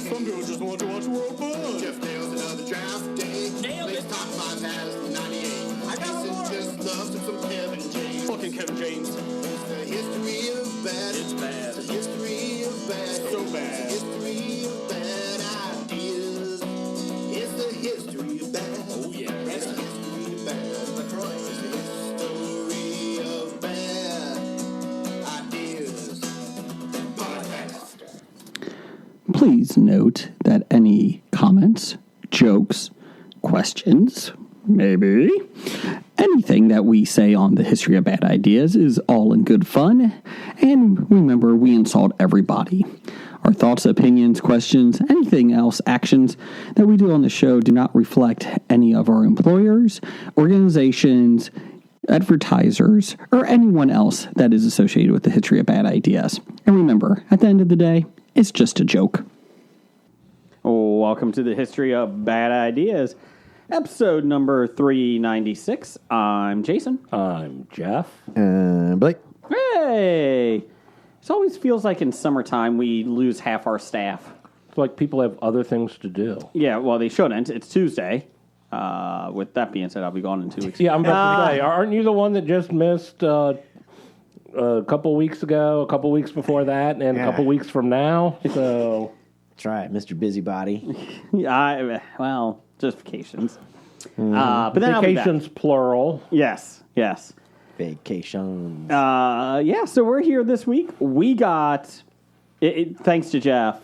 Some people just want to watch world fun. Jeff nails another draft day. Nailed Makes it. top 5 has 98. I got one more. Jason just loves some Kevin James. Fucking Kevin James. It's the history of bad. It's bad. It's the history of bad. So bad. It's the history of bad ideas. It's the history of bad. Oh, yeah. It's the history of bad. LaCroix. It's the history of bad ideas. Podcast. Please note that any comments, jokes, questions, maybe anything that we say on the history of bad ideas is all in good fun. And remember, we insult everybody. Our thoughts, opinions, questions, anything else, actions that we do on the show do not reflect any of our employers, organizations, advertisers, or anyone else that is associated with the history of bad ideas. And remember, at the end of the day, it's just a joke. Welcome to the History of Bad Ideas, episode number 396. I'm Jason. I'm Jeff. Blake. Hey! It always feels like in summertime we lose half our staff. It's like people have other things to do. Yeah, well, they shouldn't. It's Tuesday. With that being said, I'll be gone in 2 weeks. Yeah, I'm about to say, aren't you the one that just missed a couple weeks ago, a couple weeks before that, and a couple weeks from now? So That's right, Mr. Busybody. Well, just vacations. But then I'll be back. vacations plural. Yes. Vacation. So we're here this week. We got, thanks to Jeff,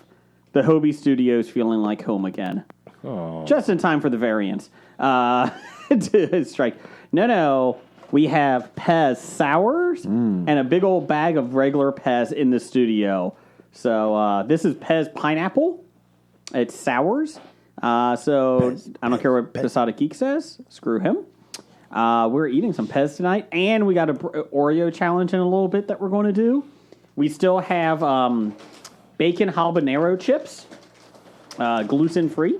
the Hobie Studios feeling like home again. Oh. Just in time for the variants to strike. No, we have Pez Sours and a big old bag of regular Pez in the studio. So this is Pez Pineapple. It's Sours. So I don't care what Besada Geek says. Screw him. We're eating some Pez tonight, and we got an Oreo challenge in a little bit that we're going to do. We still have bacon habanero chips, gluten-free.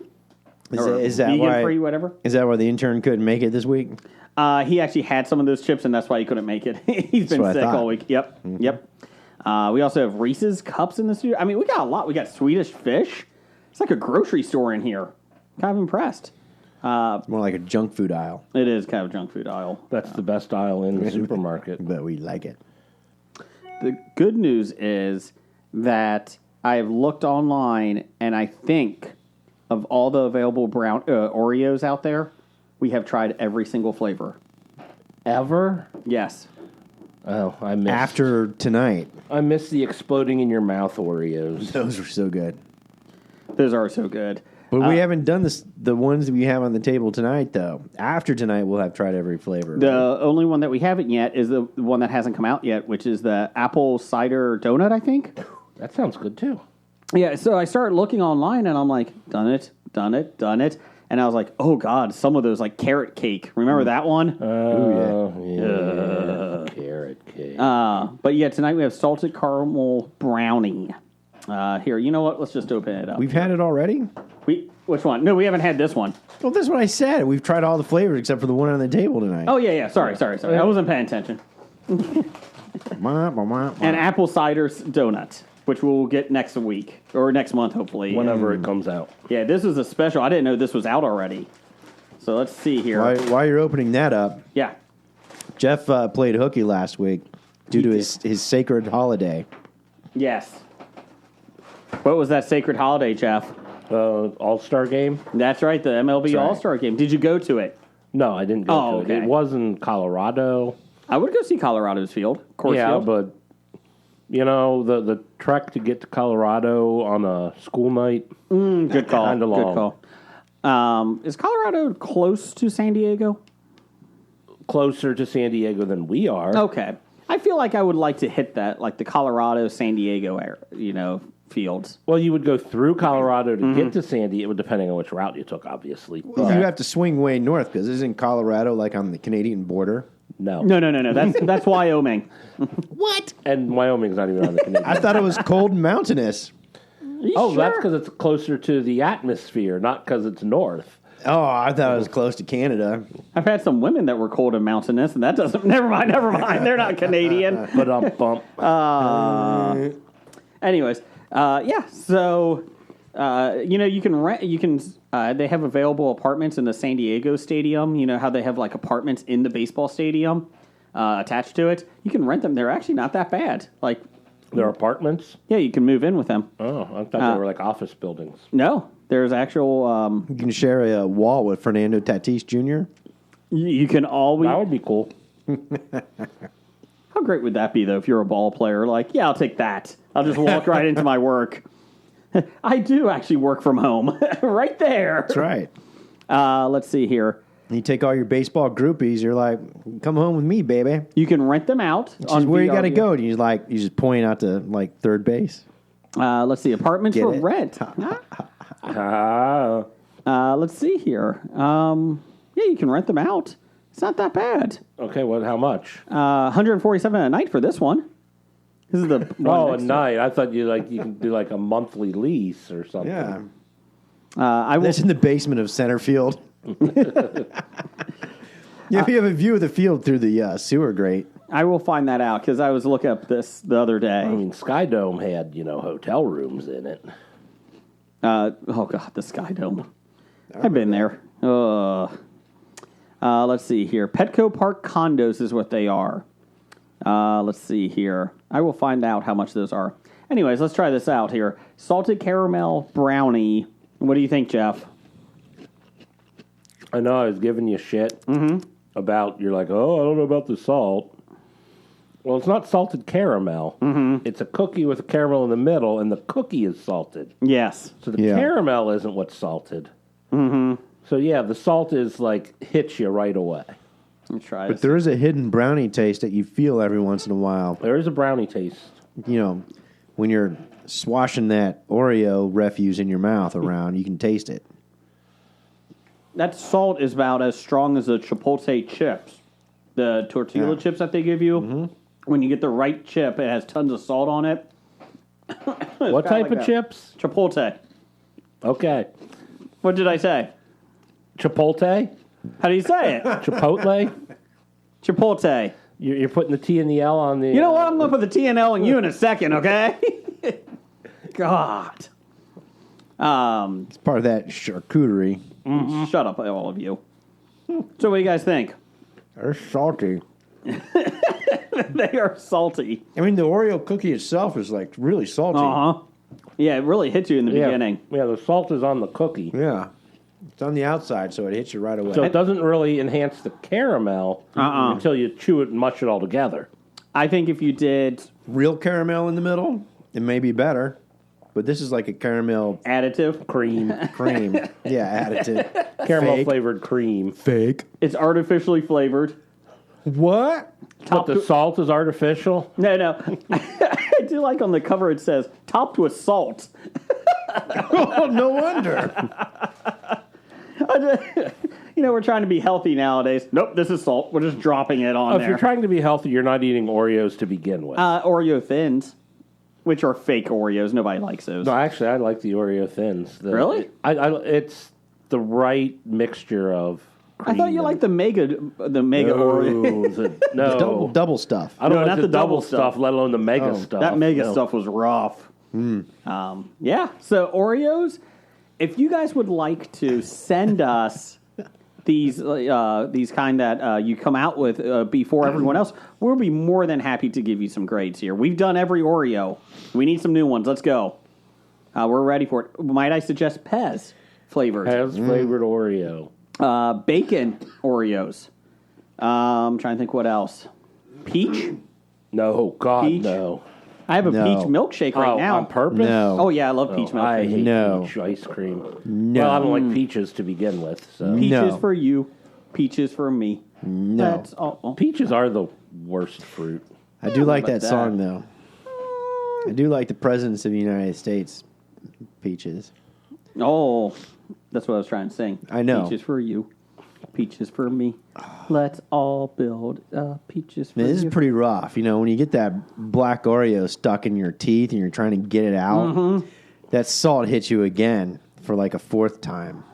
Is that vegan-free, whatever. Is that why the intern couldn't make it this week? He actually had some of those chips, and that's why he couldn't make it. He's been what I sick thought. all week. Yep. We also have Reese's Cups in the studio. I mean, we got a lot. We got Swedish fish. It's like a grocery store in here. Kind of impressed. It's more like a junk food aisle, It is kind of a junk food aisle. That's the best aisle in the supermarket. but we like it. The good news is that I've looked online, and I think of all the available brown Oreos out there, we have tried every single flavor. Ever? Yes. Oh, I missed. After tonight, I missed the exploding in your mouth Oreos. those were so good. Those are so good. But we haven't done the ones we have on the table tonight, though. After tonight, we'll have tried every flavor. The only one that we haven't yet is the one that hasn't come out yet, which is the apple cider donut, I think. That sounds good, too. Yeah, so I started looking online, and I'm like, done it. And I was like, oh, God, some of those, like carrot cake. Remember that one? Yeah. Carrot cake. But yeah, tonight we have salted caramel brownie. Here, you know what? Let's just open it up. We've had it already? Which one? No, we haven't had this one. Well, that's what I said. We've tried all the flavors except for the one on the table tonight. Oh, yeah. Sorry. I wasn't paying attention. And apple cider donut, which we'll get next week, or next month, hopefully. Whenever it comes out. Yeah, this is a special. I didn't know this was out already. So let's see here. While you're opening that up, Yeah. Jeff played hooky last week due to his sacred holiday. Yes. What was that sacred holiday, Jeff? All-Star game? That's right, the MLB right. All-Star game. Did you go to it? No, I didn't go to okay. it. It was in Colorado. I would go see Colorado's field. Coors Yeah, Field. but, you know, the trek to get to Colorado on a school night, Good call. kinda long. Good call. Is Colorado close to San Diego? closer to San Diego than we are. Okay. I feel like I would like to hit that, like the Colorado, San Diego, fields. Well, you would go through Colorado to get to San Diego, depending on which route you took, obviously. You have to swing way north because isn't Colorado like on the Canadian border? No. No. That's Wyoming. What? And Wyoming's not even on the Canadian. I thought it was cold and mountainous. Oh, that's because it's closer to the atmosphere, not because it's north. Oh, I thought it was close to Canada. I've had some women that were cold and mountainous, and that doesn't. Never mind. They're not Canadian. But bump. Anyways, So You can rent. You can. They have available apartments in the San Diego Stadium. You know how they have like apartments in the baseball stadium attached to it. You can rent them. They're actually not that bad. Like, Their apartments? yeah, you can move in with them. Oh, I thought they were like office buildings. No, there's actual. You can share a wall with Fernando Tatis Jr. You can always. That would be cool. How great would that be, though, if you're a ball player? Like, yeah, I'll take that. I'll just walk right into my work. I do actually work from home. Right there. That's right. Let's see here. You take all your baseball groupies. You're like, come home with me, baby. You can rent them out. On where you got to go? And you just point out to like third base. Let's see. Apartments Get for it? rent. Let's see here. Yeah, you can rent them out. It's not that bad. Okay, well, how much? $147 a night for this one. This is the one Oh, a next to it. night. I thought you can do like a monthly lease or something. Yeah. I will. That's in the basement of center field. If you have a view of the field through the sewer grate. I will find that out because I was looking up this the other day. I mean, Sky Dome had, hotel rooms in it. Oh god, the Sky Dome. I've been there. Let's see here. Petco Park condos is what they are. Let's see here. I will find out how much those are. Anyways, let's try this out here. Salted caramel brownie. What do you think, Jeff? I know I was giving you shit about, you're like, oh, I don't know about the salt. Well, it's not salted caramel. It's a cookie with a caramel in the middle, and the cookie is salted. Yes. So the Yeah. caramel isn't what's salted. So, yeah, the salt is like, hits you right away. Let me try But this. there is a hidden brownie taste that you feel every once in a while. There is a brownie taste. When you're swashing that Oreo refuse in your mouth around, you can taste it. That salt is about as strong as the Chipotle chips. The tortilla chips that they give you. When you get the right chip, it has tons of salt on it. What type like of that. chips? Chipotle. Okay. What did I say? Chipotle? How do you say it? Chipotle? Chipotle. You're putting the T and the L on the... You know what? I'm going to put the TNL in you in a second, okay? God. It's part of that charcuterie. Shut up, all of you. So what do you guys think? They're salty. They are salty. I mean, the Oreo cookie itself is like really salty. Uh-huh. Yeah, it really hits you in the beginning. Yeah, the salt is on the cookie. Yeah. It's on the outside, so it hits you right away. So it doesn't really enhance the caramel until you chew it and mush it all together. I think if you did Real caramel in the middle, it may be better. But this is like a caramel additive, Cream. cream. Yeah, additive. Caramel Fake. flavored cream. Fake. it's artificially flavored. What? But the salt is artificial? No. I do like on the cover it says, topped with salt. Oh, no wonder. We're trying to be healthy nowadays. Nope, this is salt. We're just dropping it on If there. you're trying to be healthy, you're not eating Oreos to begin with. Oreo Thins, which are fake Oreos. Nobody likes those. No, actually, I like the Oreo Thins. Really? It's the right mixture of cream. I thought you liked the mega Oreo. No. Double stuff. I don't No, like not the the double double stuff, let alone the mega stuff. That mega No. stuff was rough. Yeah. So Oreos, if you guys would like to send us these kind that you come out with before everyone else, we'll be more than happy to give you some grades here. We've done every Oreo. We need some new ones. Let's go. We're ready for it. Might I suggest Pez flavored? Has flavored Oreo. Bacon Oreos. I'm trying to think what else. Peach. No, God, Peach? no. I have a No. peach milkshake right now. On purpose? No. Oh yeah, I love peach milkshake. I hate No. peach ice cream. No. Well, I don't like peaches to begin with. So Peaches No. for you, peaches for me. No. That's all. peaches are the worst fruit. I do like about that that. song, though. I do like the Presidents of the United States peaches. Oh, that's what I was trying to sing. I know. Peaches for you, peaches for me. Let's all build peaches for Man, this you. is pretty rough. When you get that black Oreo stuck in your teeth and you're trying to get it out, that salt hits you again for like a fourth time.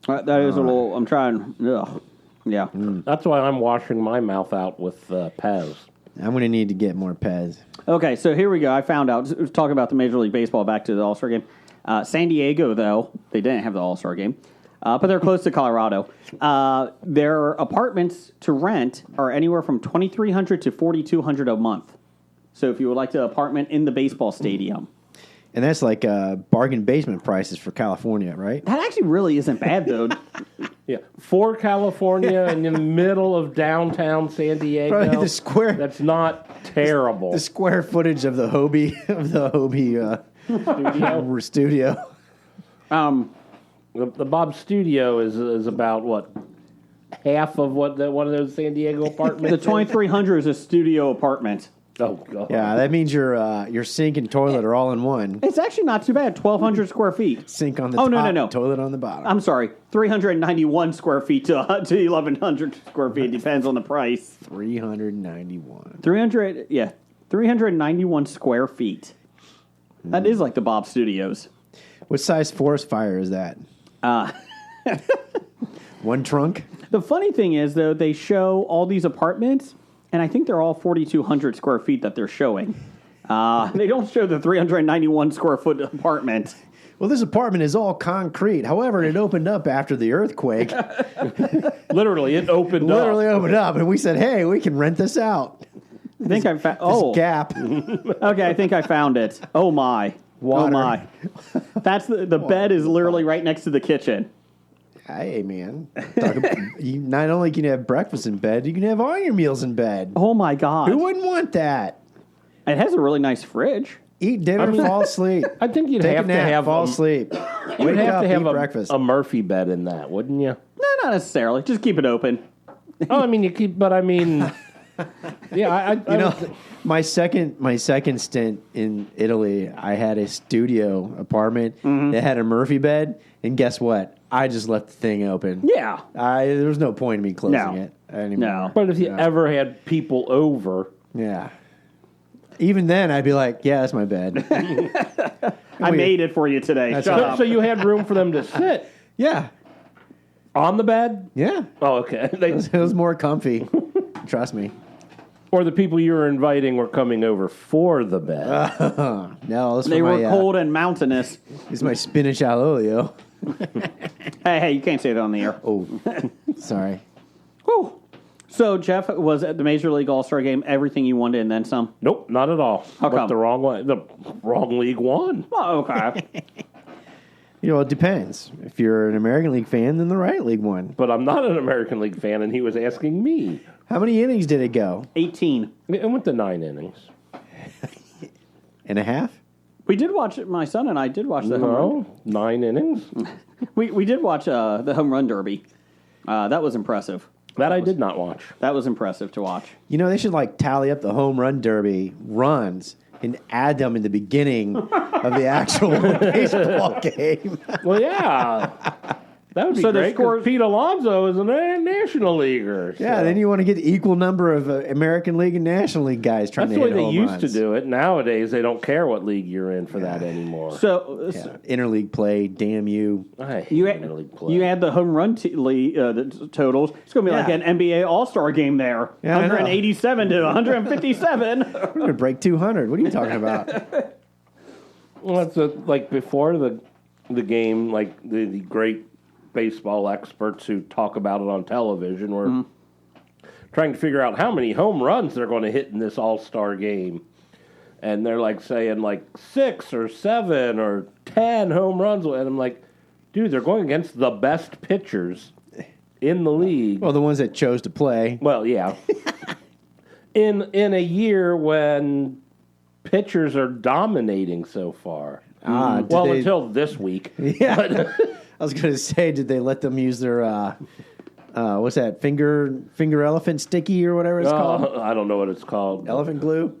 That is a little. I'm trying. Ugh. Yeah. That's why I'm washing my mouth out with Pez. I'm going to need to get more Pez. Okay, so here we go. I found out. Talking about the Major League Baseball, back to the All-Star game. San Diego, though, they didn't have the All-Star game, but they're close to Colorado. Their apartments to rent are anywhere from $2,300 to $4,200 a month. So if you would like an apartment in the baseball stadium. And that's like bargain basement prices for California, right? That actually really isn't bad, though. Yeah, for California in the middle of downtown San Diego. Probably the square. That's not terrible. The square footage of the Hobie studio. The Bob Studio is about what, half of what one of those San Diego apartments. The 2,300 is a studio apartment. Oh god. Yeah, that means your sink and toilet are all in one. It's actually not too bad. 1,200 square feet. Sink on the Oh, top, no. toilet on the bottom. I'm sorry, 391 square feet to 1,100 square feet. Depends on the price. 391. 391 square feet. That is like the Bob Studios. What size forest fire is that? One trunk? The funny thing is, though, they show all these apartments, and I think they're all 4,200 square feet that they're showing. They don't show the 391 square foot apartment. Well, this apartment is all concrete. However, it opened up after the earthquake. Literally, it opened up. Literally opened up, and we said, hey, we can rent this out. I think I found. This Oh, gap. okay. I think I found it. Oh my. Water. Oh my. That's the bed is literally right next to the kitchen. Hey, man. You not only can you have breakfast in bed, you can have all your meals in bed. Oh my god. Who wouldn't want that? It has a really nice fridge. Eat dinner, fall asleep. I think you'd Take have a nap, to have fall a- asleep. You'd Wake have up, to have eat a, breakfast. a Murphy bed in that, wouldn't you? No, not necessarily. Just keep it open. Oh, I mean you keep, but I mean, yeah, You know, my second stint in Italy, I had a studio apartment that had a Murphy bed, and guess what? I just left the thing open. Yeah. There was no point in me closing No. it anymore. No. But if you ever had people over, Yeah. Even then, I'd be like, yeah, that's my bed. I made it for you today. That's Shut right. up. so you had room for them to sit Yeah. on the bed. Yeah. Oh, okay. It was more comfy. Trust me. Or the people you were inviting were coming over for the bed. No, this They was were my, cold and mountainous. This is my spinach al olio. Hey, you can't say that on the air. Oh, sorry. Whew. So, Jeff, was at the Major League All-Star Game everything you wanted and then some? Nope, not at all. How but come? the wrong league won. Oh, okay. You know, it depends. If you're an American League fan, then the right league won. But I'm not an American League fan, and he was asking me. How many innings did it go? 18. It went to 9 innings. And a half? We did watch it. My son and I did watch the home run. No, 9 innings. We did watch the home run derby. That was impressive. That I did not watch. That was impressive to watch. You know, they should like tally up the home run derby runs and add them in the beginning of the actual baseball game. Well, yeah. That would be So the great, 'cause scores- Pete Alonso is a National Leaguer. Yeah, so. then you want to get the equal number of American League and National League guys trying That's to the way hit they home used to runs. do it. Nowadays, they don't care what league you're in for that anymore. So, Yeah. Interleague play, damn you. I hate you interleague play. you add the home run the totals. It's going to be like Yeah. an NBA All-Star game there. Yeah, I know. 187 to 157. We're going to break 200. What are you talking about? Well, it's like before the game, like the great baseball experts who talk about it on television were trying to figure out how many home runs they're going to hit in this All-Star game. And they're like saying like 6 or 7 or 10 home runs. And I'm like, dude, they're going against the best pitchers in the league. Well, the ones that chose to play. Well, yeah. in a year when pitchers are dominating so far. Did Well, they- until this week. Yeah. I was going to say, did they let them use their, what's that, finger elephant sticky or whatever it's called? I don't know what it's called. Elephant glue?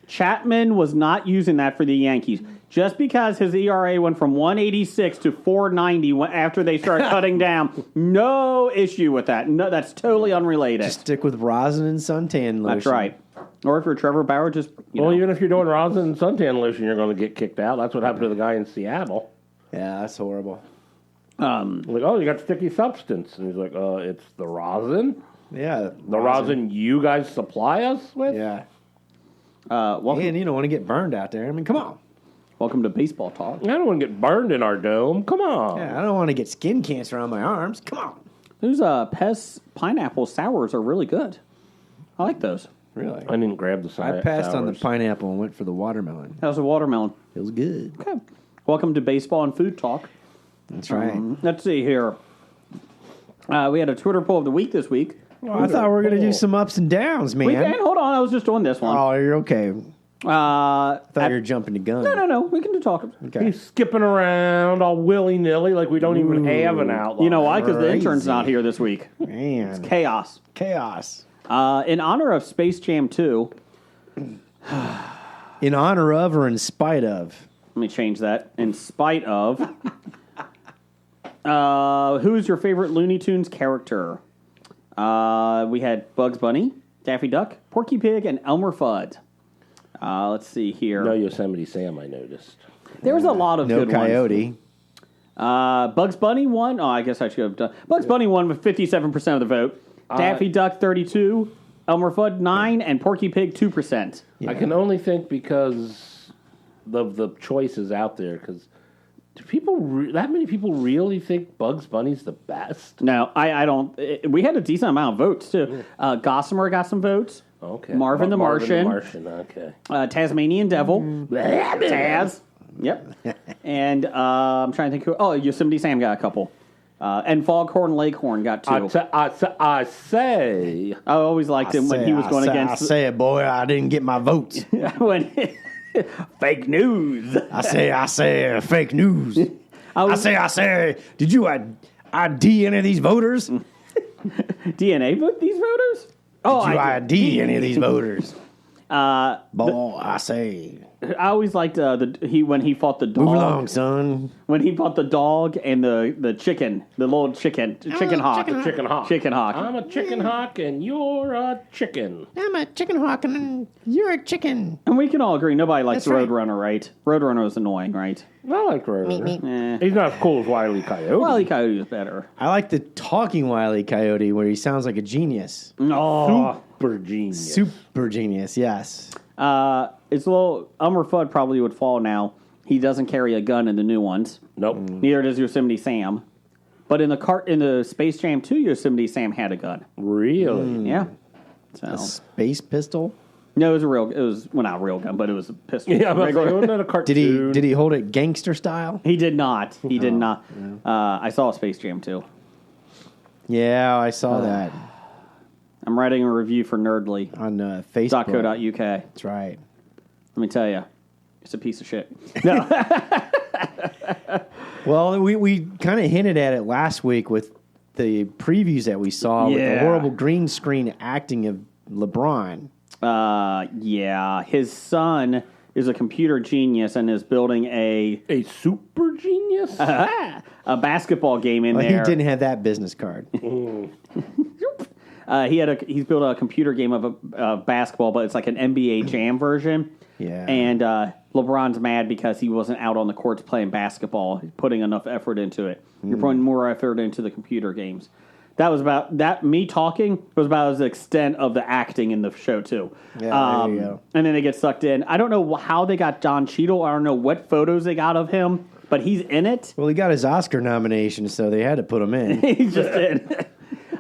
Chapman was not using that for the Yankees. Just because his ERA went from 186 to 490 after they started cutting down, no issue with that. No, that's totally unrelated. Stick with rosin and suntan lotion. That's right. Or if you're Trevor Bauer, just Well, even if you're doing rosin and suntan lotion, you're going to get kicked out. That's what happened to the guy in Seattle. Yeah, that's horrible. Like, oh, you got sticky substance. And he's like, it's the rosin. Yeah. The rosin you guys supply us with? Yeah. Welcome, And you don't want to get burned out there. I mean, come on. welcome to baseball talk. I don't want to get burned in our dome. Come on. Yeah, I don't want to get skin cancer on my arms. Come on. Those Pez pineapple sours are really good. I like those. Really? I didn't grab the I passed on the sours. pineapple and went for the watermelon. How's the watermelon? It was good. Okay. Welcome to baseball and food talk. That's right. Let's see here. We had a Twitter poll of the week this week. Well, I thought we were going to do some ups and downs, man. We can hold on. I was just doing this one. Oh, you're okay. I Thought you were jumping the gun. No. We can do talk. Okay. He's skipping around all willy-nilly like we don't even have an outline. You know why? Because the Crazy. intern's not here this week. Man. Chaos. Chaos. In honor of Space Jam 2, In honor of or in spite of? let me change that. In spite of, who's your favorite Looney Tunes character? We had Bugs Bunny, Daffy Duck, Porky Pig, and Elmer Fudd. Let's see here. No Yosemite Sam, I noticed. There was a lot of No good coyote. ones. Bugs Bunny won. Oh, I guess I should have done. Bugs Bunny won with 57% of the vote. Daffy Duck 32, Elmer Fudd 9, and Porky Pig 2%. I can only think because of the choices out there. Because do people that many people really think Bugs Bunny's the best? No, I don't. We had a decent amount of votes too. Gossamer got some votes. Okay, Marvin the Martian. Okay. Tasmanian Devil. Taz. Yep. And I'm trying to think who. Oh, Yosemite Sam got a couple. And Foghorn Leghorn got 2. I say. I always liked him when he was going I against. say it, boy. I didn't get my votes. when fake news. I say fake news. I say. Did you ID any of these voters? Did DNA vote these voters. Oh, you I ID any of these voters? Boy, I say. I always liked when he fought the dog. Move along, son. When he fought the dog and the chicken, the little chicken hawk. Chicken hawk. Chicken hawk. I'm a chicken hawk, and you're a chicken. I'm a chicken hawk, and you're a chicken. And we can all agree nobody likes That's right. Roadrunner, right? Roadrunner was annoying, right? I like Roadrunner. Eh. He's not as cool as Wile E. Coyote. Well, the Coyote was better. I like the talking Wile E. Coyote where he sounds like a genius. Oh, Super genius. Super genius, yes. it's a little. Elmer Fudd probably would fall now. He doesn't carry a gun in the new ones. Nope. Neither does Yosemite Sam. But in the Space Jam 2, Yosemite Sam had a gun. Really? Yeah. So A space pistol? no, it was well, not a real gun, but it was a pistol. Yeah, but Regular- wasn't that a cartoon? Did he hold it gangster style? He did not. He did not. I saw Space Jam 2. Yeah, I saw that I'm writing a review for Nerdly. on Facebook. .co.uk. That's right. Let me tell you, it's a piece of shit. No. Well, we kind of hinted at it last week with the previews that we saw with the Yeah. horrible green screen acting of LeBron. Yeah, his son is a computer genius and is building a super genius? basketball game in Well, there. he didn't have that business card. He's built a computer game of a basketball, but it's like an NBA Jam version. Yeah. And LeBron's mad because he wasn't out on the courts playing basketball, putting enough effort into it. You're putting more effort into the computer games. That was about that. Me talking was about the extent of the acting in the show too. Yeah, there you go. And then they get sucked in. I don't know how they got Don Cheadle. I don't know what photos they got of him, but he's in it. Well, he got his Oscar nomination, so they had to put him in. He's just in.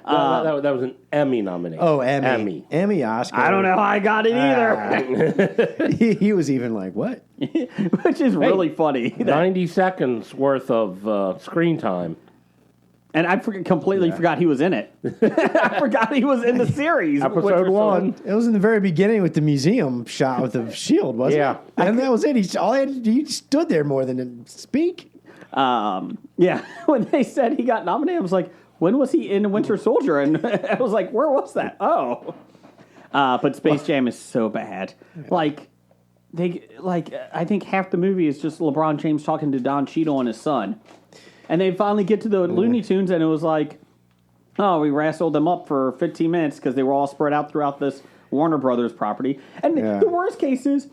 No, that was an Emmy nomination. Oh, Emmy. Emmy, Oscar. I don't know how I got it either, He was even like, what? which is really funny. 90 seconds worth of screen time. And I completely forgot he was in it. I forgot he was in the series. Episode which was so- 1. It was in the very beginning with the museum shot with the shield, wasn't Yeah. it? And that was it. He stood there more than to speak. Yeah, when they said he got nominated, I was like, when was he in Winter Soldier? And I was like, where was that? Oh. But Space Jam is so bad. I think half the movie is just LeBron James talking to Don Cheadle and his son. And they finally get to the Looney Tunes, and it was like, oh, we wrestled them up for 15 minutes because they were all spread out throughout this Warner Brothers property. And the worst case is,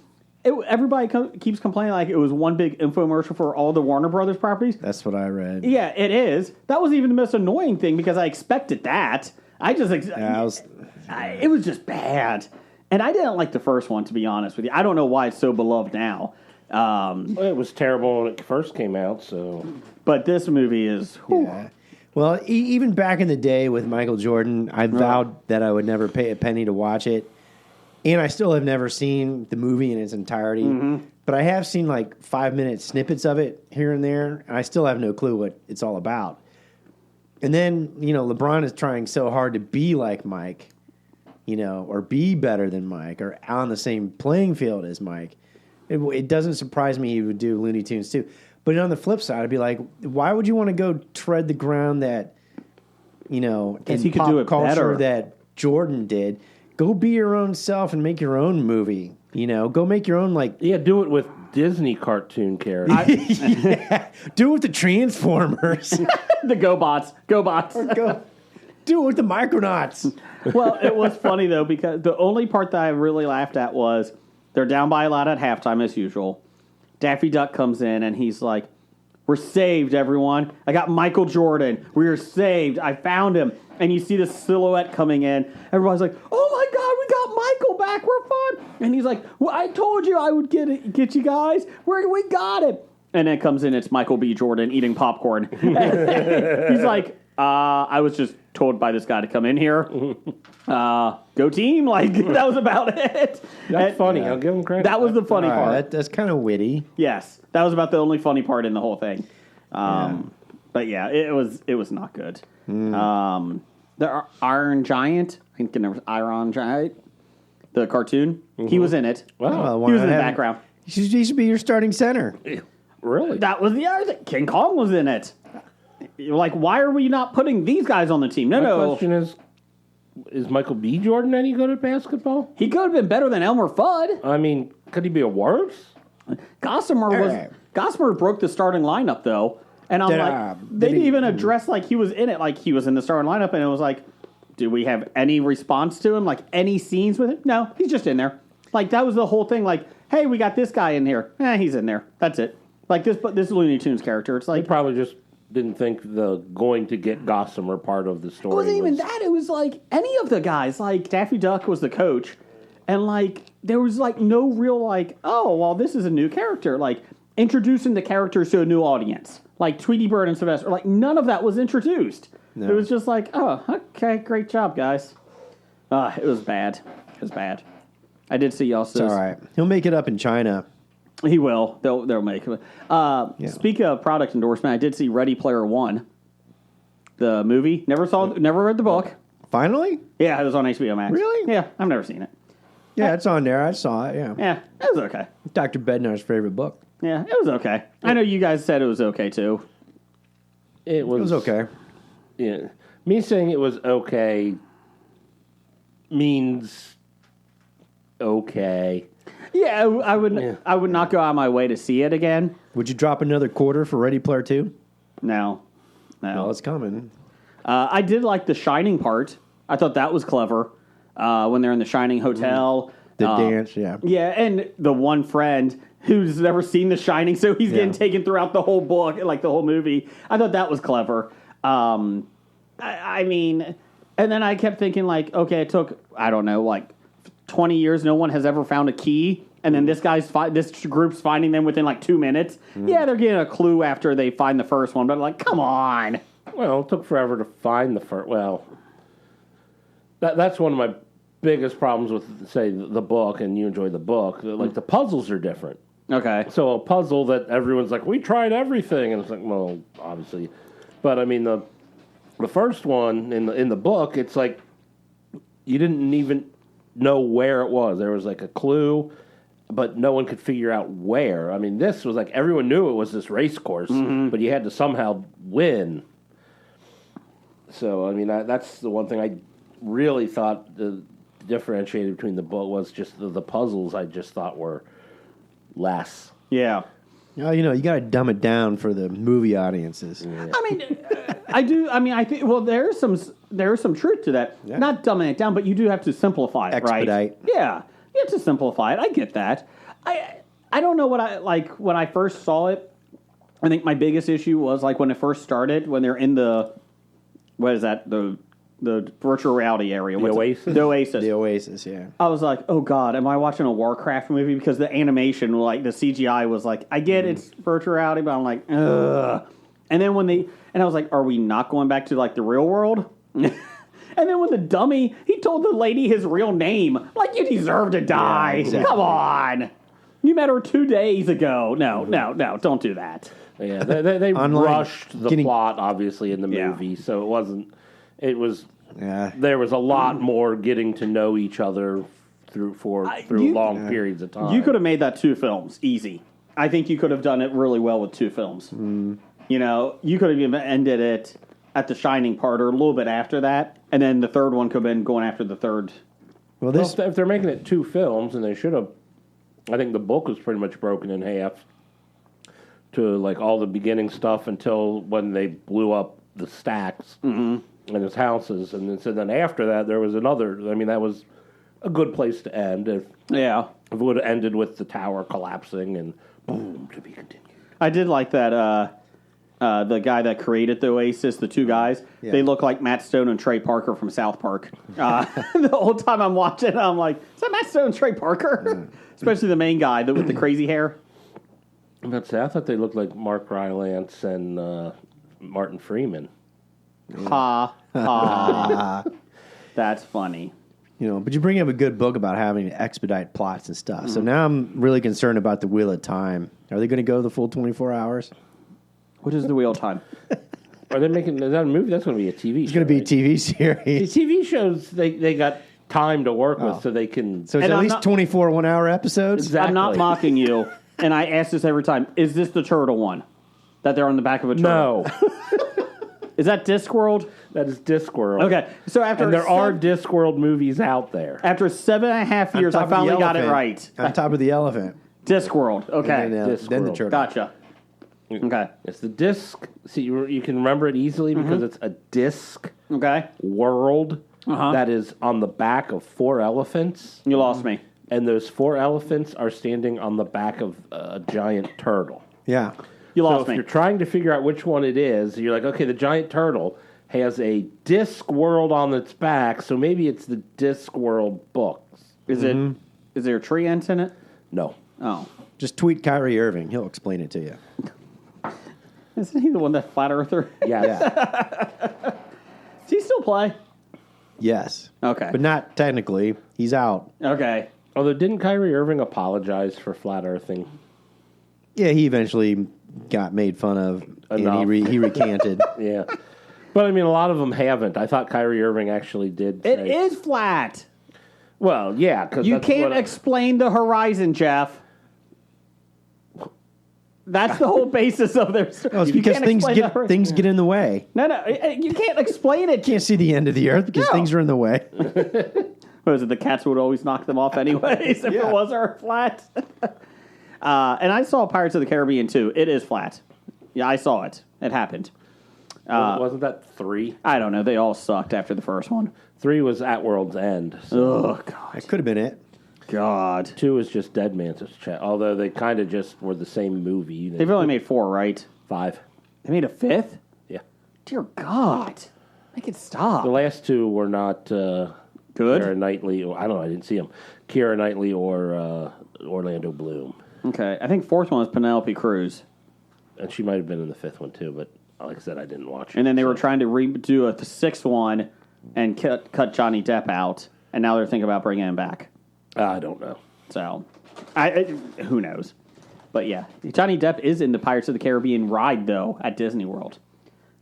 everybody keeps complaining like it was one big infomercial for all the Warner Brothers properties. That's what I read. Yeah, it is. That was even the most annoying thing because I expected that. It was just bad. And I didn't like the first one, to be honest with you. I don't know why it's so beloved now. It was terrible when it first came out, so. But this movie is... Yeah. Well, even back in the day with Michael Jordan, I vowed that I would never pay a penny to watch it. And I still have never seen the movie in its entirety. Mm-hmm. But I have seen like 5-minute snippets of it here and there. And I still have no clue what it's all about. And then, LeBron is trying so hard to be like Mike, or be better than Mike, or on the same playing field as Mike. It doesn't surprise me he would do Looney Tunes too. But on the flip side, I'd be like, why would you want to go tread the ground that, in he could pop do it culture better. that Jordan did? Go be your own self and make your own movie. Go make your own Yeah, do it with Disney cartoon characters. yeah, do it with the Transformers. The GoBots. Do it with the Micronauts. Well, it was funny, though, because the only part that I really laughed at was they're down by a lot at halftime, as usual. Daffy Duck comes in, and he's like, "We're saved, everyone. I got Michael Jordan. We are saved. I found him." And you see the silhouette coming in. Everybody's like, "Oh, my God, we got Michael back. We're fine." And he's like, "Well, I told you I would get you guys. We got it." And then it comes in, it's Michael B. Jordan eating popcorn. He's like, I was just told by this guy to come in here. Go team. That was about it. That's funny. I'll give him credit. That was the funny part. That's kind of witty. Yes. That was about the only funny part in the whole thing. But yeah, it was not good. The Iron Giant, I think Iron Giant, the cartoon, he was in it. Wow. He was in the background. He should be your starting center. Really? That was the other thing. King Kong was in it. You're like, why are we not putting these guys on the team? My question is Michael B. Jordan any good at basketball? He could have been better than Elmer Fudd. I mean, could he be a worse? Gossamer broke the starting lineup, though. And I'm they didn't even address he was in it, like he was in the starting lineup, and it was like, do we have any response to him? Like any scenes with him? No, he's just in there. Like that was the whole thing. Like, hey, we got this guy in here. He's in there. That's it. Like this Looney Tunes character. It's like he probably just didn't think the going to get Gossamer part of the story. It wasn't even that. It was like any of the guys. Like Daffy Duck was the coach, and there was no real oh well, this is a new character. Like introducing the characters to a new audience. Like Tweety Bird and Sylvester. None of that was introduced. No. It was just oh, okay, great job, guys. It was bad. It was bad. I did see also. It's all right. He'll make it up in China. He will. They'll make it. Speaking of product endorsement, I did see Ready Player One, the movie. Never read the book. Finally? Yeah, it was on HBO Max. Really? Yeah, I've never seen it. Yeah, it's on there. I saw it. Yeah. Yeah, it was okay. Dr. Bednar's favorite book. Yeah, it was okay. I know you guys said it was okay too. It was okay. Yeah, me saying it was okay means okay. Yeah, I would not go out of my way to see it again. Would you drop another quarter for Ready Player 2? No. Well, it's coming. I did like the Shining part. I thought that was clever. When they're in the Shining Hotel. The dance, yeah. Yeah, and the one friend who's never seen The Shining, so he's getting taken throughout the whole book, the whole movie. I thought that was clever. I mean, and then I kept thinking, okay, it took, 20 years, no one has ever found a key, and then this group's finding them within 2 minutes. Yeah, they're getting a clue after they find the first one, but come on. Well, it took forever to find the first. Well, that's one of my biggest problems with, say, the book, and you enjoy the book. The puzzles are different. Okay. So a puzzle that everyone's like, we tried everything, and it's well, obviously, but I mean the first one in the book, it's you didn't even know where it was. There was a clue, but no one could figure out where. I mean, this was everyone knew it was this race course, but you had to somehow win. So I mean, that's the one thing I really thought differentiated between the book was just the puzzles. I just thought were less. Yeah. You got to dumb it down for the movie audiences. Yeah. I mean, I do. I mean, I think. Well, there's some truth to that. Yeah. Not dumbing it down, but you do have to simplify it, right? Expedite. Yeah, you have to simplify it. I get that. I don't know what I like when I first saw it. I think my biggest issue was when it first started when they're in the what is that the the virtual reality area. The Oasis? The Oasis. The Oasis, yeah. I was like, oh God, am I watching a Warcraft movie? Because the animation, like the CGI was like, I get it's virtual reality, but I'm like, ugh. And then and I was like, are we not going back to like the real world? And then when the dummy, he told the lady his real name. Like, you deserve to die. Yeah, exactly. Come on. You met her 2 days ago. No, don't do that. Yeah, they Online rushed the getting- plot, obviously, in the Yeah. movie, so it wasn't. It was. Yeah. There was a lot more getting to know each other through long periods of time. You could have made that 2 films easy. I think you could have done it really well with 2 films. You know, you could have even ended it at the Shining part or a little bit after that, and then the third one could have been going after the third. Well, Well, this if they're making it 2 films, and they should have. I think the book was pretty much broken in half to like all the beginning stuff until when they blew up the stacks in his houses, and then after that there was another. I mean, that was a good place to end. If Yeah. it would have ended with the tower collapsing and boom, to be continued. I did like that. The guy that created the Oasis, the 2 guys, Yeah. they look like Matt Stone and Trey Parker from South Park. The whole time I'm watching, I'm like, is that Matt Stone and Trey Parker? Especially the main guy with the crazy hair. But I thought they looked like Mark Rylance and Martin Freeman. Ha ha. That's funny. You know, but you bring up a good book about having to expedite plots and stuff. So now I'm really concerned about the Wheel of Time. Are they going to go the full 24 hours? Which is the wheel time? Are they making? Is that a movie? That's going to be a TV. It's going to be a TV The series. TV shows they got time to work with, so they can. So it's And at I'm least not- 24 1-hour episodes? Exactly. I'm not mocking you, and I ask this every time. Is this the turtle one? That they're on the back of a turtle? No, Is that Discworld? that is Discworld. Okay. So after and there are Discworld movies out there. after 7.5 years, On I top of the finally got it elephant. right. On top of the elephant. Discworld. Okay. And then the Discworld. turtle. Gotcha. Okay. It's the disc. See, you can remember it easily because it's a disc Okay. world Uh-huh. that is on the back of 4 elephants, You lost me. and those 4 elephants are standing on the back of a giant turtle. Yeah. You So lost if me. you're trying to figure out which one it is, you're like, okay, the giant turtle has a disc world on its back, so maybe it's the Disc World books. Is it? Is there a tree ants in it? No. Oh. Just tweet Kyrie Irving. He'll explain it to you. Isn't he the one that flat earther? Yes. Yeah. Does he still play? Yes. Okay. But not technically. He's out. Okay. Although, didn't Kyrie Irving apologize for flat earthing? Yeah, he eventually got made fun of, Enough. and he recanted. Yeah. But, I mean, a lot of them haven't. I thought Kyrie Irving actually did It say... is flat. Well, yeah, because You can't explain the horizon, Jeff. That's the whole basis of their story. Well, it's You because can't things explain the horizon. get in the way. No, you can't explain it. Can't see the end of the earth because No. things are in the way. What was it? The cats would always knock them off anyways if Yeah. it was Earth flat. And I saw Pirates of the Caribbean too. It is flat. Yeah, I saw it. It happened. wasn't that 3? I don't know. They all sucked after the first one. 3 was At World's End. So Oh God. That could have been it. God. 2 is just Dead Man's Chest. Although they kind of just were the same movie. They've only made 4, right? 5. They made a 5th? Yeah. Dear God. Make it stop. The last 2 were not Good? Keira Knightley. I don't know. I didn't see them. Keira Knightley or Orlando Bloom. Okay. I think 4th one was Penelope Cruz. And she might have been in the 5th one too, but like I said, I didn't watch it. And then they were so- trying to redo the 6th one and cut Johnny Depp out. And now they're thinking about bringing him back. I don't know. So, who knows? But yeah, Johnny Depp is in the Pirates of the Caribbean ride though at Disney World.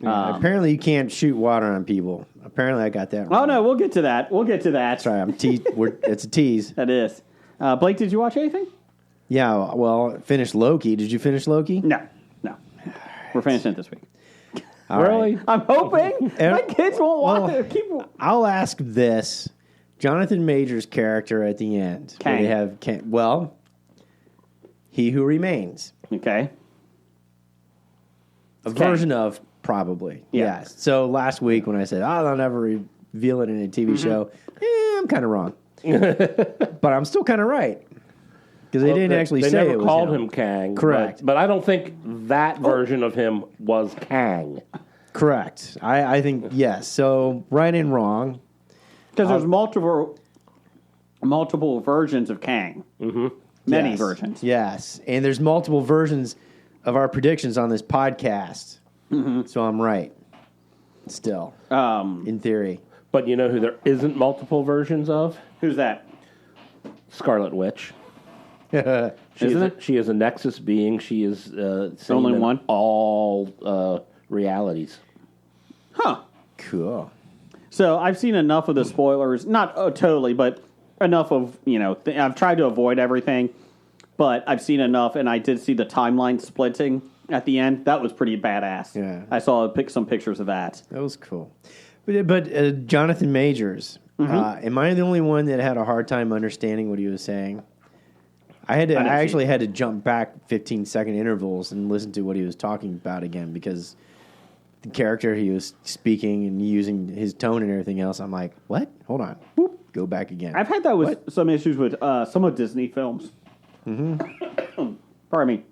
Apparently, you can't shoot water on people. Apparently, I got that wrong. Oh no, we'll get to that. We'll get to that. Sorry, it's a tease. That is. Blake, did you watch anything? Yeah, well, finished Loki. Did you finish Loki? No. We're finishing it this week. All right. Really? I'm hoping my kids won't want well, to keep. I'll ask this: Jonathan Major's character at the end. Kang. They have He Who Remains. Okay. A Kang. version of probably. Yeah. Yes. So last week when I said, they'll never reveal it in a TV show, I'm kind of wrong. But I'm still kind of right. Because they didn't actually they say never it was called him. him Kang. Correct. But I don't think that version of him was Kang. Correct. I think yes. So right and wrong. Because there's multiple versions of Kang. Mm-hmm. Many Yes. versions. Yes, and there's multiple versions of our predictions on this podcast. Mm-hmm. So I'm right. Still, in theory. But you know who there isn't multiple versions of? Who's that? Scarlet Witch. Isn't She is a Nexus being. She is seen Only in one? all realities. Huh. Cool. So I've seen enough of the spoilers, not totally, but enough of, I've tried to avoid everything, but I've seen enough, and I did see the timeline splitting at the end. That was pretty badass. Yeah. I saw some pictures of that. That was cool. But Jonathan Majors, am I the only one that had a hard time understanding what he was saying? I actually had to jump back 15-second intervals and listen to what he was talking about again because the character he was speaking and using his tone and everything else, I'm like, what? Hold on. Whoop. Go back again. I've had that with some issues with some of Disney films. Mm-hmm. Pardon me.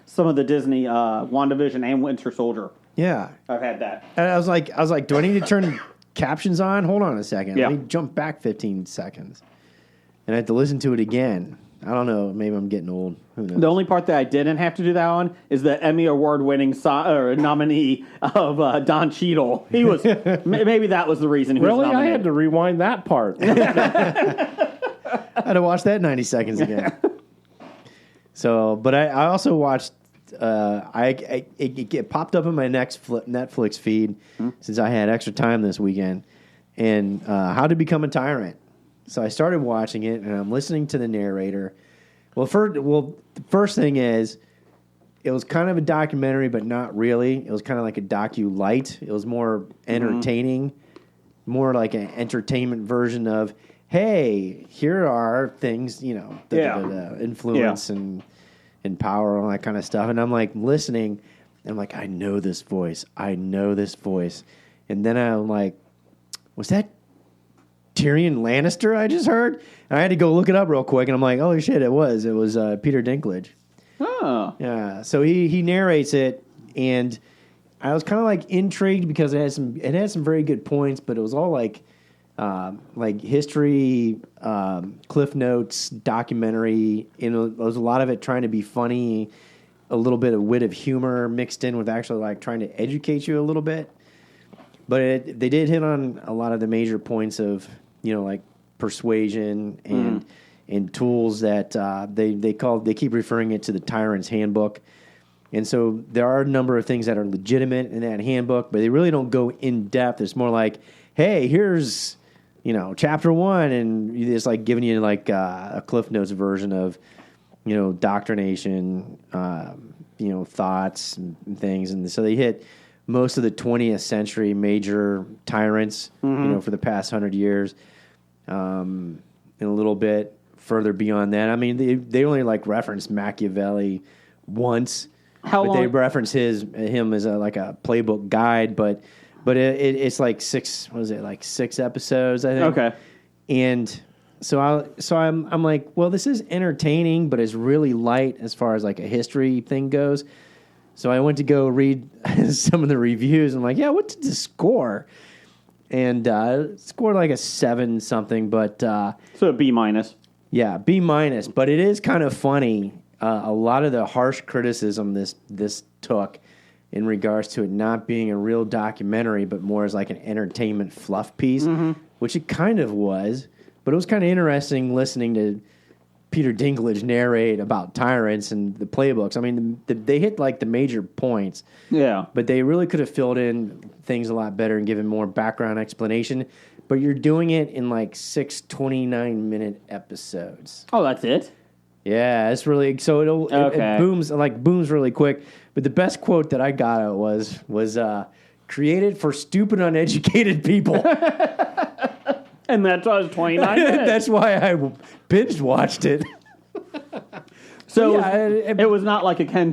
Some of the Disney WandaVision and Winter Soldier. Yeah. I've had that. And I was like, do I need to turn captions on? Hold on a second. Yeah. Let me jump back 15 seconds. And I had to listen to it again. I don't know. Maybe I'm getting old. Who knows? The only part that I didn't have to do that on is the Emmy Award-winning nominee of Don Cheadle. He was maybe that was the reason. He was Really? I nominated. had to rewind that part. I had to watch that 90 seconds again. So, but I also watched. It popped up in my Netflix feed since I had extra time this weekend, and How to Become a Tyrant. So I started watching it, and I'm listening to the narrator. Well, the first thing is, it was kind of a documentary, but not really. It was kind of like a docu-light. It was more entertaining, more like an entertainment version of, hey, here are things, the influence and power and all that kind of stuff. And I'm like listening, and I'm like, I know this voice. And then I'm like, was that Tyrion Lannister I just heard? And I had to go look it up real quick, and I'm like, oh shit, it was Peter Dinklage. Oh. Yeah, so he narrates it, and I was kind of like intrigued because it had some very good points, but it was all like history, Cliff Notes, documentary. There was a lot of it trying to be funny, a little bit of wit of humor mixed in with actually like trying to educate you a little bit. But they did hit on a lot of the major points of like persuasion and tools that they keep referring it to the Tyrant's Handbook. And so there are a number of things that are legitimate in that handbook, but they really don't go in depth. It's more like, hey, here's chapter 1, and it's like giving you like a Cliff Notes version of doctrination, thoughts and things. And so they hit most of the 20th century major tyrants, for the past 100 years, and a little bit further beyond that. I mean, they only like reference Machiavelli once. They reference him as a playbook guide, but it's like 6 episodes, I think. Okay. And so I'm like, well, this is entertaining, but it's really light as far as like a history thing goes. So I went to go read some of the reviews. I'm like, yeah, what did this score? And it scored like a 7 something, but So a B-. Yeah, B-. But it is kind of funny. A lot of the harsh criticism this took in regards to it not being a real documentary, but more as like an entertainment fluff piece, which it kind of was. But it was kind of interesting listening to Peter Dinklage narrate about tyrants and the playbooks. I mean, they hit like the major points. Yeah. But they really could have filled in things a lot better and given more background explanation. But you're doing it in like 6 29-minute episodes. Oh, that's it? Yeah, it's really so it booms really quick. But the best quote that I got out was created for stupid, uneducated people. And that was 29 minutes. That's why I binge watched it. So it was not like a Ken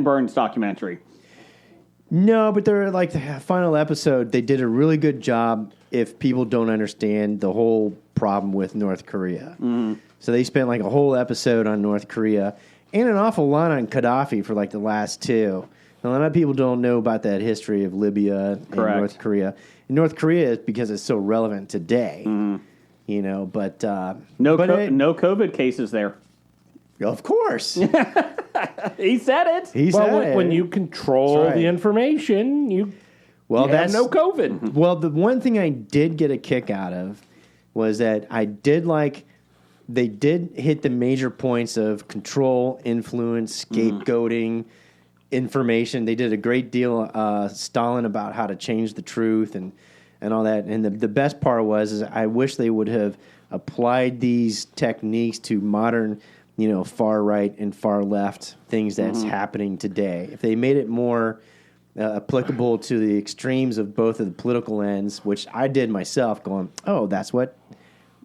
Burns documentary. No, but they're like the final episode. They did a really good job. If people don't understand the whole problem with North Korea, so they spent like a whole episode on North Korea and an awful lot on Gaddafi for like the last 2. A lot of people don't know about that history of Libya and Correct. North Korea. In North Korea, it's because it's so relevant today. You know, but No, but no COVID cases there. of course, He said it. he said Well, it. when you control That's right. the information, you well, have that's no COVID. Well, the one thing I did get a kick out of was that I did like they did hit the major points of control, influence, scapegoating, information. They did a great deal, Stalin, about how to change the truth and all that. And the best part was I wish they would have applied these techniques to modern, far right and far left things that's happening today. If they made it more applicable to the extremes of both of the political ends, which I did myself, going, oh, that's what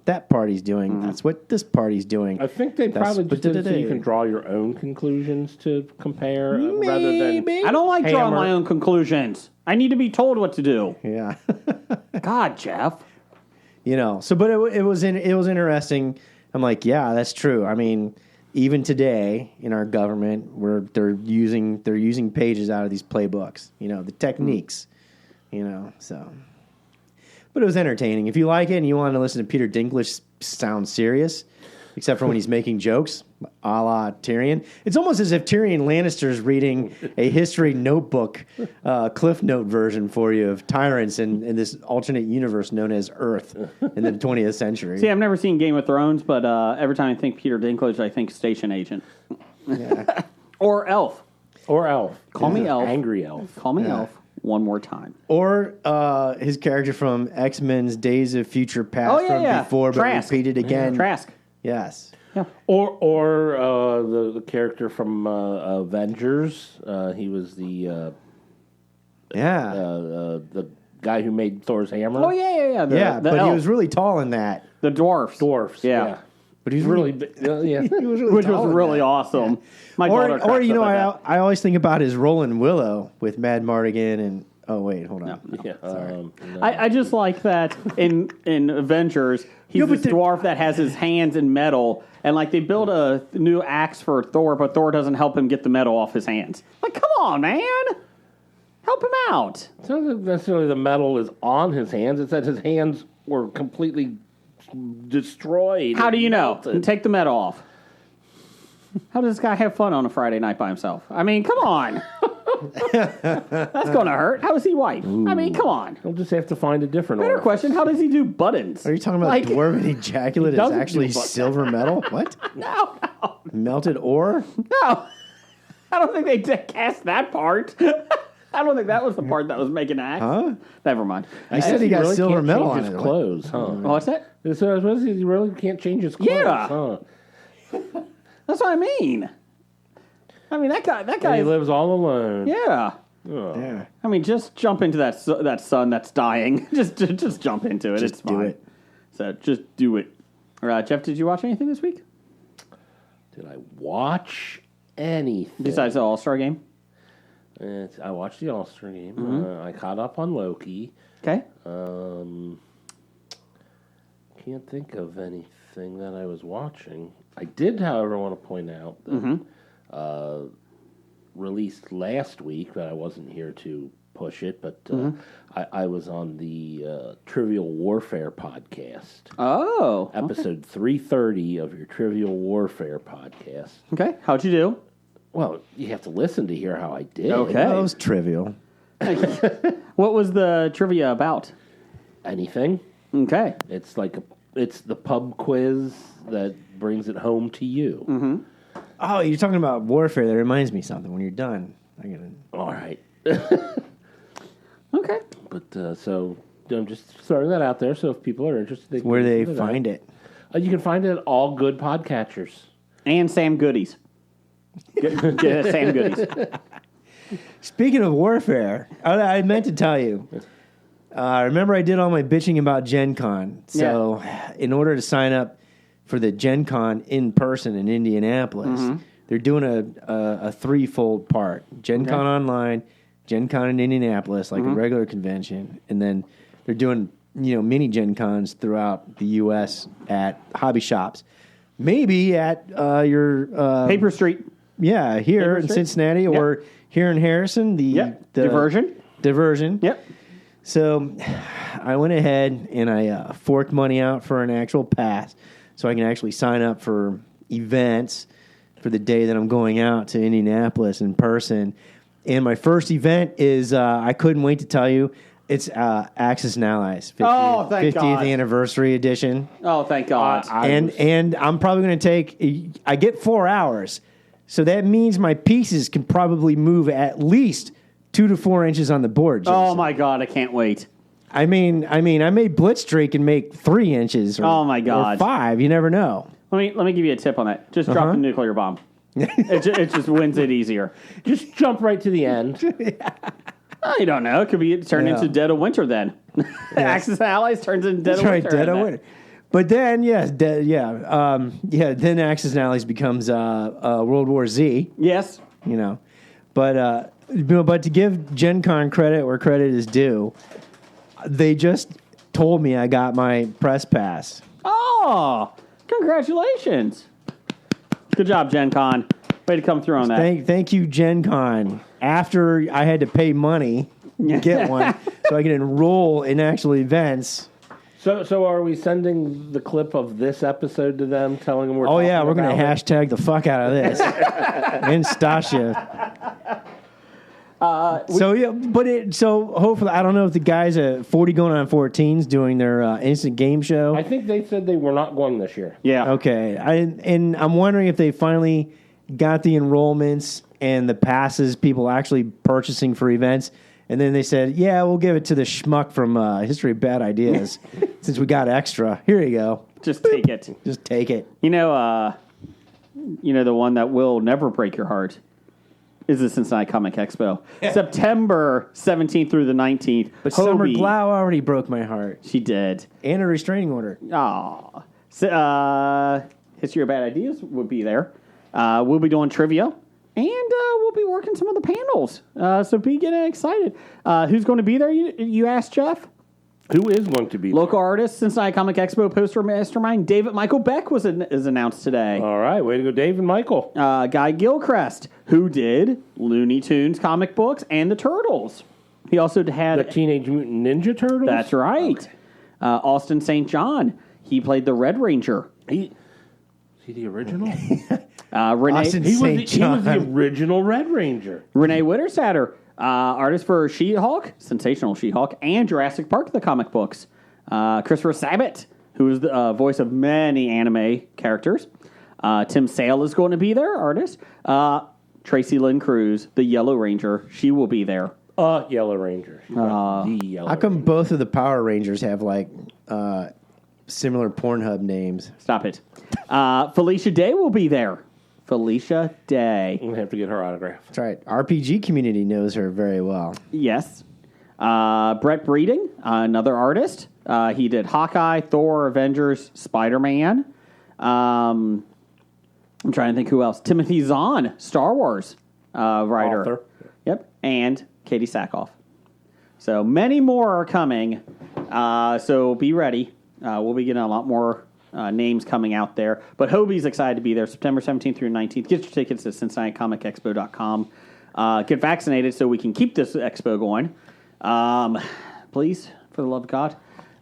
that party's doing. That's what this party's doing. I think they That's probably what just did it so today. you can draw your own conclusions to compare rather than. I don't like drawing Hammer. my own conclusions. I need to be told what to do. Yeah. God, Jeff. But it was interesting. I'm like, yeah, that's true. I mean, even today in our government, where they're using pages out of these playbooks, the techniques, so. But it was entertaining. If you like it and you want to listen to Peter Dinklage sound serious, except for when he's making jokes, a la Tyrion, it's almost as if Tyrion Lannister's reading a history notebook, Cliff Note version for you of tyrants in this alternate universe known as Earth in the 20th century. See, I've never seen Game of Thrones, but every time I think Peter Dinklage, I think Station Agent. Or Elf. Or Elf. Call me Elf. Angry Elf. Call me Elf one more time. Or his character from X-Men's Days of Future Past Oh, yeah, from yeah. before, but Trask. repeated again. Trask. Yes. Or the character from Avengers. He was the guy who made Thor's hammer. Oh, yeah. The but he elf. was really tall in that. The dwarfs. Dwarfs. Yeah. But he's Really, really, yeah. he was really Which tall was in really that. awesome. My daughter Or cracks up at that. I always think about his role in Willow with Mad Mardigan and hold on. Yeah, no. I just like that in Avengers, he's but this dwarf that has his hands in metal, and like they build a new axe for Thor, but Thor doesn't help him get the metal off his hands. Like, come on, man, help him out. It's not that necessarily the metal is on his hands. It's that his hands were completely destroyed. How do you know? Melted. Take the metal off. How does this guy have fun on a Friday night by himself? I mean, come on. That's going to hurt. How is he white? I mean, come on. He'll just have to find a different Better orifice. question, how does he do buttons? Are you talking about Like- dwarven ejaculate is doesn't do actually butt- silver metal? What? No. Melted ore? No. I don't think they cast that part. I don't think that was the part that was making that. Huh? Never mind. He said he got really silver can't metal change on his it. clothes, huh? What's that? So I suppose he really can't change his clothes, Yeah. huh? That's what I mean. I mean, that And guy. he lives all alone. Yeah. Yeah. I mean, just jump into that sun that's dying. just jump into it. Just it's do fine. it. So just do it. Jeff, did you watch anything this week Did I watch anything? besides the All-Star game? I watched the All-Star game. Mm-hmm. I caught up on Loki. Okay. Can't think of anything that I was watching. I did, however, want to point out that released last week, but I wasn't here to push it, but I was on the Trivial Warfare podcast, Oh. episode 330 of your Trivial Warfare podcast. Okay. How'd you do? Well, you have to listen to hear how I did. Okay. That was trivial. What was the trivia about? Anything. Okay. It's it's the pub quiz that brings it home to you. Oh, you're talking about warfare. That reminds me of something. When you're done, I gotta. All right. Okay. But so I'm just throwing that out there. So if people are interested, they can Where they listen to that. find it? You can find it at all good podcatchers. And Sam Goodies. Get Sam Goodies. Speaking of warfare, I meant to tell you. Remember, I did all my bitching about Gen Con. So, in order to sign up for the Gen Con in person in Indianapolis, they're doing a threefold part: Gen Con online, Gen Con in Indianapolis, like a regular convention, and then they're doing mini Gen Cons throughout the U.S. at hobby shops, maybe at your Paper Street. Yeah, here Paper in Street? Cincinnati Yep. or here in Harrison. The Diversion. Diversion. Yep. So I went ahead and I forked money out for an actual pass so I can actually sign up for events for the day that I'm going out to Indianapolis in person. And my first event is, I couldn't wait to tell you, it's Axis and Allies 50th, Oh, thank 50th God. anniversary edition. Oh, thank God. And I'm probably going to take, I get 4 hours. So that means my pieces can probably move at least 2 to 4 inches on the board. Jason. Oh my God, I can't wait. I mean, I may blitzstreak and make 3 inches. Or, Oh, my God. or 5. You never know. Let me give you a tip on that. Just drop Uh-huh. the nuclear bomb. it just wins it easier. Just jump right to the end. I don't know. It could be turned Yeah. into Dead of Winter then. Axis and Allies turns into Dead That's of right, Winter. dead and of that- winter. But then, yes, then Axis and Allies becomes World War Z. Yes. You know, but to give Gen Con credit where credit is due, they just told me I got my press pass. Oh, congratulations. Good job, Gen Con. Way to come through on that. Thank you, Gen Con. After I had to pay money to get one, so I can enroll in actual events. So are we sending the clip of this episode to them, telling them we're Oh yeah, talking we're gonna about it? hashtag the fuck out of this. And Stasha. So hopefully I don't know if the guys at 40 going on 14s doing their instant game show. I think they said they were not going this year. Yeah. Okay, and I'm wondering if they finally got the enrollments and the passes people actually purchasing for events. And then they said, yeah, we'll give it to the schmuck from History of Bad Ideas since we got extra. Here you go. Just take it. Just take it. You know the one that will never break your heart is the Cincinnati Comic Expo. September 17th through the 19th. But Summer Hobie- Glau already broke my heart. She did. And a restraining order. Aw. History of Bad Ideas will be there. We'll be doing trivia. And we'll be working some of the panels. So be getting excited. Who's going to be there, you asked, Jeff? Who is going to be Local artist, Cincinnati Comic Expo poster mastermind, David Michael Beck is announced today. All right, way to go, Dave and Michael. Guy Gilchrist, who did Looney Tunes comic books and the Turtles. He also had... The Teenage Mutant Ninja Turtles? That's right. Okay. Austin St. John, he played the Red Ranger. Is he the original? Renee Austin he was St. the John. original Red Ranger. Renee Wittersatter, artist for She-Hulk, sensational She-Hulk, and Jurassic Park, the comic books. Christopher Sabat, who is the voice of many anime characters. Tim Sale is going to be there, artist. Tracy Lynn Cruz, the Yellow Ranger, she will be there. Yellow Ranger. She's not the Yellow How come Ranger. both of the Power Rangers have like similar Pornhub names? Stop it. Felicia Day will be there. Felicia Day. I'm going to have to get her autograph. That's right. RPG community knows her very well. Yes. Brett Breeding, another artist. He did Hawkeye, Thor, Avengers, Spider-Man. I'm trying to think who else. Timothy Zahn, Star Wars writer. Author. Yep. And Katie Sackhoff. So many more are coming. So be ready. We'll be getting a lot more names coming out there. But Hobie's excited to be there September 17th through 19th. Get your tickets at CincinnatiComicExpo.com. Get vaccinated so we can keep this expo going. Please, for the love of God.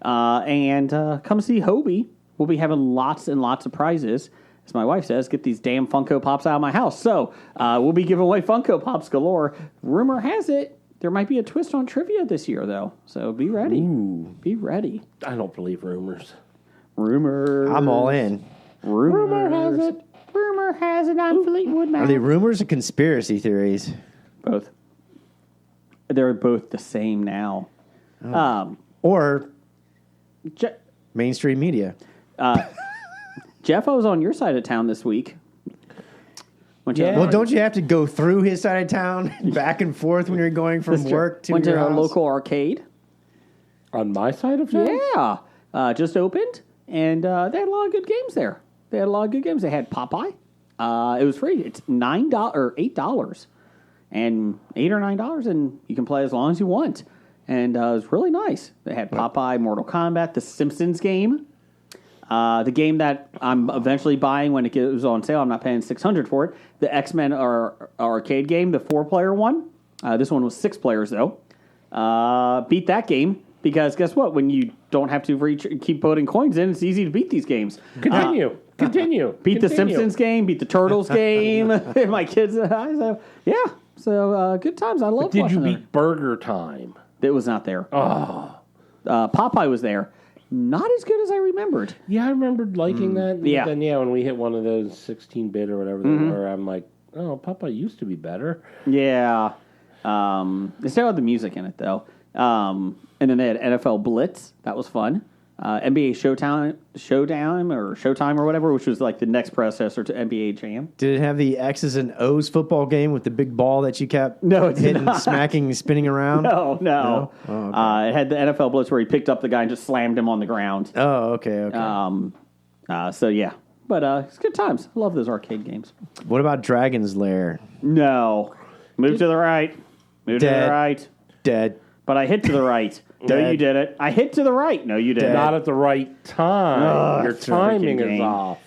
And come see Hobie. We'll be having lots and lots of prizes. As my wife says, get these damn Funko Pops out of my house. So we'll be giving away Funko Pops galore. Rumor has it there might be a twist on trivia this year, though. So be ready. Ooh. Be ready. I don't believe rumors. Rumors. I'm all in. Rumor has it. Rumor has it on Fleetwood Mac. Are they rumors or conspiracy theories? Both. They're both the same now. Or Je- mainstream media? Jeff, I was on your side of town this week. Went to, Yeah. Well, don't you have to go through his side of town back and forth when you're going from work to went your to a house? local arcade. On my side of town? Yeah. Just opened, and they had a lot of good games there. They had They had Popeye. It was free. It's $9 or $8, and $8 or $9, and you can play as long as you want. And it was really nice. They had Popeye, Mortal Kombat, The Simpsons game. The game that I'm eventually buying when it goes on sale, I'm not paying $600 for it. The X-Men arcade game, the 4-player one. This one was 6 players though. Beat that game because guess what? When you don't have to keep putting coins in, it's easy to beat these games. Continue. Beat the Simpsons game, beat the Turtles game. My kids and I. So yeah. So good times. I love. Did you watching beat Burger Time? It was not there. Popeye was there. Not as good as I remembered. Yeah, I remembered liking that. Yeah. Then when we hit one of those 16-bit or whatever they were, I'm like, oh, Popeye used to be better. Yeah. They still had the music in it though. And then they had NFL Blitz. That was fun. NBA Showtime or whatever, which was like the next predecessor to NBA Jam. Did it have the X's and O's football game with the big ball that you kept No, it did hitting, not. smacking, spinning around? No. Oh, okay. It had the NFL Blitz where he picked up the guy and just slammed him on the ground. Oh, okay. So yeah. But it's good times. I love those arcade games. What about Dragon's Lair? No. Move to the right. Move to Dead. the right. Dead. But I hit to the right. No, Dead. you didn't. I hit to the right. No, you didn't. Not at the right time. Your it's a freaking timing is game. off.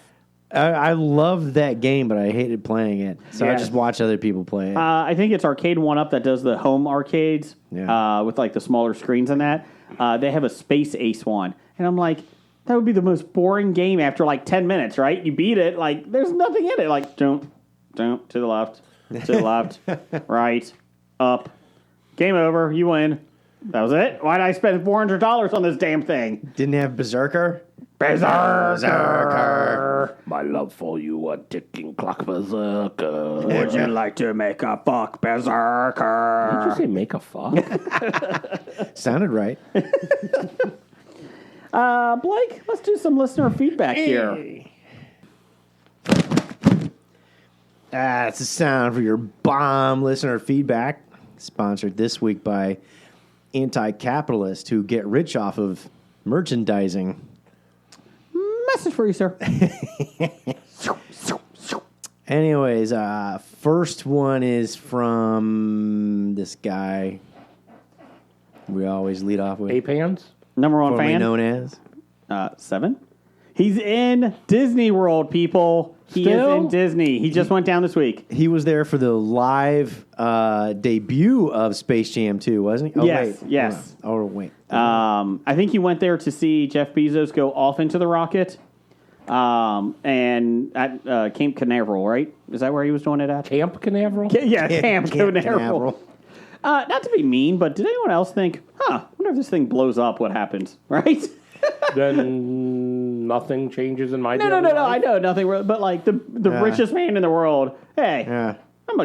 I loved that game, but I hated playing it. So I Yeah. just watched other people play it. I think it's Arcade 1-Up that does the home arcades with like the smaller screens and that. They have a Space Ace one. And I'm like, that would be the most boring game after like 10 minutes, right? You beat it, like there's nothing in it. Like, don't, to the left, right, up. Game over, you win. That was it? Why did I spend $400 on this damn thing? Didn't have Berserker? Berserker. My love for you, a ticking clock berserker. Would you like to make a fuck berserker? Did you say make a fuck? Sounded right. Blake, let's do some listener feedback here. It's the sound for your bomb listener feedback. Sponsored this week by anti-capitalists who get rich off of merchandising. Message for you, sir. Anyways, first one is from this guy we always lead off with. Ape hands? Number one Formerly fan. known as. 7. He's in Disney World, people. He Still? is in Disney. He just went down this week. He was there for the live debut of Space Jam 2, wasn't he? Oh, Yes, wait. yes. Oh, wait. I think he went there to see Jeff Bezos go off into the rocket. And at Camp Canaveral, right? Is that where he was doing it at? Camp Canaveral? Yeah, Camp Canaveral. Canaveral. Not to be mean, but did anyone else think, I wonder if this thing blows up, what happens, right? Then nothing changes in my No. I know nothing, but like the richest man in the world. Hey, Yeah. I'm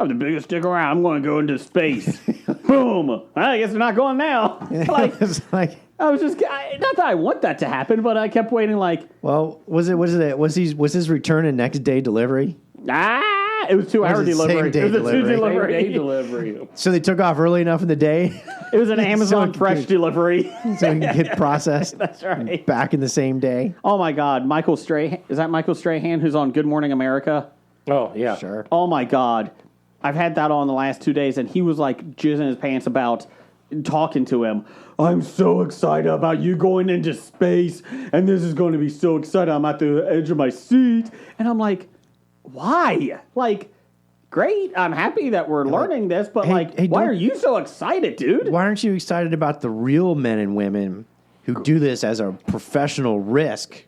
the biggest dick around. I'm going to go into space. Boom. I guess they're not going now. Like It's like, I was just not that I want that to happen, but I kept waiting. Like well, was his return and next day delivery? it was 2 hour Was it delivery. same-day It was a delivery? 2 Same delivery. day delivery. So they took off early enough in the day It was an Amazon So Fresh good. delivery. so it can get processed That's right. back in the same day. Oh my God, Michael Strahan. Is that Michael Strahan who's on Good Morning America? Oh, yeah. Sure. Oh my God. I've had that on the last 2 days, and he was like jizzing his pants about talking to him. I'm so excited about you going into space, and this is going to be so exciting. I'm at the edge of my seat. And I'm like, why? Like, great. I'm happy that we're learning this, but hey, like, hey, why don't- are you so excited, dude? Why aren't you excited about the real men and women who do this as a professional risk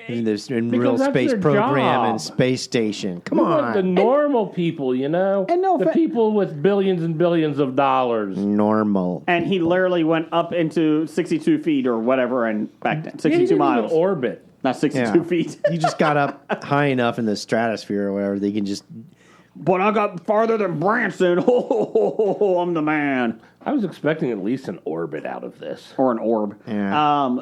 in this in real that's space their program job. and space station? Come We want the on, normal people, you know? And no the fa- people with billions and billions of dollars. normal. And he literally went up into 62 feet or whatever and back down. He 62 didn't miles. even orbit. Not 62 Yeah. feet. You just got up high enough in the stratosphere or whatever. They can just. But I got farther than Branson. I'm the man. I was expecting at least an orbit out of this. Or an orb. Yeah.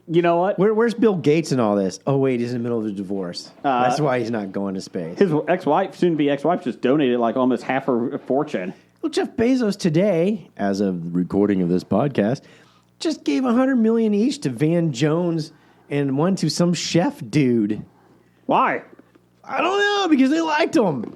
You know what? Where's Bill Gates in all this? Oh wait, he's in the middle of a divorce. That's why he's not going to space. His ex-wife, soon-to-be ex-wife, just donated like almost half her fortune. Well, Jeff Bezos today, as of the recording of this podcast, just gave $100 million each to Van Jones and one to some chef dude. Why? I don't know, because they liked him.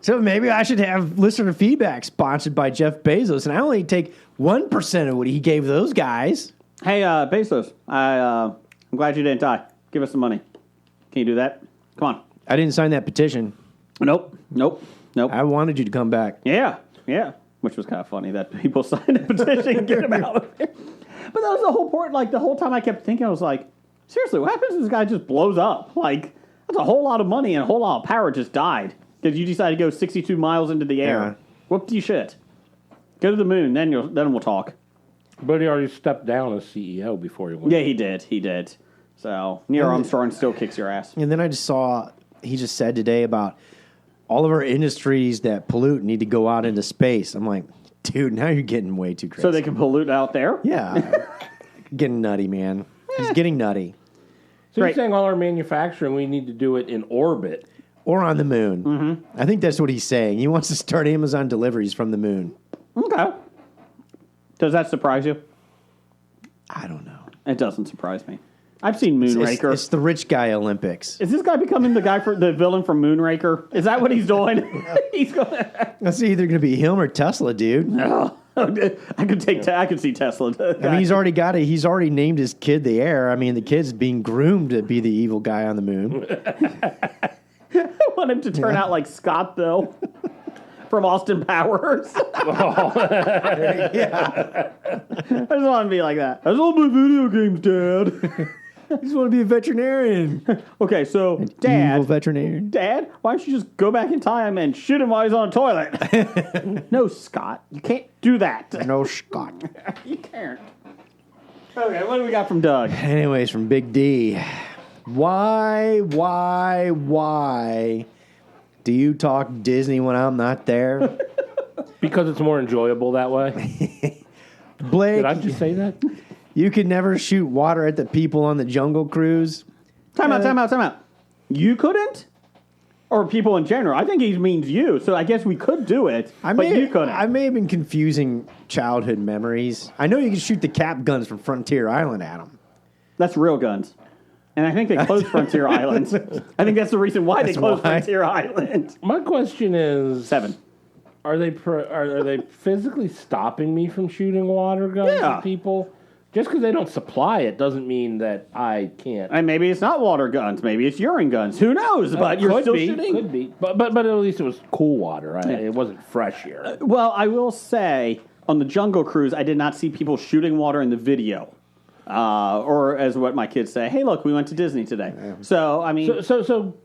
So maybe I should have listener feedback sponsored by Jeff Bezos, and I only take 1% of what he gave those guys. Hey, Bezos, I'm glad you didn't die. Give us some money. Can you do that? Come on. I didn't sign that petition. Nope. I wanted you to come back. Yeah. Which was kind of funny that people signed a petition and get him out of there. But that was the whole point. Like, the whole time I kept thinking, I was like, seriously, what happens if this guy just blows up? Like, that's a whole lot of money and a whole lot of power just died because you decided to go 62 miles into the air. Yeah. Whoop you shit. Go to the moon, then we'll talk. But he already stepped down as CEO before he went. Yeah, he did. So, Neil Armstrong still kicks your ass. And then I just saw, he just said today about all of our industries that pollute need to go out into space. I'm like, dude, now you're getting way too crazy. So they can pollute out there? Yeah. Getting nutty, man. He's getting nutty. So Right. you're saying all our manufacturing, we need to do it in orbit. Or on the moon. Mm-hmm. I think that's what he's saying. He wants to start Amazon deliveries from the moon. Okay. Does that surprise you? I don't know. It doesn't surprise me. I've seen Moonraker. It's the rich guy Olympics. Is this guy becoming the villain from Moonraker? Is that what he's doing? He's going. That's either going to be him or Tesla, dude. I could see Tesla. I mean, he's already named his kid the Heir. I mean, the kid's being groomed to be the evil guy on the moon. I want him to turn out like Scott, though, from Austin Powers. Yeah. I just want to be like that. I just want to play video games, Dad. I just want to be a veterinarian. Okay, so Evil Dad, veterinarian. why don't you just go back in time and shoot him while he's on a toilet? No, Scott, you can't do that. No, Scott. You can't. Okay, what do we got from Doug? Anyways, from Big D. Why do you talk Disney when I'm not there? Because it's more enjoyable that way. Blake, Did I just say that? you could never shoot water at the people on the Jungle Cruise. Time out. You couldn't? Or people in general? I think he means you, so I guess we could do it, but you couldn't. I may have been confusing childhood memories. I know you can shoot the cap guns from Frontier Island at them. That's real guns. And I think they closed Frontier Island. I think that's the reason why they closed why. Frontier Island. My question is: 7. Are they physically stopping me from shooting water guns Yeah. at people? Just because they don't supply it doesn't mean that I can't. And maybe it's not water guns. Maybe it's urine guns. Who knows? But you're Could still be, shooting. Could be, but at least it was cool water. Right? It wasn't fresh here. Well, I will say, on the Jungle Cruise, I did not see people shooting water in the video. Or as what my kids say, hey, look, we went to Disney today. So, I mean... So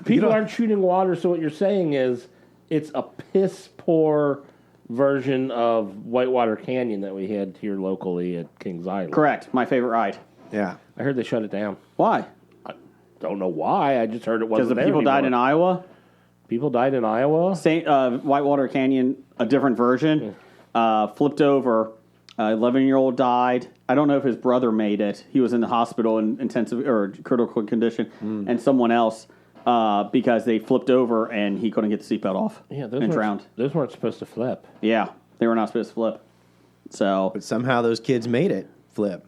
people aren't shooting water, so what you're saying is it's a piss-poor version of Whitewater Canyon that we had here locally at Kings Island. Correct. My favorite ride. Yeah. I heard they shut it down. Why? Don't know why. I just heard it wasn't Because the there people died in anymore. Iowa? People died in Iowa? Whitewater Canyon, a different version, flipped over. 11-year-old died. I don't know if his brother made it. He was in the hospital in intensive or critical condition, and someone else because they flipped over and he couldn't get the seatbelt off Yeah, and drowned. Those weren't supposed to flip. Yeah, they were not supposed to flip. So But somehow those kids made it flip.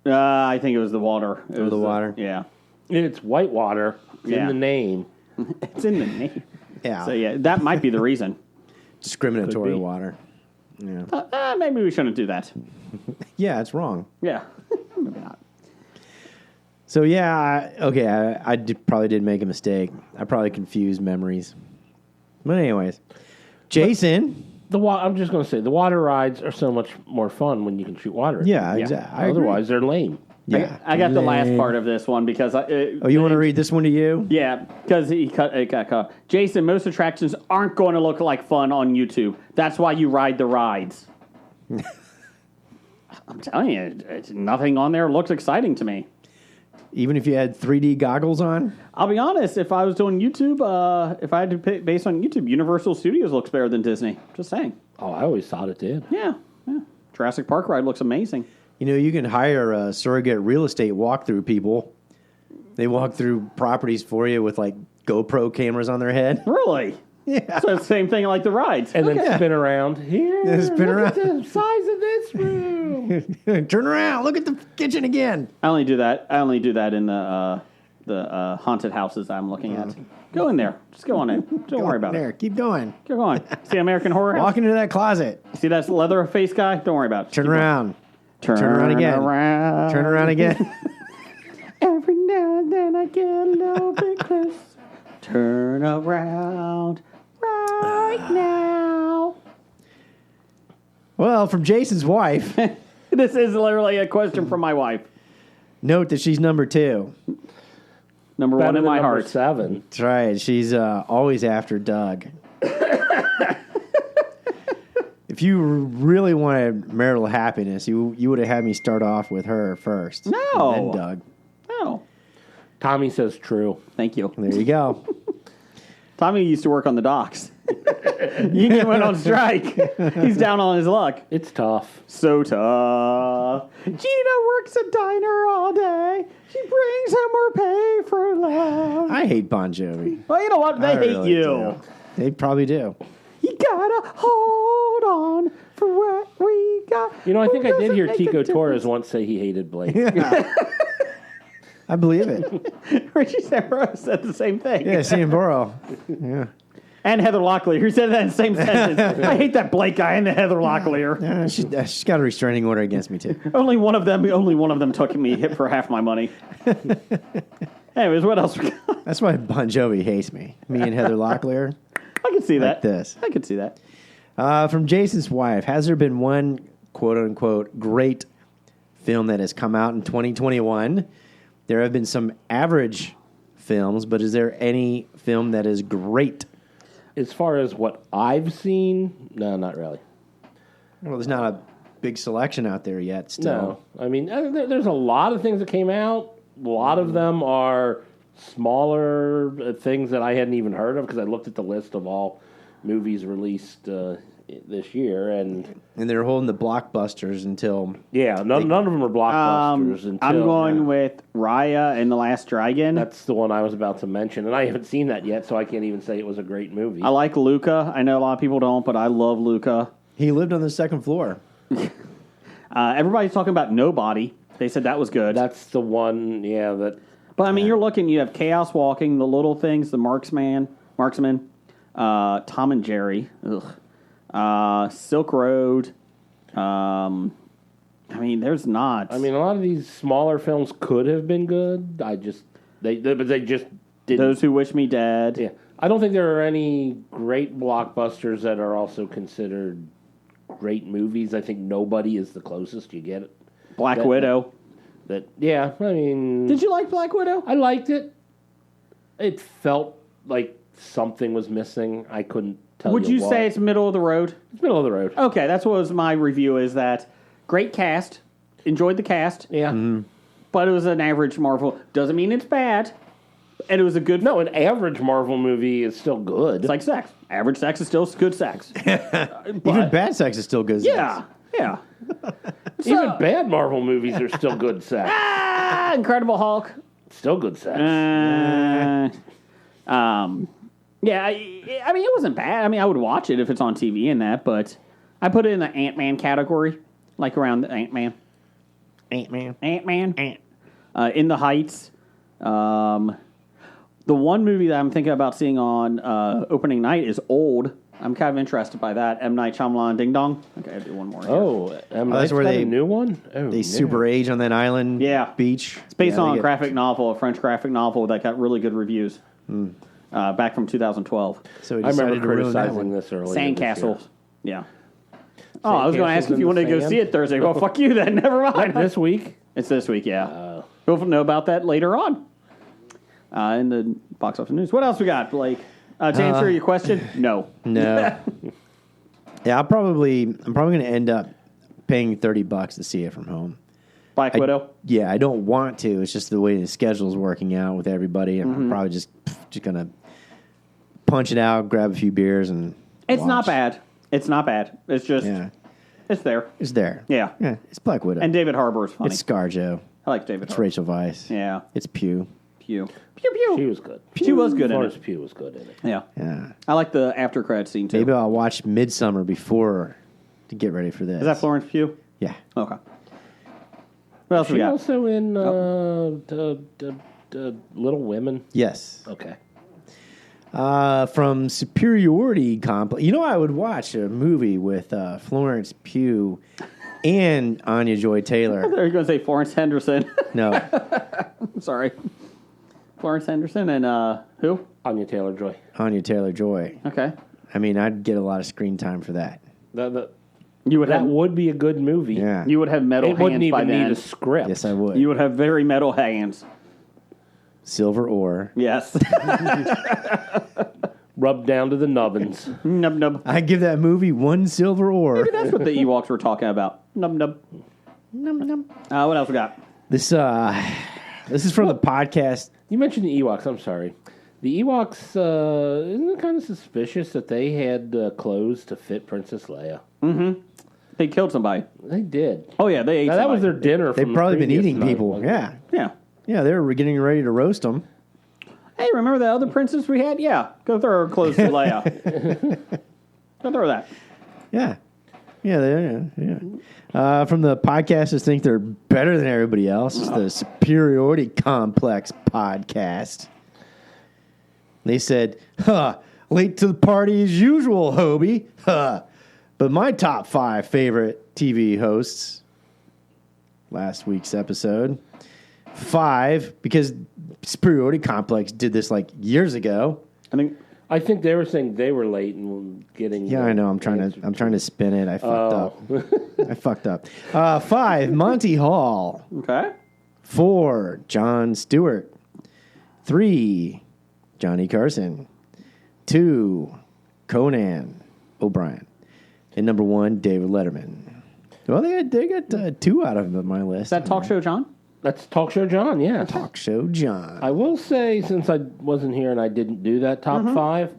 I think it was the water. It was the water? Yeah, It's Whitewater. It's Yeah. in the name. it's in the name. Yeah. So yeah, that might be the reason. Discriminatory Could be. water. Yeah. Maybe we shouldn't do that. Yeah, it's wrong. Yeah, maybe not. So yeah, I probably did make a mistake. I probably confused memories. But anyways, Jason. I'm just going to say the water rides are so much more fun when you can shoot water. Yeah, exactly. Otherwise, they're lame. Yeah, I got the last Lame. part of this one because Oh, you want to read this one to you? Yeah, because it got cut. Jason, most attractions aren't going to look like fun on YouTube. That's why you ride the rides. I'm telling you, nothing on there looks exciting to me. Even if you had 3D goggles on? I'll be honest, if I was doing YouTube, if I had to pay based on YouTube, Universal Studios looks better than Disney. Just saying. Oh, I always thought it did. Yeah. Jurassic Park ride looks amazing. You know, you can hire surrogate real estate walkthrough people. They walk through properties for you with like GoPro cameras on their head. Really? Yeah. So it's the same thing like the rides. And then spin around. Here, Yeah, spin look around. at the size of this room. Turn around. Look at the kitchen again. I only do that in the haunted houses I'm looking at. Go in there. Just go on in. Don't worry about there. it. Keep going. Go on. See American Horror House? Walk into that closet. See that leather face guy? Don't worry about it. Turn Keep going. around. Turn around again. Around. Turn around again. Every now and then I get a little bit close. Turn around right now. Well, from Jason's wife, This is literally a question from my wife. note that she's number 2. Number Better one in than my number heart. 7. That's right. She's always after Doug. If you really wanted marital happiness, you would have had me start off with her first. No. And then Doug. Oh, Tommy says true. thank you. There you go. Tommy used to work on the docks. Union went on strike. He's down on his luck. It's tough. So tough. Gina works a diner all day. She brings home her pay for love. I hate Bon Jovi. Well, you know what? They I hate really you. do. They probably do. You gotta hold on for what we got. You know, I think I did hear Doesn't make a Tico Torres difference. once say he hated Blake. I believe it. Richie Sambora said the same thing. Yeah, Samboro. Yeah. And Heather Locklear, who said that in the same sentence. I hate that Blake guy and the Heather Locklear. Yeah, she's got a restraining order against me, too. Only one of them took me hit for half my money. Anyways, what else we got? That's why Bon Jovi hates me. Me and Heather Locklear. I can see that. Like this. I could see that. From Jason's wife, has there been one quote-unquote great film that has come out in 2021? There have been some average films, but is there any film that is great? As far as what I've seen, no, not really. Well, there's not a big selection out there yet still. No. I mean, there's a lot of things that came out. A lot of them are smaller things that I hadn't even heard of because I looked at the list of all movies released this year. And they're holding the blockbusters until... yeah, none of them are blockbusters. Until, I'm going with Raya and the Last Dragon. That's the one I was about to mention. And I haven't seen that yet, so I can't even say it was a great movie. I like Luca. I know a lot of people don't, but I love Luca. He lived on the second floor. Everybody's talking about Nobody. They said that was good. That's the one, yeah, that... But I mean, you're looking. You have Chaos Walking, The Little Things, The Marksman, Tom and Jerry, Silk Road. I mean, there's not. I mean, a lot of these smaller films could have been good. But they just didn't. Those Who Wish Me Dead. Yeah, I don't think there are any great blockbusters that are also considered great movies. I think Nobody is the closest you get. Black Widow. Yeah, I mean, Did you like Black Widow? I liked it. It felt like something was missing. I couldn't tell. Would you what. say it's middle of the road? It's middle of the road? Okay, that's what was my review. Is that great cast? Enjoyed the cast. Yeah. But it was an average Marvel. Doesn't mean it's bad. And it was a good. No, an average Marvel movie is still good. It's like sex. Average sex is still good sex. Even bad sex is still good Yeah, yeah. Even bad Marvel movies are still good sex. Incredible Hulk. Still good sex. Yeah. I mean, it wasn't bad. I mean, I would watch it if it's on TV and that, but I put it in the Ant-Man category, like around the Ant-Man. Ant-Man. In the Heights. The one movie that I'm thinking about seeing on opening night is Old. I'm kind of interested by that. M. Night Shyamalan Ding Dong. Okay, I'll do one more. Here. That's where got they- a new one. Oh, They no. super age on that island beach. It's based Yeah, on they a get- graphic novel, a French graphic novel that got really good reviews back from 2012. So he I remember decided to ruin that criticizing one. this earlier. Sandcastles. Yeah. Oh, I was going to ask Sandcastles if you in wanted the to go sand? see it Thursday. Well, fuck you then. Never mind. This week. It's this week, yeah. We'll know about that later on in the box office news. What else we got, Blake? To answer your question, no. No. Yeah, I'm probably going to end up paying $30 to see it from home. Black Widow? Yeah, I don't want to. It's just the way the schedule's working out with everybody. And I'm probably just going to punch it out, grab a few beers, and It's watch. not bad. It's not bad. It's just, it's there. It's there. Yeah. Yeah, it's Black Widow. And David Harbour is funny. it's ScarJo. I like David It's Harbour. Rachel Weisz. Yeah. It's Pew. Pew. Pew, pew. She was good. She was good in Florence it. Pugh was good in it. Yeah. Yeah. I like the after credit scene, too. Maybe I'll watch Midsummer before to get ready for this. Is that Florence Pugh? Yeah. Okay. What else we She got? also in Little Women. Yes. Okay. From Superiority Complex. You know, I would watch a movie with Florence Pugh and Anya Joy Taylor. Are you going to say Florence Henderson? No, I'm sorry. Florence Henderson and who? Anya Taylor-Joy. Anya Taylor-Joy. Okay. I mean, I'd get a lot of screen time for that. You would That have would be a good movie. Yeah. you would have metal It hands wouldn't by even then. need a script. Yes, I would. You would have very metal hands. Silver ore. Yes. Rubbed down to the nubbins. Nub nub. I give that movie 1 silver ore. That's what the Ewoks were talking about. Nub nub. What else we got? This is from the podcast. You mentioned the Ewoks. I'm sorry. The Ewoks, isn't it kind of suspicious that they had clothes to fit Princess Leia? They killed somebody. They did. Oh yeah, they ate. Now, that was their somebody. dinner. They've from the probably been previous eating night, people. wasn't it? Yeah. Yeah. Yeah, they were getting ready to roast them. Hey, remember that other princess we had? Yeah. Go throw her clothes to Leia. Go throw that. Yeah. Yeah. From the podcasters think they're better than everybody else. It's the Superiority Complex podcast. They said, late to the party as usual, Hobie. But my top 5 favorite TV hosts, last week's episode. 5, because Superiority Complex did this like years ago. I think they were saying they were late in getting. Yeah, I know. I'm trying to spin it. I fucked up. 5, Monty Hall. Okay. 4, Jon Stewart. 3, Johnny Carson. 2, Conan O'Brien. And number 1, David Letterman. Well, they got 2 out of my list. Is that Talk Show John? That's Talk Show John, yes. Talk Show John. I will say, since I wasn't here and I didn't do that top 5,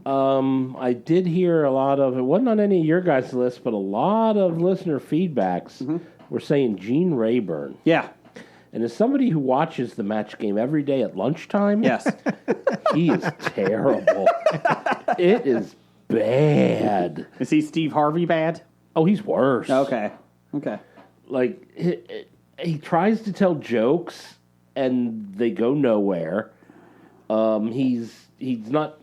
I did hear a lot of, it wasn't on any of your guys' lists, but a lot of listener feedbacks were saying Gene Rayburn. Yeah. And as somebody who watches the match game every day at lunchtime, Yes. he is terrible. It is bad. Is he Steve Harvey bad? Oh, he's worse. Okay. Like, he tries to tell jokes and they go nowhere. He's not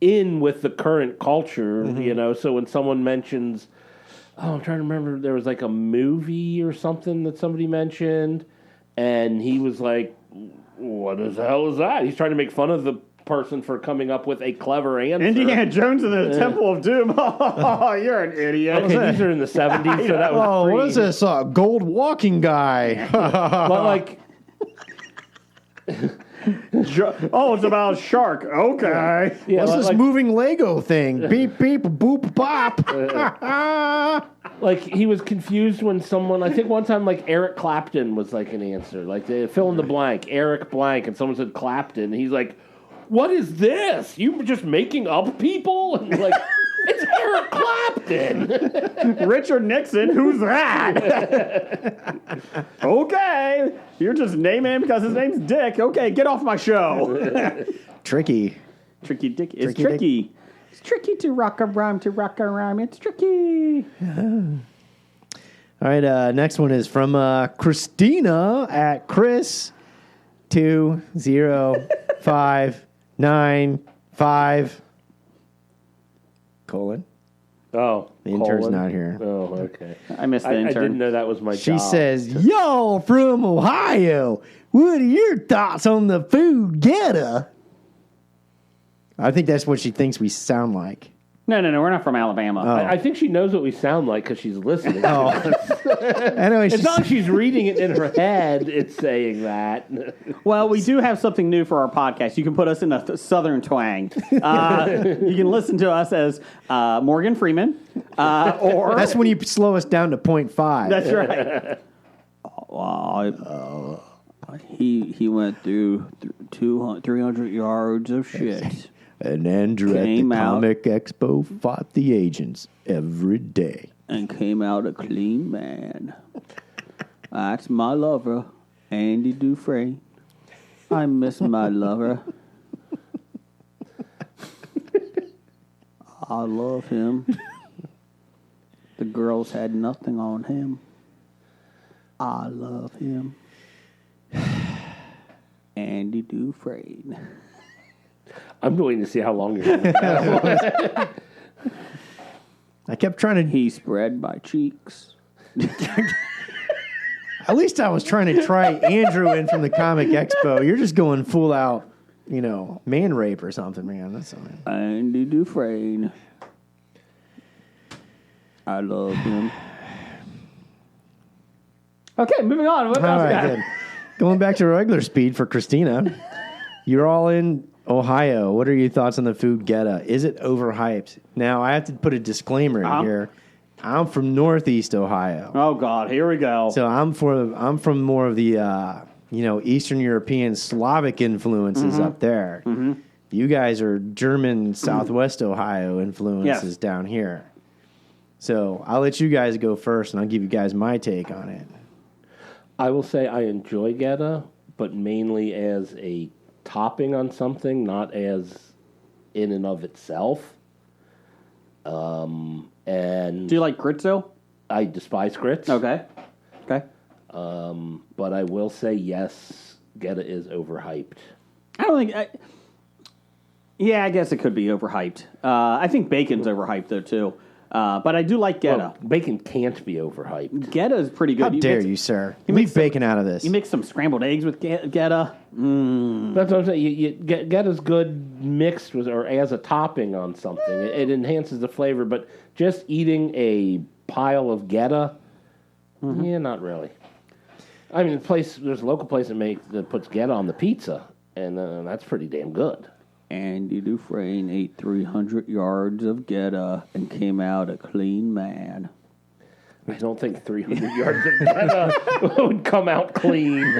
in with the current culture, you know. So when someone mentions, I'm trying to remember, there was like a movie or something that somebody mentioned, and he was like, "What the hell is that?" He's trying to make fun of the person for coming up with a clever answer. Indiana Jones and the Temple of Doom. Oh, you're an idiot. Okay, these are in the 70s, so that was what is this? Gold walking guy. But like, It's about a shark. Okay. yeah, What's this like, moving Lego thing? Beep, beep, boop, bop. like he was confused when someone, I think one time, like Eric Clapton was like an answer, like they fill in the blank, Eric blank, and someone said Clapton, and he's like, "What is this? You just making up people?" And like, it's Eric Clapton. Richard Nixon. Who's that? Okay. You're just naming him because his name's Dick. Okay, get off my show. Tricky. Tricky Dick is Tricky tricky. It's tricky to rock a rhyme, It's tricky. All right, next one is from Christina at Chris205955. Colon. Oh, The intern's colon. not here. Oh, okay. I missed the I intern. didn't know that was my She job. says, "Y'all from Ohio. What are your thoughts on the food getter?" I think that's what she thinks we sound like. No, we're not from Alabama. I think she knows what we sound like because she's listening. Anyway, It's not like she's reading it in her head. It's saying that. Well, we do have something new for our podcast. You can put us in a southern twang. You can listen to us as Morgan Freeman, or that's when you slow us down to 0.5. that's right. He went through 300 yards of shit. And Andrew at the Came out. Comic Expo fought the agents every day. And came out a clean man. That's my lover, Andy Dufresne. I miss my lover. I love him. The girls had nothing on him. I love him. Andy Dufresne. I'm going to see how long you're going to I kept trying to. He spread my cheeks. At least I was trying to try Andrew in from the Comic Expo. You're just going full out, man rape or something, man. That's something. Andy Dufresne. I love him. Okay, moving on. What All else we right, got? good. Going back to regular speed for Christina. You're all in Ohio. What are your thoughts on the food Geta? Is it overhyped? Now, I have to put a disclaimer in here. I'm from Northeast Ohio. Oh God, here we go. So I'm from more of the Eastern European Slavic influences up there. Mm-hmm. You guys are German Southwest Ohio influences down here. So I'll let you guys go first, and I'll give you guys my take on it. I will say I enjoy Geta, but mainly as a topping on something, not as in and of itself. And Do you like Gritzo? I despise grits. Okay. But I will say yes, Geta is overhyped. I don't think. I guess it could be overhyped. I think bacon's overhyped though too. But I do like Geta. Well, bacon can't be overhyped. Geta is pretty good. How dare you, sir? Leave bacon out of this. You mix some scrambled eggs with Geta. That's what I'm saying. Geta's good mixed with or as a topping on something. It enhances the flavor, but just eating a pile of Geta, not really. I mean, there's a local place that puts Geta on the pizza, and that's pretty damn good. Andy Dufresne ate 300 yards of Geta and came out a clean man. I don't think 300 yards of Geta would come out clean.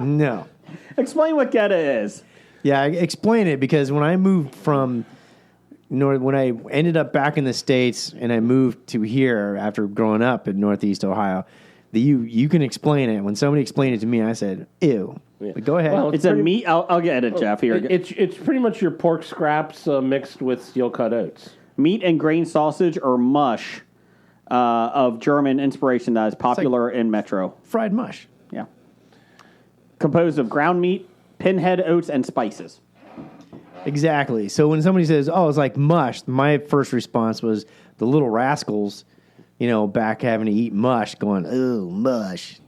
No. Explain what Geta is. Yeah, explain it, because when I moved from when I ended up back in the States and I moved to here after growing up in Northeast Ohio, you can explain it. When somebody explained it to me, I said, ew. Yeah. But go ahead. Well, It's a meat. I'll get it, Jeff. Here. It's pretty much your pork scraps mixed with steel cut oats. Meat and grain sausage or mush of German inspiration that is popular in Metro. Fried mush. Yeah. Composed of ground meat, pinhead oats, and spices. Exactly. So when somebody says, oh, it's like mush, my first response was the Little Rascals, back having to eat mush, going, oh, mush,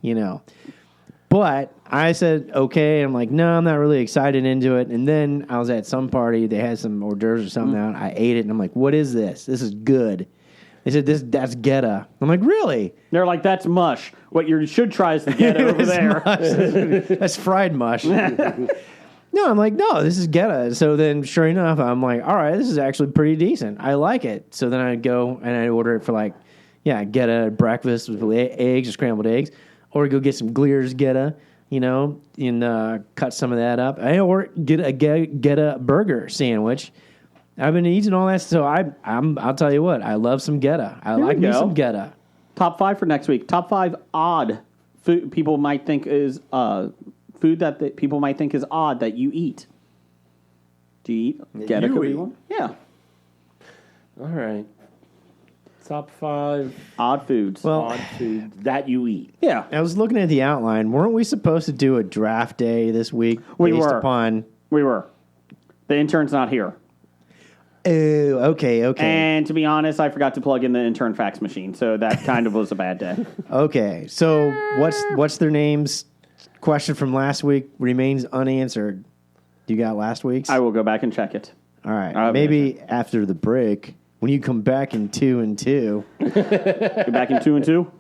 But I said, okay. I'm like, no, I'm not really excited into it. And then I was at some party. They had some hors d'oeuvres or something out. I ate it, and I'm like, what is this? This is good. They said, that's Geta. I'm like, really? They're like, that's mush. What you should try is the Geta over there. That's fried mush. No, I'm like, no, this is Geta. So then, sure enough, I'm like, all right, this is actually pretty decent. I like it. So then I go and I order it for Geta breakfast with eggs or scrambled eggs. Or go get some Gleer's Geta, and cut some of that up. Or get a burger sandwich. I've been eating all that, so I'll tell you what, I love some Geta. I like me some Geta. Top 5 for next week. Top 5 odd food people might think is food that people might think is odd that you eat. Do you eat Geta? You Could be eat. one. Yeah. All right. Top 5 Odd foods. odd foods that you eat. Yeah. I was looking at the outline. Weren't we supposed to do a draft day this week? We based were. upon. We were. The intern's not here. Oh, okay. And to be honest, I forgot to plug in the intern fax machine, so that kind of was a bad day. Okay. So what's their names? Question from last week remains unanswered. You got last week's? I will go back and check it. All right. Okay. Maybe after the break, when you come back in 2 and 2. Go back in 2 and 2.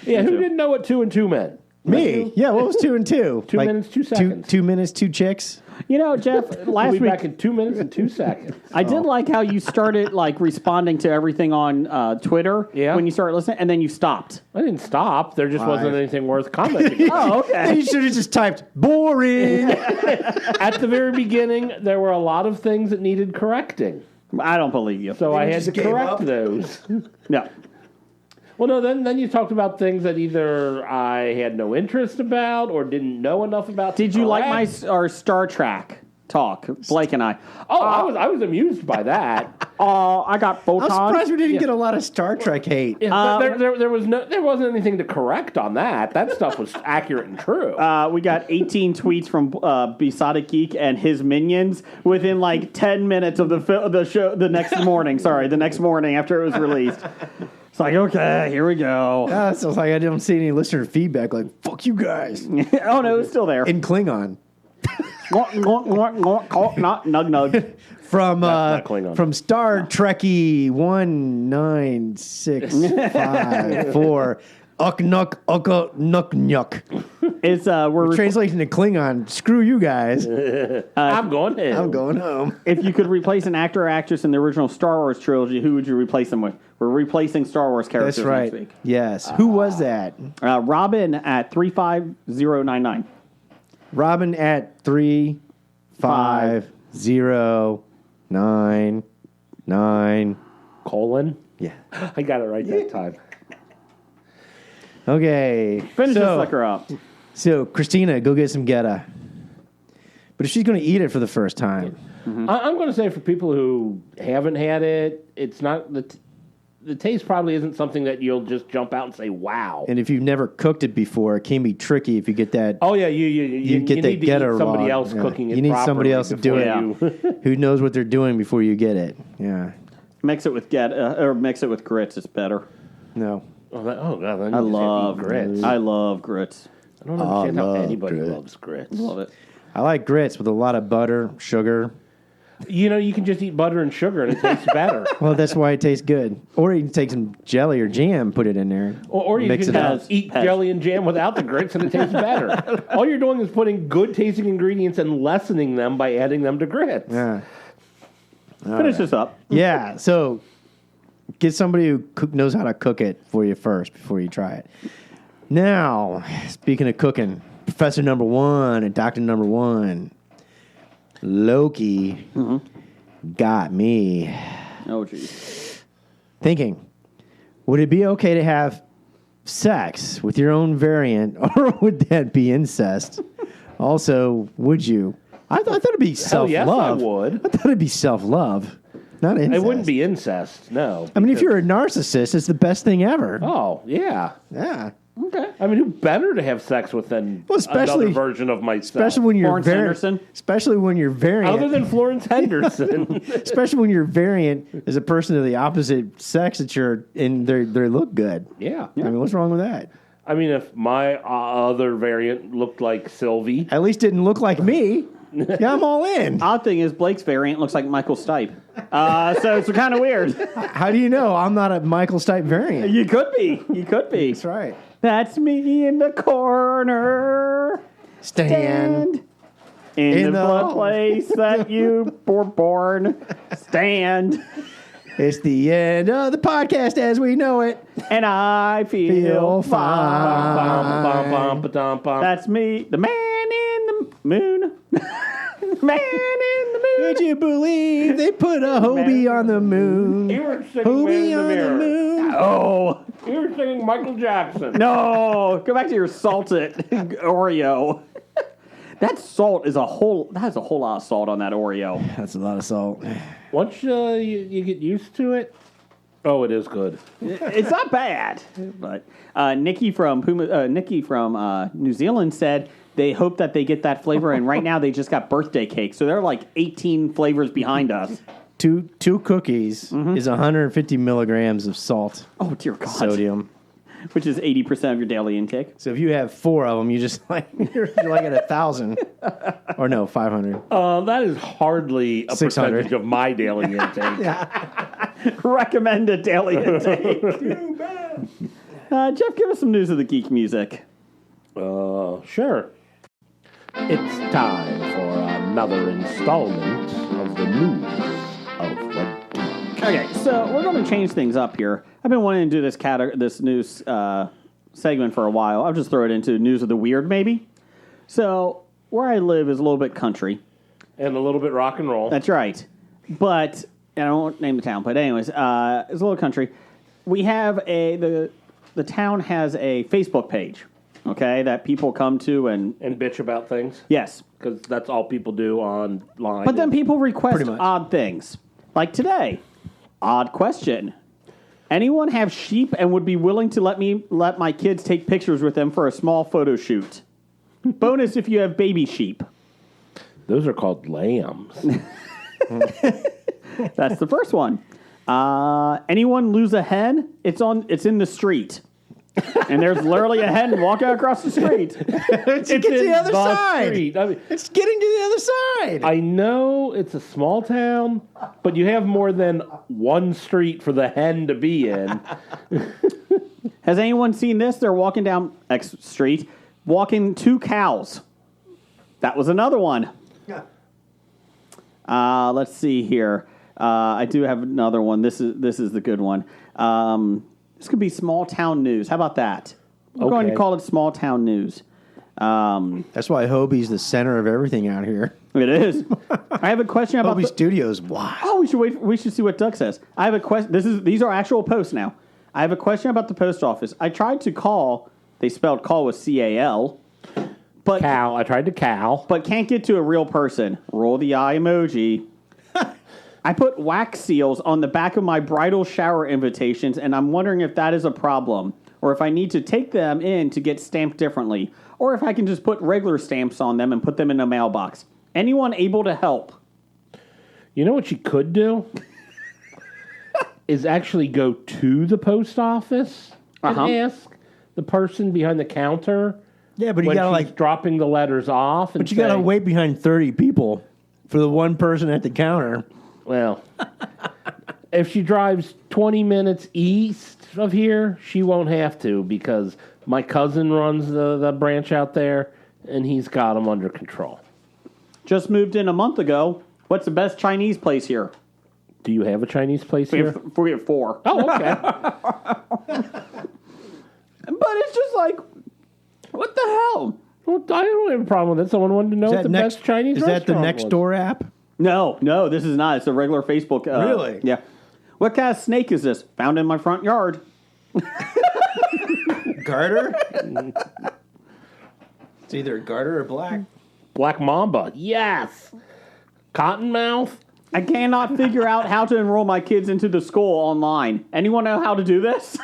Yeah, who didn't know what 2 and 2 meant? Me? Yeah, what was 2 and 2? 2 minutes, 2 seconds. 2 minutes, 2 chicks? Jeff, We'll last be week back in 2 minutes and 2 seconds. I did like how you started responding to everything on Twitter when you started listening, and then you stopped. I didn't stop. There just wasn't anything worth commenting on. Oh, okay. You should have just typed boring. At the very beginning, there were a lot of things that needed correcting. I don't believe you. So I had to just gave correct up? those. No. Well, no, then you talked about things that either I had no interest about or didn't know enough about. Did you like correct. our Star Trek talk, Blake and I? Oh, I was amused by that. Oh, I got I'm photons. surprised we didn't get a lot of Star Trek hate. There wasn't anything to correct on that. That stuff was accurate and true. We got 18 tweets from Besotted Geek and his minions within like 10 minutes of the show the next morning. Sorry, the next morning after it was released. It's like, okay, here we go. So it's like I don't see any listener feedback. Like, fuck you guys. Oh no, it's still there. In Klingon. Nug nug. From not Klingon. from Star Trekkie 19654. Uknuk uka nuk nyuk. It's we're Translation to Klingon. Screw you guys. I'm going in. I'm going home. If you could replace an actor or actress in the original Star Wars trilogy, who would you replace them with? We're replacing Star Wars characters That's right. next week. Yes. Who was that? Robin at 35099. Robin at 35099. Colon. Yeah. I got it right that time. Okay. Finish this sucker up. So, Christina, go get some Geta. But if she's going to eat it for the first time, I'm going to say for people who haven't had it, it's not the taste probably isn't something that you'll just jump out and say, "Wow." and if you've never cooked it before, it can be tricky if you get that. Oh yeah, you get that need to Geta eat somebody raw. else Yeah. cooking it. You need somebody properly else to do before it. you- Who knows what they're doing before you get it? Yeah. Mix it with or mix it with grits. It's better. No. Oh, God, then I you just have to eat love grits. I love grits. I don't understand how love anybody grits. loves grits. Love it. I like grits with a lot of butter, sugar. You know, you can just eat butter and sugar and it tastes better. Well, that's why it tastes good. Or you can take some jelly or jam, put it in there. Or you mix can it up. just eat Pez. jelly and jam without the grits and it tastes better. All you're doing is putting good tasting ingredients and lessening them by adding them to grits. Yeah. Finish this up. Yeah. So get somebody who knows how to cook it for you first before you try it. Now, speaking of cooking, Professor Number One and Doctor Number One, Loki got me Oh geez. thinking, would it be okay to have sex with your own variant, or would that be incest? Also, would you? I thought it'd be Hell yes, I self-love. would. I thought it'd be self-love, not incest. It wouldn't be incest, no. I mean, if you're a narcissist, it's the best thing ever. Oh, yeah. Yeah. Okay. I mean, who better to have sex with than Well, especially- another version of myself? Especially when you're Florence Henderson? Especially when your variant. Other than Florence Henderson. especially when your variant is a person of the opposite sex that you're in. They look good. Yeah. I mean, what's wrong with that? I mean, if my other variant looked like Sylvie. At least didn't look like me. Yeah, I'm all in. Odd thing is Blake's variant looks like Michael Stipe. So it's kind of weird. How do you know I'm not a Michael Stipe variant? You could be. You could be. That's right. That's me in the corner. Stand. In the place that you were born. Stand. It's the end of the podcast as we know it. And I feel fine. Bum. That's me, the man in the moon. Man in the moon. Would you believe they put a Hobie on the moon? You were singing Hobie Man on in the the Mirror. moon. Oh, You were singing Michael Jackson. no. Go back to your salted Oreo. That salt is that has a whole lot of salt on that Oreo. That's a lot of salt. Once you get used to it, oh, it is good. It's not bad. But Nikki from New Zealand said they hope that they get that flavor, and right now they just got birthday cake, so they're like 18 flavors behind us. Two cookies is 150 milligrams of salt, Oh dear God! sodium. Which is 80% of your daily intake. So if you have 4 of them, you just you're like at 1,000, or no, 500. That is hardly a 600. percentage of my daily intake. Recommended daily intake. Jeff, give us some news of the geek music. Sure. It's time for another installment of the news of the geek. Okay, so we're going to change things up here. I've been wanting to do this news segment for a while. I'll just throw it into news of the weird, maybe. So where I live is a little bit country. And a little bit rock and roll. That's right. But, and I won't name the town, but anyways, it's a little country. We have the town has a Facebook page, okay, that people come to and bitch about things. yes. Because that's all people do online. But then people request Pretty much. odd things. Like today, Odd question. Anyone have sheep and would be willing to let my kids take pictures with them for a small photo shoot? Bonus if you have baby sheep. Those are called lambs. That's the first one. Anyone lose a hen? It's in the street. And there's literally a hen walking across the street. It's get to the other side. Street. I mean, It's getting to the other side. I know it's a small town, but you have more than one street for the hen to be in. Has anyone seen this? They're walking down X Street, walking 2 cows. That was another one. Let's see here. I do have another one. This is the good one. This could be small town news. How about that? We're going to call it small town news. That's why Hobie's the center of everything out here. It is. I have a question about Hobie Studios. Wow. Oh, we should see what Doug says. I have a question. These are actual posts now. I have a question about the post office. I tried to call. They spelled call with CAL. But Cal. I tried to Cal. but can't get to a real person. Roll the eye emoji. I put wax seals on the back of my bridal shower invitations, and I'm wondering if that is a problem, or if I need to take them in to get stamped differently, or if I can just put regular stamps on them and put them in a mailbox. Anyone able to help? You know what you could do? Is actually go to the post office and ask the person behind the counter. Yeah, but you when gotta she's dropping the letters off. And but you gotta say, wait behind 30 people for the one person at the counter. Well, if she drives 20 minutes east of here, she won't have to because my cousin runs the branch out there, and he's got them under control. Just moved in a month ago. What's the best Chinese place here? Do you have a Chinese place We here? have 4. Oh, okay. But it's just like, what the hell? Well, I don't have a problem with it. Someone wanted to know what the best Chinese Is that the restaurant next was. door app? No, this is not. It's a regular Facebook. Really? Yeah. What kind of snake is this? Found in my front yard. Garter? It's either garter or black. Black Mamba. Yes. Cottonmouth. I cannot figure out how to enroll my kids into the school online. Anyone know how to do this?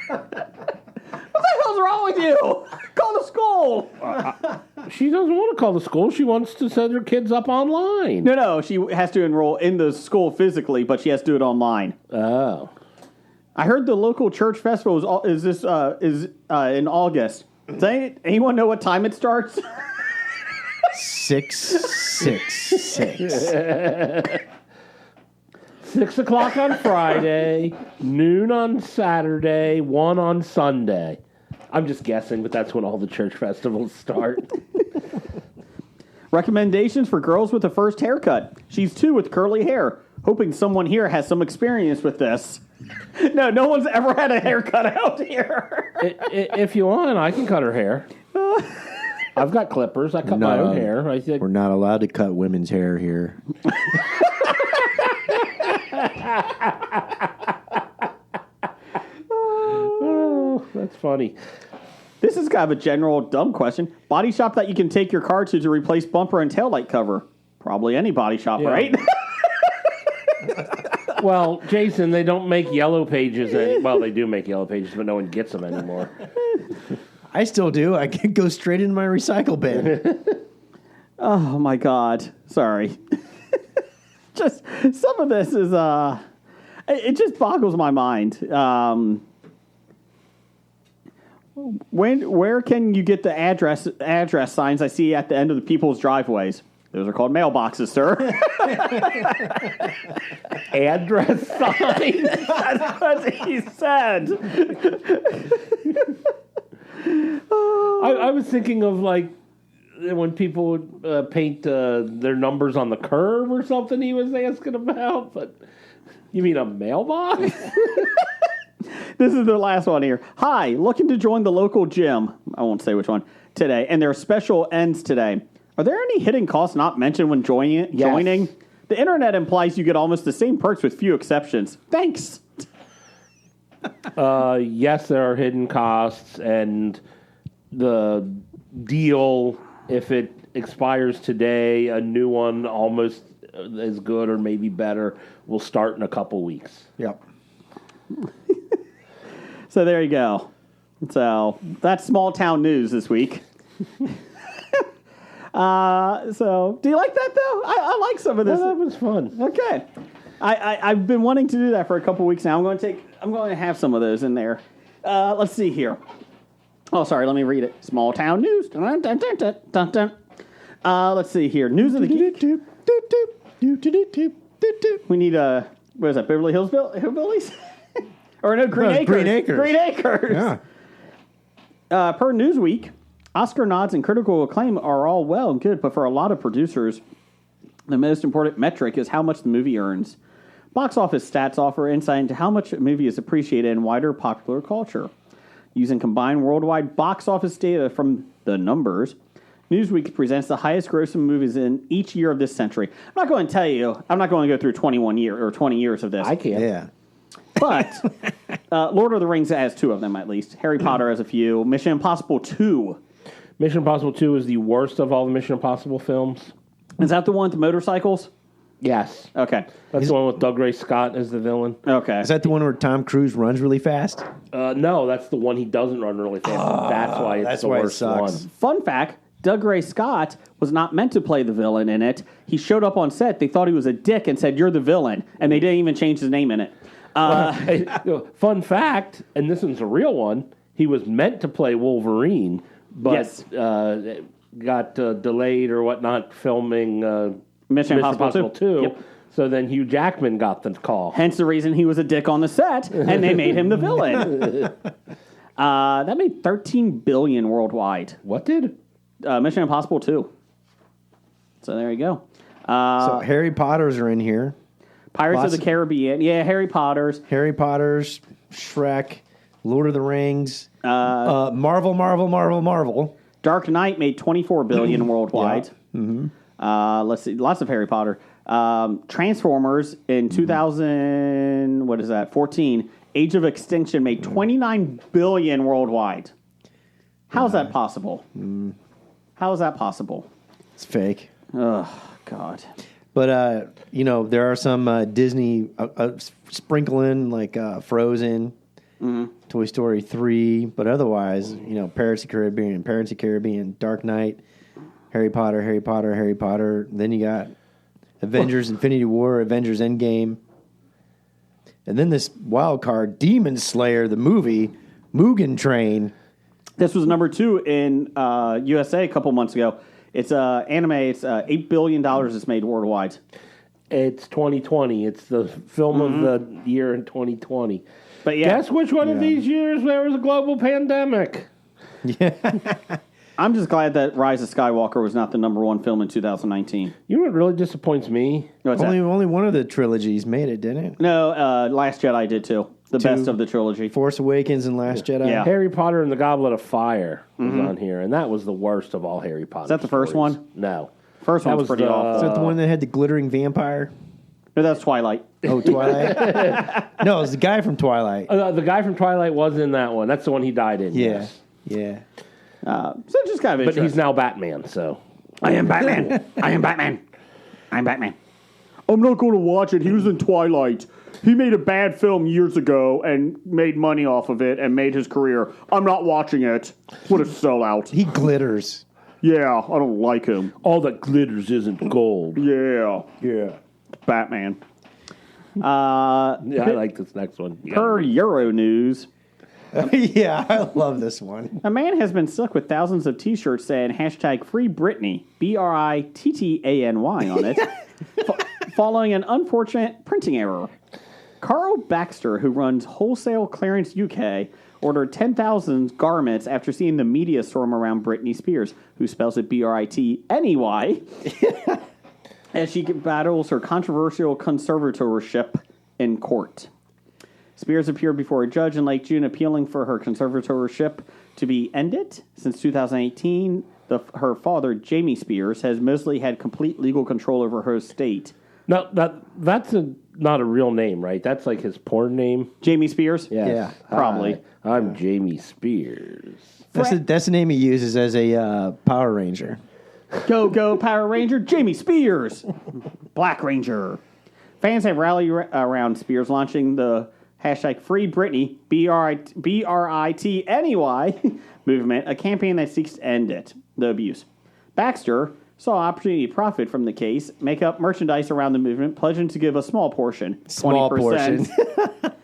What the hell's wrong with you? Call the school. She doesn't want to call the school. She wants to send her kids up online. No, she has to enroll in the school physically, but she has to do it online. Oh. I heard the local church festival is in August. Does anyone know what time it starts? 666. 6 o'clock on Friday, noon on Saturday, 1 on Sunday. I'm just guessing, but that's when all the church festivals start. Recommendations for girls with a first haircut. She's 2 with curly hair. Hoping someone here has some experience with this. No one's ever had a haircut out here. If you want, I can cut her hair. I've got clippers. I cut my own hair. I think We're not allowed to cut women's hair here. Oh, that's funny. This is kind of a general dumb question. Body shop that you can take your car to replace bumper and taillight cover. Probably any body shop, Yeah. right? Well, Jason, they don't make yellow pages. Well, they do make yellow pages, but no one gets them anymore. I still do. I can go straight into my recycle bin. Oh my God. Sorry. Just some of this is it just boggles my mind. Where can you get the address signs I see at the end of the people's driveways? Those are called mailboxes, sir. Address sign. That's what he said. I was thinking of like when people would paint their numbers on the curb or something. He was asking about, but you mean a mailbox? This is the last one here. Hi, looking to join the local gym. I won't say which one today, and there are special ends today. Are there any hidden costs not mentioned when joining? Yes. The internet implies you get almost the same perks with few exceptions. Thanks. Yes, there are hidden costs, and the deal, if it expires today, a new one almost as good or maybe better will start in a couple weeks. Yep. So there you go. So that's small town news this week. So do you like that though? I like some of this. Well, that was fun. Okay. I've been wanting to do that for a couple weeks now. I'm going to have some of those in there. Let's see here. Oh, sorry. Let me read it. Small town news. Dun, dun, dun, dun, dun, dun. Let's see here. News of the geek. We need what is that? Beverly Hills Hillbillies? Or no, Green Acres. Green Acres. Green Acres. Yeah. Per Newsweek, Oscar nods and critical acclaim are all well and good, but for a lot of producers, the most important metric is how much the movie earns. Box office stats offer insight into how much a movie is appreciated in wider popular culture. Using combined worldwide box office data from the numbers, Newsweek presents the highest grossing movies in each year of this century. I'm not going to tell you, I'm not going to go through 20 years of this. I can't. Yeah. But Lord of the Rings has 2 of them at least. Harry Potter has a few. Mission Impossible 2. Mission Impossible 2 is the worst of all the Mission Impossible films. Is that the one with the motorcycles? Yes. Okay. That's the one with Doug Ray Scott as the villain. Okay. Is that the one where Tom Cruise runs really fast? No, that's the one he doesn't run really fast. That's why it's that's the why it worst sucks. one. Fun fact, Doug Ray Scott was not meant to play the villain in it. He showed up on set. They thought he was a dick and said, "You're the villain." And they didn't even change his name in it. Hey, fun fact, and this one's a real one, he was meant to play Wolverine, but Yes. got delayed or whatnot filming Mission Impossible 2. Yep. So then Hugh Jackman got the call. Hence the reason he was a dick on the set, and they made him the villain. That made $13 billion worldwide. What did? Mission Impossible 2. So there you go. So Harry Potters are in here. Pirates Lots of the Caribbean. Yeah, Harry Potter's. Harry Potter's, Shrek, Lord of the Rings, Marvel. Dark Knight made $24 billion worldwide. Let's see, lots of Harry Potter. Transformers in 2014, Age of Extinction made $29 billion worldwide. How's that possible? How is that possible? It's fake. Oh, God. But, there are some Disney sprinkling, like Frozen, Toy Story 3. But otherwise, Pirates of the Caribbean, Dark Knight, Harry Potter. Then you got Avengers Infinity War, Avengers Endgame. And then this wild card, Demon Slayer, the movie, Mugen Train. This was number 2 in USA a couple months ago. It's anime. It's $8 billion it's made worldwide. It's 2020. It's the film of the year in 2020. But yeah, Guess which one of these years there was a global pandemic? I'm just glad that Rise of Skywalker was not the number 1 film in 2019. You know what really disappoints me? What's that? Only one of the trilogies made it, didn't it? No, Last Jedi did too. The best of the trilogy. Force Awakens and Last Jedi. Yeah. Harry Potter and the Goblet of Fire was on here, and that was the worst of all Harry Potter. Is that the first stories. one? No. First one was pretty awful. Is that the one that had the glittering vampire? No, that's Twilight. Oh, Twilight? No, it was the guy from Twilight. The guy from Twilight was in that one. That's the one he died in. Yeah. Yes. Yeah. So just kind of But interesting. he's now Batman, so. I am Batman. I'm Batman. I'm not going to watch it. He was in Twilight. He made a bad film years ago and made money off of it and made his career. I'm not watching it. What a sellout. He glitters. Yeah, I don't like him. All that glitters isn't gold. Yeah, Yeah. Batman. Yeah, I like this next one. Per Euro News, Yeah, I love this one. a man has been stuck with thousands of T-shirts saying hashtag Free Britney, BRITTANY on it, following an unfortunate printing error. Carl Baxter, who runs Wholesale Clearance UK, ordered 10,000 garments after seeing the media storm around Britney Spears, who spells it BRITNEY, as she battles her controversial conservatorship in court. Spears appeared before a judge in late June appealing for her conservatorship to be ended. Since 2018, her father, Jamie Spears, has mostly had complete legal control over her estate. No, that's not a real name, right? That's like his porn name. Jamie Spears? Yes. Yeah. Probably. Hi, I'm Jamie Spears. That's the name he uses as a Power Ranger. Go, Power Ranger, Jamie Spears. Black Ranger. Fans have rallied around Spears launching the hashtag Free Britney, BRITNEY movement, a campaign that seeks to end the abuse. Baxter saw an opportunity to profit from the case, make up merchandise around the movement, pledging to give a small portion, 20%,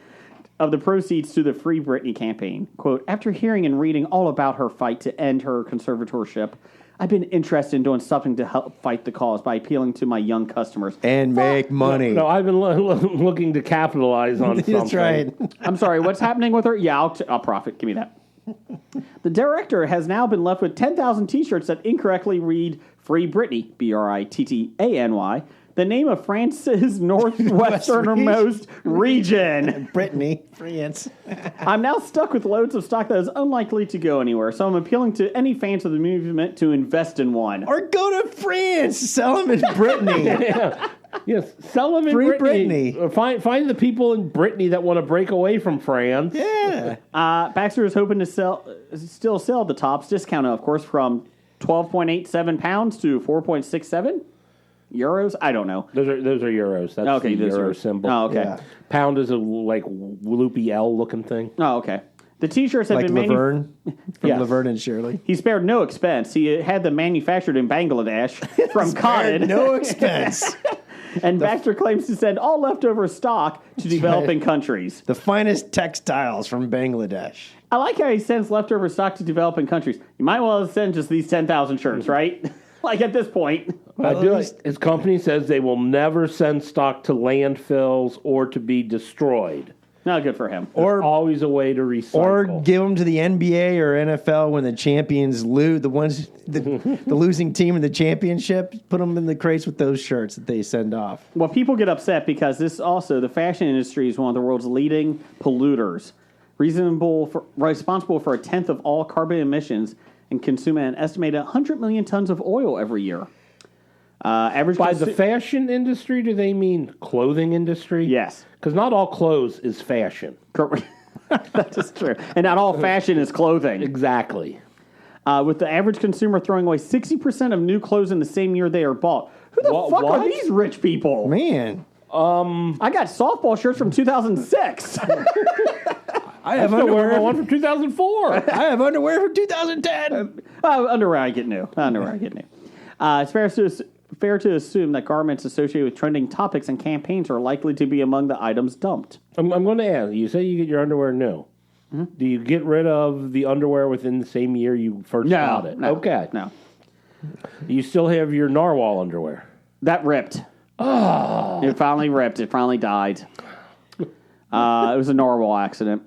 of the proceeds to the Free Britney campaign. Quote, after hearing and reading all about her fight to end her conservatorship, I've been interested in doing something to help fight the cause by appealing to my young customers. And make money. No, I've been looking to capitalize on something. That's right. I'm sorry, what's happening with her? Yeah, I'll profit. Give me that. The director has now been left with 10,000 T-shirts that incorrectly read Free Britney, BRITTANY, the name of France's northwesternmost region. Brittany, France. I'm now stuck with loads of stock that is unlikely to go anywhere, so I'm appealing to any fans of the movement to invest in one. Or go to France. Sell them in Brittany. Yes, sell them in Free Brittany. Brittany. Find the people in Brittany that want to break away from France. Yeah. Baxter is hoping to still sell the tops, discounted, of course, from 12.87 pounds to 4.67 euros. I don't know. Those are euros. That's Okay, the those euro are symbol. Oh, okay. Yeah. Pound is a like loopy L looking thing. Oh, okay. The T-shirts have Like been Laverne from Yes. Laverne and Shirley. He spared no expense. He had them manufactured in Bangladesh from cotton. No expense. And Baxter claims to send all leftover stock to developing countries. The finest textiles from Bangladesh. I like how he sends leftover stock to developing countries. You might well send just these 10,000 shirts, right? Like at this point. I do. His company says they will never send stock to landfills or to be destroyed. Not good for him. There's always a way to recycle. Or give them to the NBA or NFL when the champions lose, the losing team in the championship, put them in the crates with those shirts that they send off. Well, people get upset because the fashion industry is one of the world's leading polluters, responsible for a tenth of all carbon emissions and consuming an estimated 100 million tons of oil every year. By the fashion industry, do they mean clothing industry? Yes. Because not all clothes is fashion. That is true. And not all fashion is clothing. Exactly. With the average consumer throwing away 60% of new clothes in the same year they are bought. Who the fuck are these rich people? Man. I got softball shirts from 2006. I have Still wearing underwear. one from 2004. I have underwear from 2010. Underwear I get new. It's fair to assume that garments associated with trending topics and campaigns are likely to be among the items dumped. I'm going to ask. You say you get your underwear new. Mm-hmm. Do you get rid of the underwear within the same year you first got it? No. Okay. No. You still have your narwhal underwear. That ripped. Oh. It finally ripped. It finally died. It was a narwhal accident.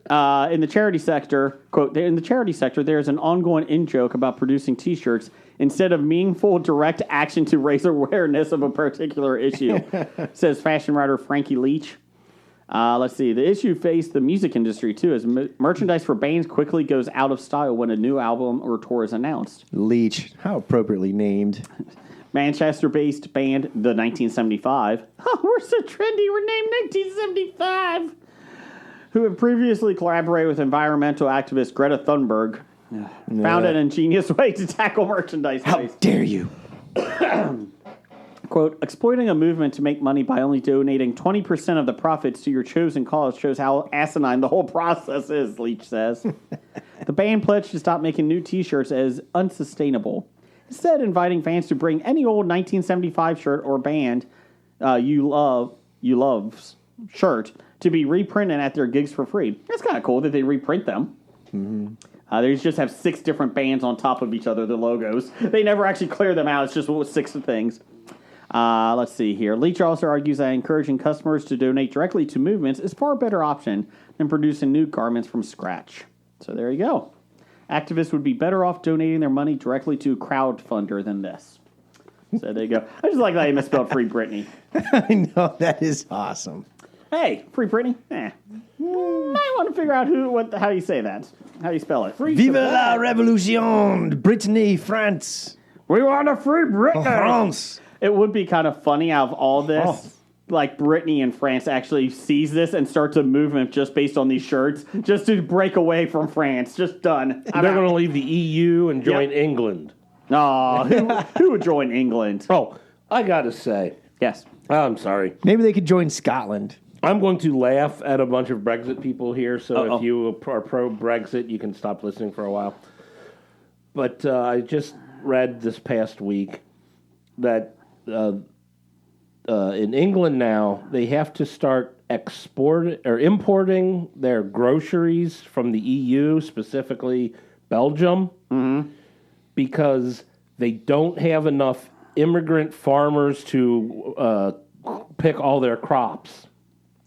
In the charity sector, quote, in the charity sector, there's an ongoing in-joke about producing T-shirts instead of meaningful direct action to raise awareness of a particular issue, says fashion writer Frankie Leach. Let's see. The issue faced the music industry, too, as merchandise for bands quickly goes out of style when a new album or tour is announced. Leech. How appropriately named. Manchester-based band The 1975. Oh, we're so trendy. We're named 1975. Who had previously collaborated with environmental activist Greta Thunberg, found an ingenious way to tackle merchandise How waste. dare you? Quote, exploiting a movement to make money by only donating 20% of the profits to your chosen cause shows how asinine the whole process is, Leach says. The band pledged to stop making new T-shirts as unsustainable, instead inviting fans to bring any old 1975 shirt or band you love's shirt to be reprinted at their gigs for free. That's kind of cool that they reprint them. Mm-hmm. They just have 6 different bands on top of each other, the logos. They never actually clear them out. It's just 6 things. Let's see here. Leach also argues that encouraging customers to donate directly to movements is far better option than producing new garments from scratch. So there you go. Activists would be better off donating their money directly to a crowdfunder than this. So there you go. I just like that you misspelled Free Britney. I know. That is awesome. Hey, Free Britney? I want to figure out how you say that. How you spell it. Vive la révolution! Brittany, France. We want a free Britney! France. It would be kind of funny out of all this, like Brittany in France actually sees this and starts a movement just based on these shirts, just to break away from France. Just done. They're going to leave the EU and join England. Oh, who would join England? Oh, I got to say. Yes. I'm sorry. Maybe they could join Scotland. I'm going to laugh at a bunch of Brexit people here, so Uh-oh. if you are pro-Brexit, you can stop listening for a while. But I just read this past week that in England now, they have to start importing their groceries from the EU, specifically Belgium, because they don't have enough immigrant farmers to pick all their crops.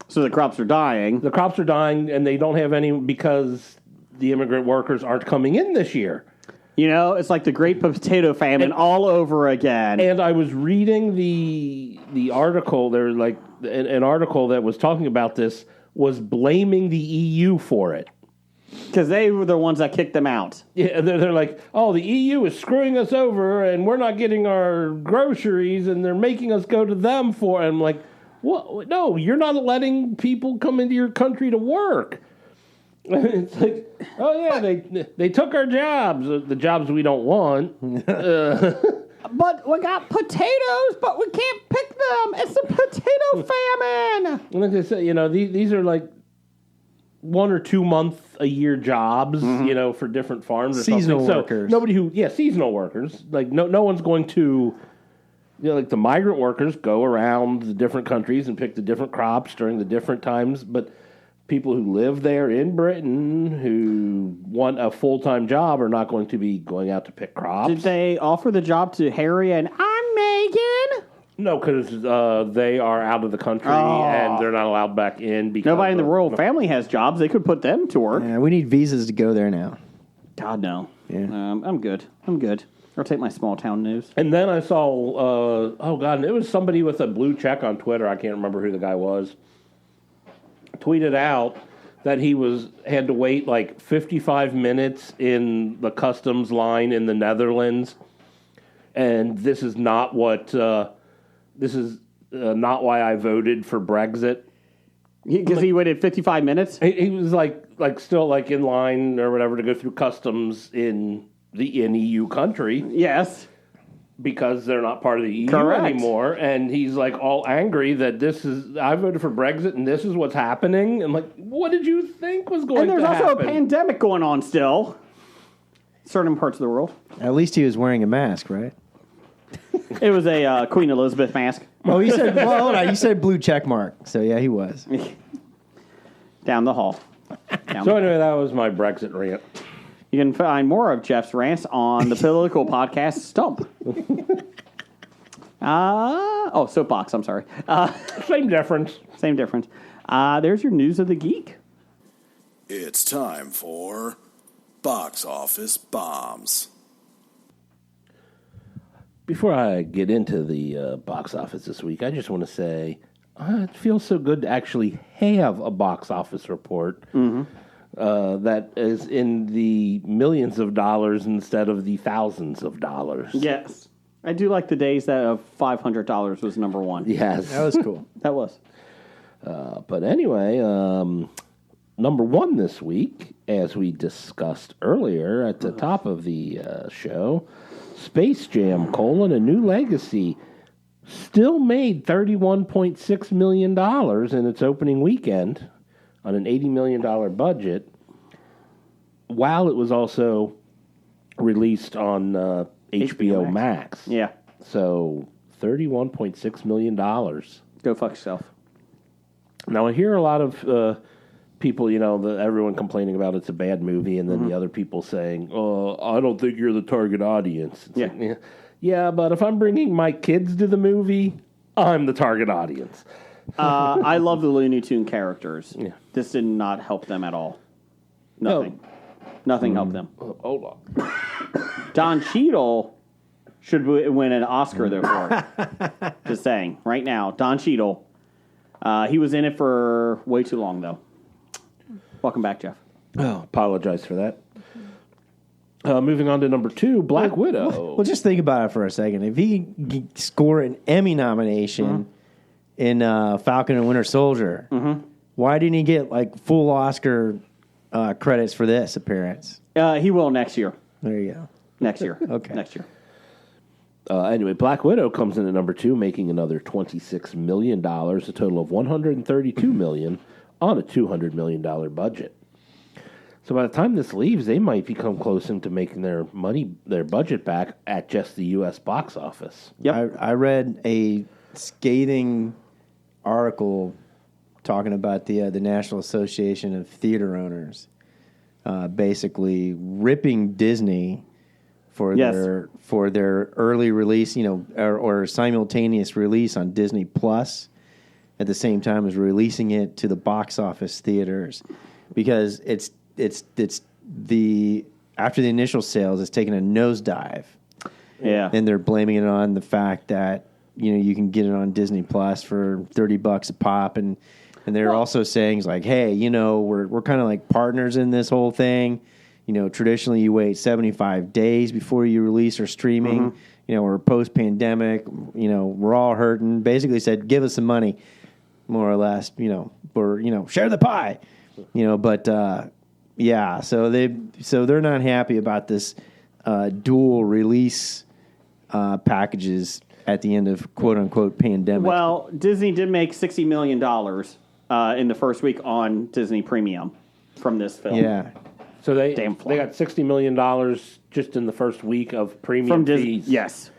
So the crops are dying. The crops are dying, and they don't have any because the immigrant workers aren't coming in this year. You know, it's like the Great Potato Famine all over again. And I was reading the article. There, like an article that was talking about this was blaming the EU for it. Because they were the ones that kicked them out. Yeah, they're like, oh, the EU is screwing us over, and we're not getting our groceries, and they're making us go to them for. And I'm like, what? No, you're not letting people come into your country to work. It's like, oh yeah, they took our jobs, the jobs we don't want. But we got potatoes, but we can't pick them. It's a potato famine. Like I said, these are like 1 or 2 month a year jobs, for different farms or Seasonal something. workers. Seasonal workers. Like no one's going to, like the migrant workers go around the different countries and pick the different crops during the different times, but people who live there in Britain who want a full-time job are not going to be going out to pick crops. Did they offer the job to Harry and I'm Megan? No, because they are out of the country and they're not allowed back in. Because Nobody in the royal family has jobs. They could put them to work. Yeah, we need visas to go there now. God, no. Yeah. I'm good. I'll take my small town news. And then I saw, and it was somebody with a blue check on Twitter. I can't remember who the guy was. Tweeted out that he had to wait like 55 minutes in the customs line in the Netherlands, and this is not what not why I voted for Brexit. Because he waited 55 minutes? He was still like in line or whatever to go through customs in EU country. Yes. Because they're not part of the EU Correct. anymore, and he's like all angry that I voted for Brexit and this is what's happening. And like, what did you think was going to happen? And there's also a pandemic going on still. Certain parts of the world. At least he was wearing a mask, right? It was a Queen Elizabeth mask. Oh, you said hold on. You said blue check mark. So yeah, he was. Down the hall. So anyway, that was my Brexit rant. You can find more of Jeff's rants on the political podcast Stump. Soapbox, I'm sorry. Same difference. Same difference. There's your news of the geek. It's time for Box Office Bombs. Before I get into the box office this week, I just want to say it feels so good to actually have a box office report. That is in the millions of dollars instead of the thousands of dollars. Yes. I do like the days that of $500 was number one. Yes. That was cool. That was. But anyway, number one this week, as we discussed earlier at the top of the show, Space Jam: A New Legacy still made $31.6 million in its opening weekend on an $80 million budget, while it was also released on HBO Max. Yeah. So $31.6 million. Go fuck yourself. Now, I hear a lot of people, everyone complaining about it's a bad movie, and then the other people saying, "Oh, I don't think you're the target audience." It's like, yeah, but if I'm bringing my kids to the movie, I'm the target audience. I love the Looney Tune characters. Yeah. This did not help them at all. Nothing. Nothing helped them. Hold on. Don Cheadle should win an Oscar, though, for it. Just saying. Right now, Don Cheadle. He was in it for way too long, though. Welcome back, Jeff. Oh, apologize for that. Moving on to number 2, Black Widow. Well, just think about it for a second. If he can score an Emmy nomination in Falcon and Winter Soldier, why didn't he get like full Oscar credits for this appearance? He will next year. There you go. Next year. Okay. Next year. Anyway, Black Widow comes in at number 2, making another $26 million, a total of $132 million on a $200 million budget. So by the time this leaves, they might become close into making their budget back at just the U.S. box office. Yep. I read a scathing article talking about the National Association of Theater Owners, basically ripping Disney for their early release, or simultaneous release on Disney Plus at the same time as releasing it to the box office theaters, because it's after the initial sales, it's taken a nosedive. Yeah. And they're blaming it on the fact that you can get it on Disney Plus for $30 a pop, and they're also saying like, hey, we're kind of like partners in this whole thing. Traditionally you wait 75 days before you release or streaming. We're post pandemic. We're all hurting. Basically said, give us some money, more or less. Or share the pie. But yeah. So they're not happy about this dual release packages at the end of quote unquote pandemic. Well, Disney did make $60 million in the first week on Disney Premium from this film. Yeah. So they Damn got fly. $60 million just in the first week of premium From Disney. fees. Yes.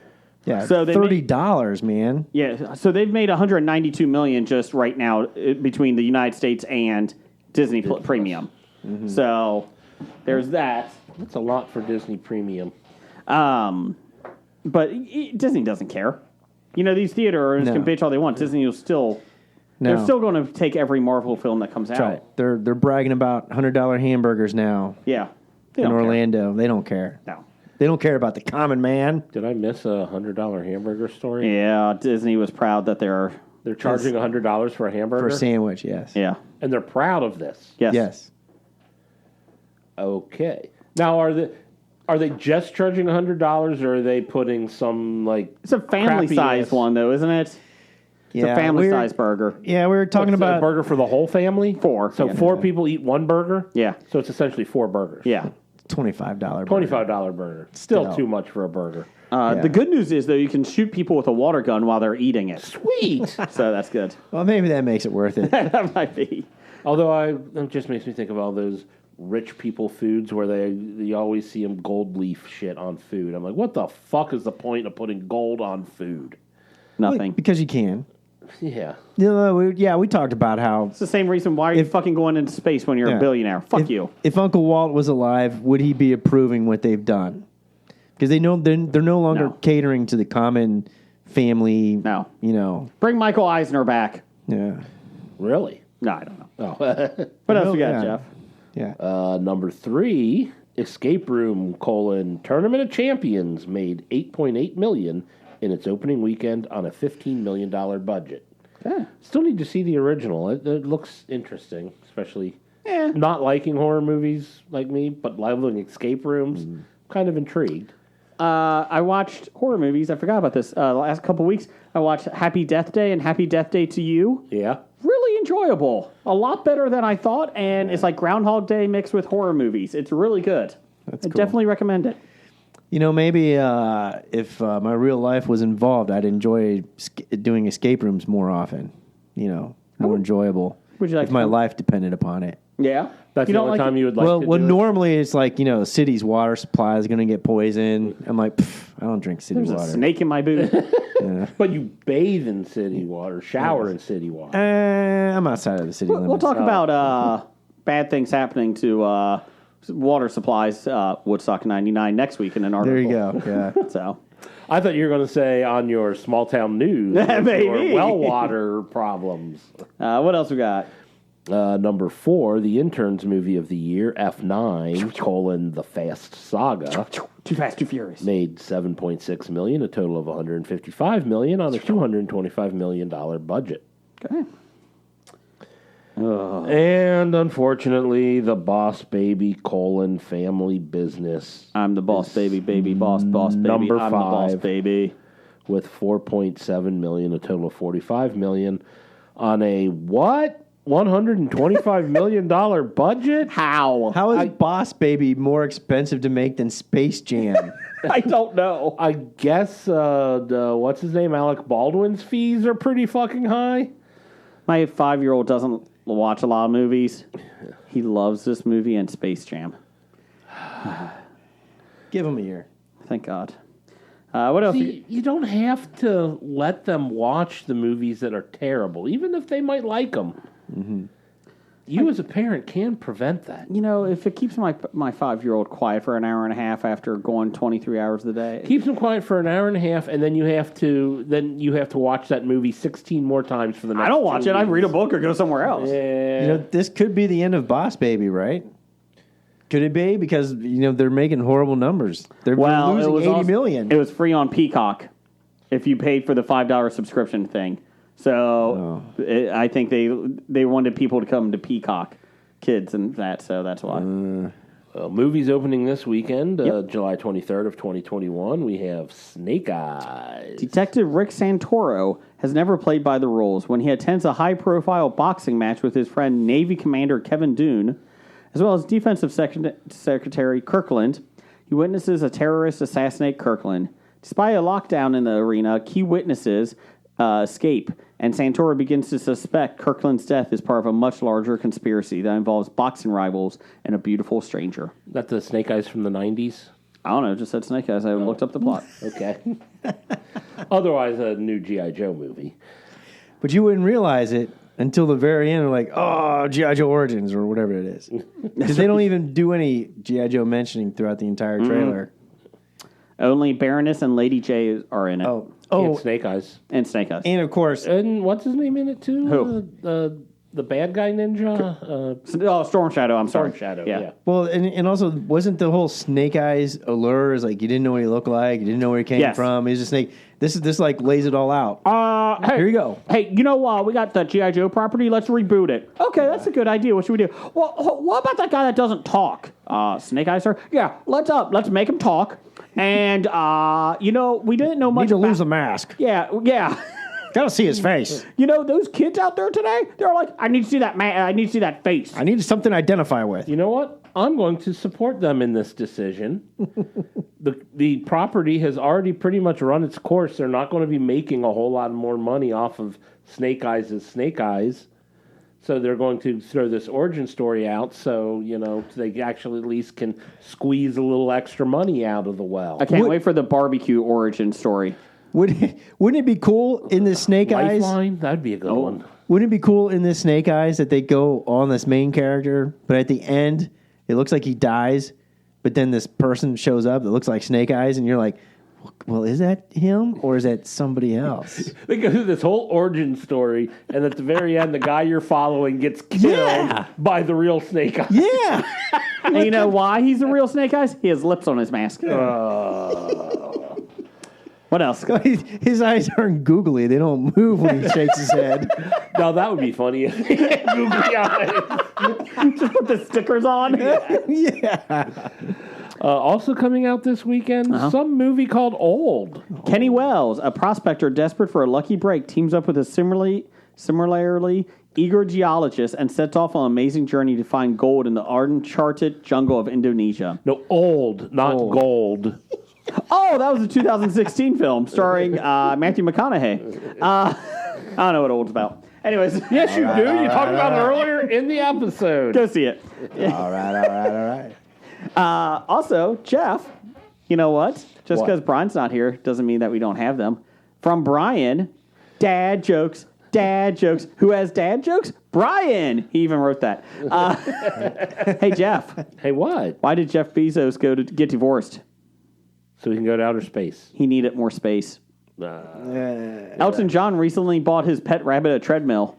Yeah. So they $30, man. Yeah. So they've made $192 million just right now between the United States and Disney Premium. So there's that. That's a lot for Disney Premium. But Disney doesn't care. These theaters No. can bitch all they want. Disney will still... No. They're still going to take every Marvel film that comes out. That's right. They're bragging about $100 hamburgers now Yeah. They in don't care. Orlando. They don't care. No. They don't care about the common man. Did I miss a $100 hamburger story? Yeah, Disney was proud that they're... They're charging $100 for a hamburger? For a sandwich, yes. Yeah. And they're proud of this. Yes. Yes. Okay. Now, are they just charging $100, or are they putting some, like... It's a family-sized crappy-ass- one, though, isn't it? It's a family-sized burger. Yeah, we were talking What's, a about burger for the whole family? 4. So Yeah. 4 people eat one burger? Yeah. So it's essentially 4 burgers. Yeah. $25 burger. $25 burger. Still Still. too much for a burger. Yeah. The good news is, though, you can shoot people with a water gun while they're eating it. Sweet! So that's good. Well, maybe that makes it worth it. That might be. Although it just makes me think of all those rich people foods where you always see them gold leaf shit on food. I'm like, what the fuck is the point of putting gold on food? Nothing. Because you can. Yeah. We talked about how It's the same reason why you're fucking going into space when you're Yeah. a billionaire. Fuck you. if Uncle Walt was alive, would he be approving what they've done? Because they're no longer No. catering to the common family. No. Bring Bring Michael Eisner back. Yeah. Really? No, I don't know. Oh. What else we got, yeah. Jeff? Yeah. Number 3, Escape Room: Tournament of Champions made $8.8 million in its opening weekend on a $15 million budget. Yeah. Still need to see the original. It looks interesting, especially Yeah. not liking horror movies like me, but loving escape rooms. Kind of intrigued. I watched horror movies. I forgot about this. The last couple weeks, I watched Happy Death Day and Happy Death Day to You. Yeah. Really enjoyable. A lot better than I thought, and it's like Groundhog Day mixed with horror movies. It's really good. I cool. definitely recommend it. Maybe if my real life was involved, I'd enjoy doing escape rooms more often. More enjoyable. Would you like if to my come- life depended upon it? Yeah. That's You the don't only like time it? you would like Well, to well, do it? normally it's like the city's water supply is going to get poisoned. I'm like, I don't drink city There's a water. snake in my boot. But you bathe in city water, shower in city water. I'm outside of the city limits. We'll talk about bad things happening to water supplies, Woodstock 99, next week in an article. There you go. Yeah. So, I thought you were going to say on your small town news, Maybe. your well water problems. what else we got? Number 4, the Interns movie of the year, F9, The Fast Saga, Too Fast, Too Furious. made $7.6 million, a total of $155 million on a $225 million budget. Okay. And unfortunately, The Boss Baby, Family Business, I'm the boss, baby, boss, baby. Number I'm the boss, 5. baby. with $4.7 million, a total of $45 million on a what? $125 million budget? How? How is Boss Baby more expensive to make than Space Jam? I don't know. I guess, what's his name? Alec Baldwin's fees are pretty fucking high. My 5-year-old doesn't watch a lot of movies. He loves this movie and Space Jam. Give him a year. Thank God. What else? See, you don't have to let them watch the movies that are terrible, even if they might like them. Mm-hmm. You, as a parent, can prevent that. You know, if it keeps my 5-year-old quiet for an hour and a half after going 23 hours a day, Keeps them quiet for an hour and a half, and then you have to watch that movie 16 more times for the next. I don't watch 2 it. I weeks. read a book or go somewhere else. Yeah. You know, this could be the end of Boss Baby, right? Could it be? Because, they're making horrible numbers. They're Well, losing it was $80 million. It was free on Peacock if you paid for the $5 subscription thing. So I think they wanted people to come to Peacock, kids and that. So that's why. Movies opening this weekend, Yep. July 23rd of 2021. We have Snake Eyes. Detective Rick Santoro has never played by the rules. When he attends a high-profile boxing match with his friend Navy Commander Kevin Dunn, as well as Defensive Secretary Kirkland, he witnesses a terrorist assassinate Kirkland. Despite a lockdown in the arena, key witnesses escape, and Santoro begins to suspect Kirkland's death is part of a much larger conspiracy that involves boxing rivals and a beautiful stranger. That the Snake Eyes from the 90s? I don't know, just said Snake Eyes. I looked up the plot. Okay. Otherwise, a new G.I. Joe movie. But you wouldn't realize it until the very end. Like, oh, G.I. Joe Origins or whatever it is. Because they don't even do any G.I. Joe mentioning throughout the entire trailer. Only Baroness and Lady J are in it. And Snake Eyes. And Snake Eyes. And of course, And what's his name in it, too? Who? The bad guy ninja? Storm Shadow, I'm sorry. Storm Shadow, Yeah. yeah. well, and also, wasn't the whole Snake Eyes allure is like you didn't know what he looked like, you didn't know where he came Yes. from. He's a snake. This like lays it all out. Hey, Here you go. Hey, we got the G.I. Joe property. Let's reboot it. Okay, that's a good idea. What should we do? Well, what about that guy that doesn't talk? Snake Eyes, sir? Yeah, let's make him talk. And, we didn't know much Need to about... lose the mask. Yeah. Gotta see his face. Those kids out there today, they're like, I need to see that man. I need to see that face. I need something to identify with. You know what? I'm going to support them in this decision. The property has already pretty much run its course. They're not going to be making a whole lot more money off of Snake Eyes as Snake Eyes. So they're going to throw this origin story out so, they actually at least can squeeze a little extra money out of the well. I can't wait for the barbecue origin story. Wouldn't it be cool in this Snake Eyes? Lifeline? That'd be a good one. Wouldn't it be cool in this Snake Eyes that they go on this main character, but at the end, it looks like he dies, but then this person shows up that looks like Snake Eyes, and you're like, well, is that him or is that somebody else? They go through this whole origin story, and at the very end, the guy you're following gets killed by the real Snake Eyes. Yeah. And you know why he's the real Snake Eyes? He has lips on his mask. What else? His eyes aren't googly. They don't move when he shakes his head. Now, that would be funny if he had googly eyes. Just put the stickers on. Yeah. Also coming out this weekend, some movie called Old. Kenny Wells, a prospector desperate for a lucky break, teams up with a similarly eager geologist and sets off on an amazing journey to find gold in the uncharted jungle of Indonesia. No, Old, not Gold. Oh, that was a 2016 film starring Matthew McConaughey. I don't know what Old's about. Anyways. Yes, you do. You talked about it earlier in the episode. Go see it. All right. Also, Jeff, you know what? Just What? because Brian's not here doesn't mean that we don't have them. From Brian, dad jokes. Who has dad jokes? Brian. He even wrote that. Hey, Jeff. Hey, what? Why did Jeff Bezos get divorced? So we can go to outer space. He needed more space. Elton John recently bought his pet rabbit a treadmill.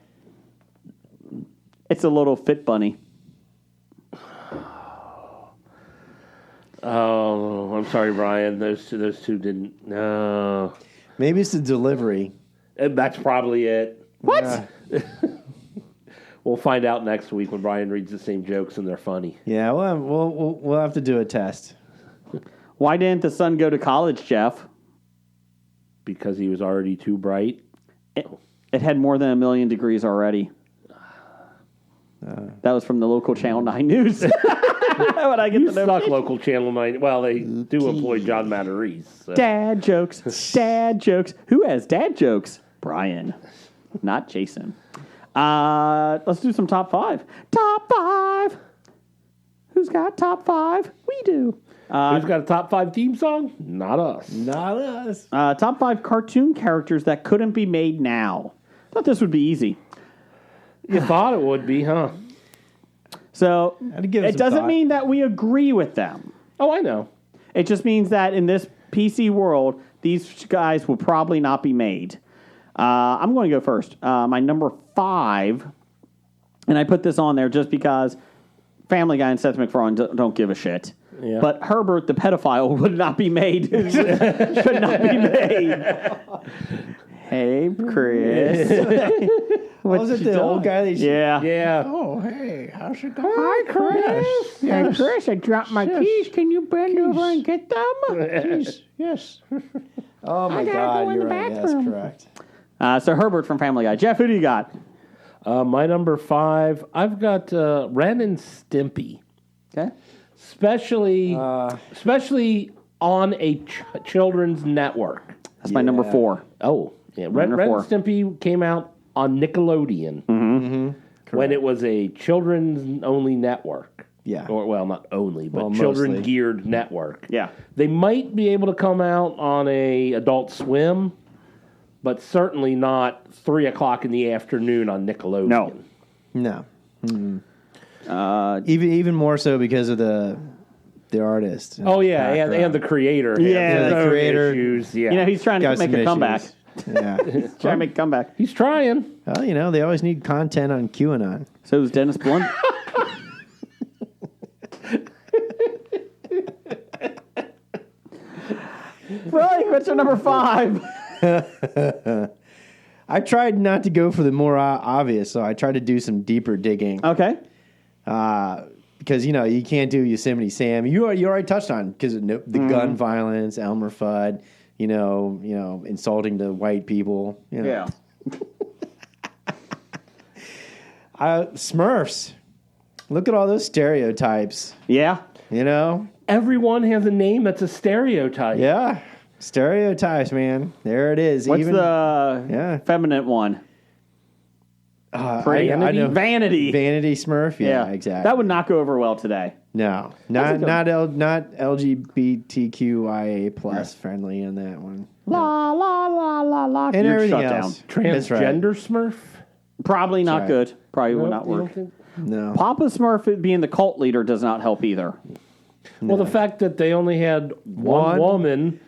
It's a little fit bunny. Oh, I'm sorry, Brian. Those two didn't. No, Maybe it's the delivery. that's probably it. What? We'll find out next week when Brian reads the same jokes and they're funny. Yeah, we'll have to do a test. Why didn't the son go to college, Jeff? Because he was already too bright. It had more than 1 million degrees already. That was from the local Channel 9 News. When I get the Suck notification. local Channel 9. Well, they do employ John Matarese. So. Dad jokes. Dad jokes. Who has dad jokes? Brian, not Jason. Let's do some top 5. Top 5. Who's got top 5? We do. Who's got a top 5 theme song? Not us. Not us. Top 5 cartoon characters that couldn't be made now. Thought this would be easy. You thought it would be, huh? So Had to give it it some doesn't thought. mean that we agree with them. Oh, I know. It just means that in this PC world, these guys will probably not be made. I'm going to go first. My number 5, and I put this on there just because Family Guy and Seth MacFarlane don't give a shit. Yeah. But Herbert the pedophile would not be made. Should not be made. Hey, Chris. Was it the old guy that Yeah. Yeah. Oh, hey, how's it going? Hi, Chris. Yes. Hey, Chris, I dropped my keys. Can you bend over and get them? Please, yes. Oh, my gotta God, go in you're the right. bathroom. That's correct. So Herbert from Family Guy. Jeff, who do you got? My number 5, I've got Ren and Stimpy. Okay. Especially on a children's network. That's my number 4. Oh, yeah. Ren Number and 4. Stimpy came out on Nickelodeon when it was a children's only network. Yeah. Or, well, not only, but Well, children mostly. geared network. Yeah. They might be able to come out on a Adult Swim, but certainly not 3 o'clock in the afternoon on Nickelodeon. No. Even more so because of the artist. Oh yeah, and the creator. Yeah, his the own creator. issues. Yeah, You know, he's trying to Got make some a comeback. issues. Yeah. Trying to make a comeback. he's trying. Well, you know, they always need content on QAnon. So is Dennis Blunt. Right, what's your number 5? I tried not to go for the more obvious, so I tried to do some deeper digging. Okay. Because, you know, you can't do Yosemite Sam. You already touched on because of the gun violence, Elmer Fudd, you know, insulting the white people. You know. Yeah. Smurfs. Look at all those stereotypes, Yeah. you know? Everyone has a name that's a stereotype. Yeah. Stereotypes, man. There it is. What's the Yeah. feminine one? I know. Vanity. Vanity Smurf? Yeah, exactly. That would not go over well today. No. That's Not a not LGBTQIA plus friendly in that one. La, la, la, la, la. And You're everything shut else. down. That's right. Transgender Smurf. Probably not right. good. Probably would not You don't work. think- No. Papa Smurf being the cult leader does not help either. Well, the fact that they only had one One? woman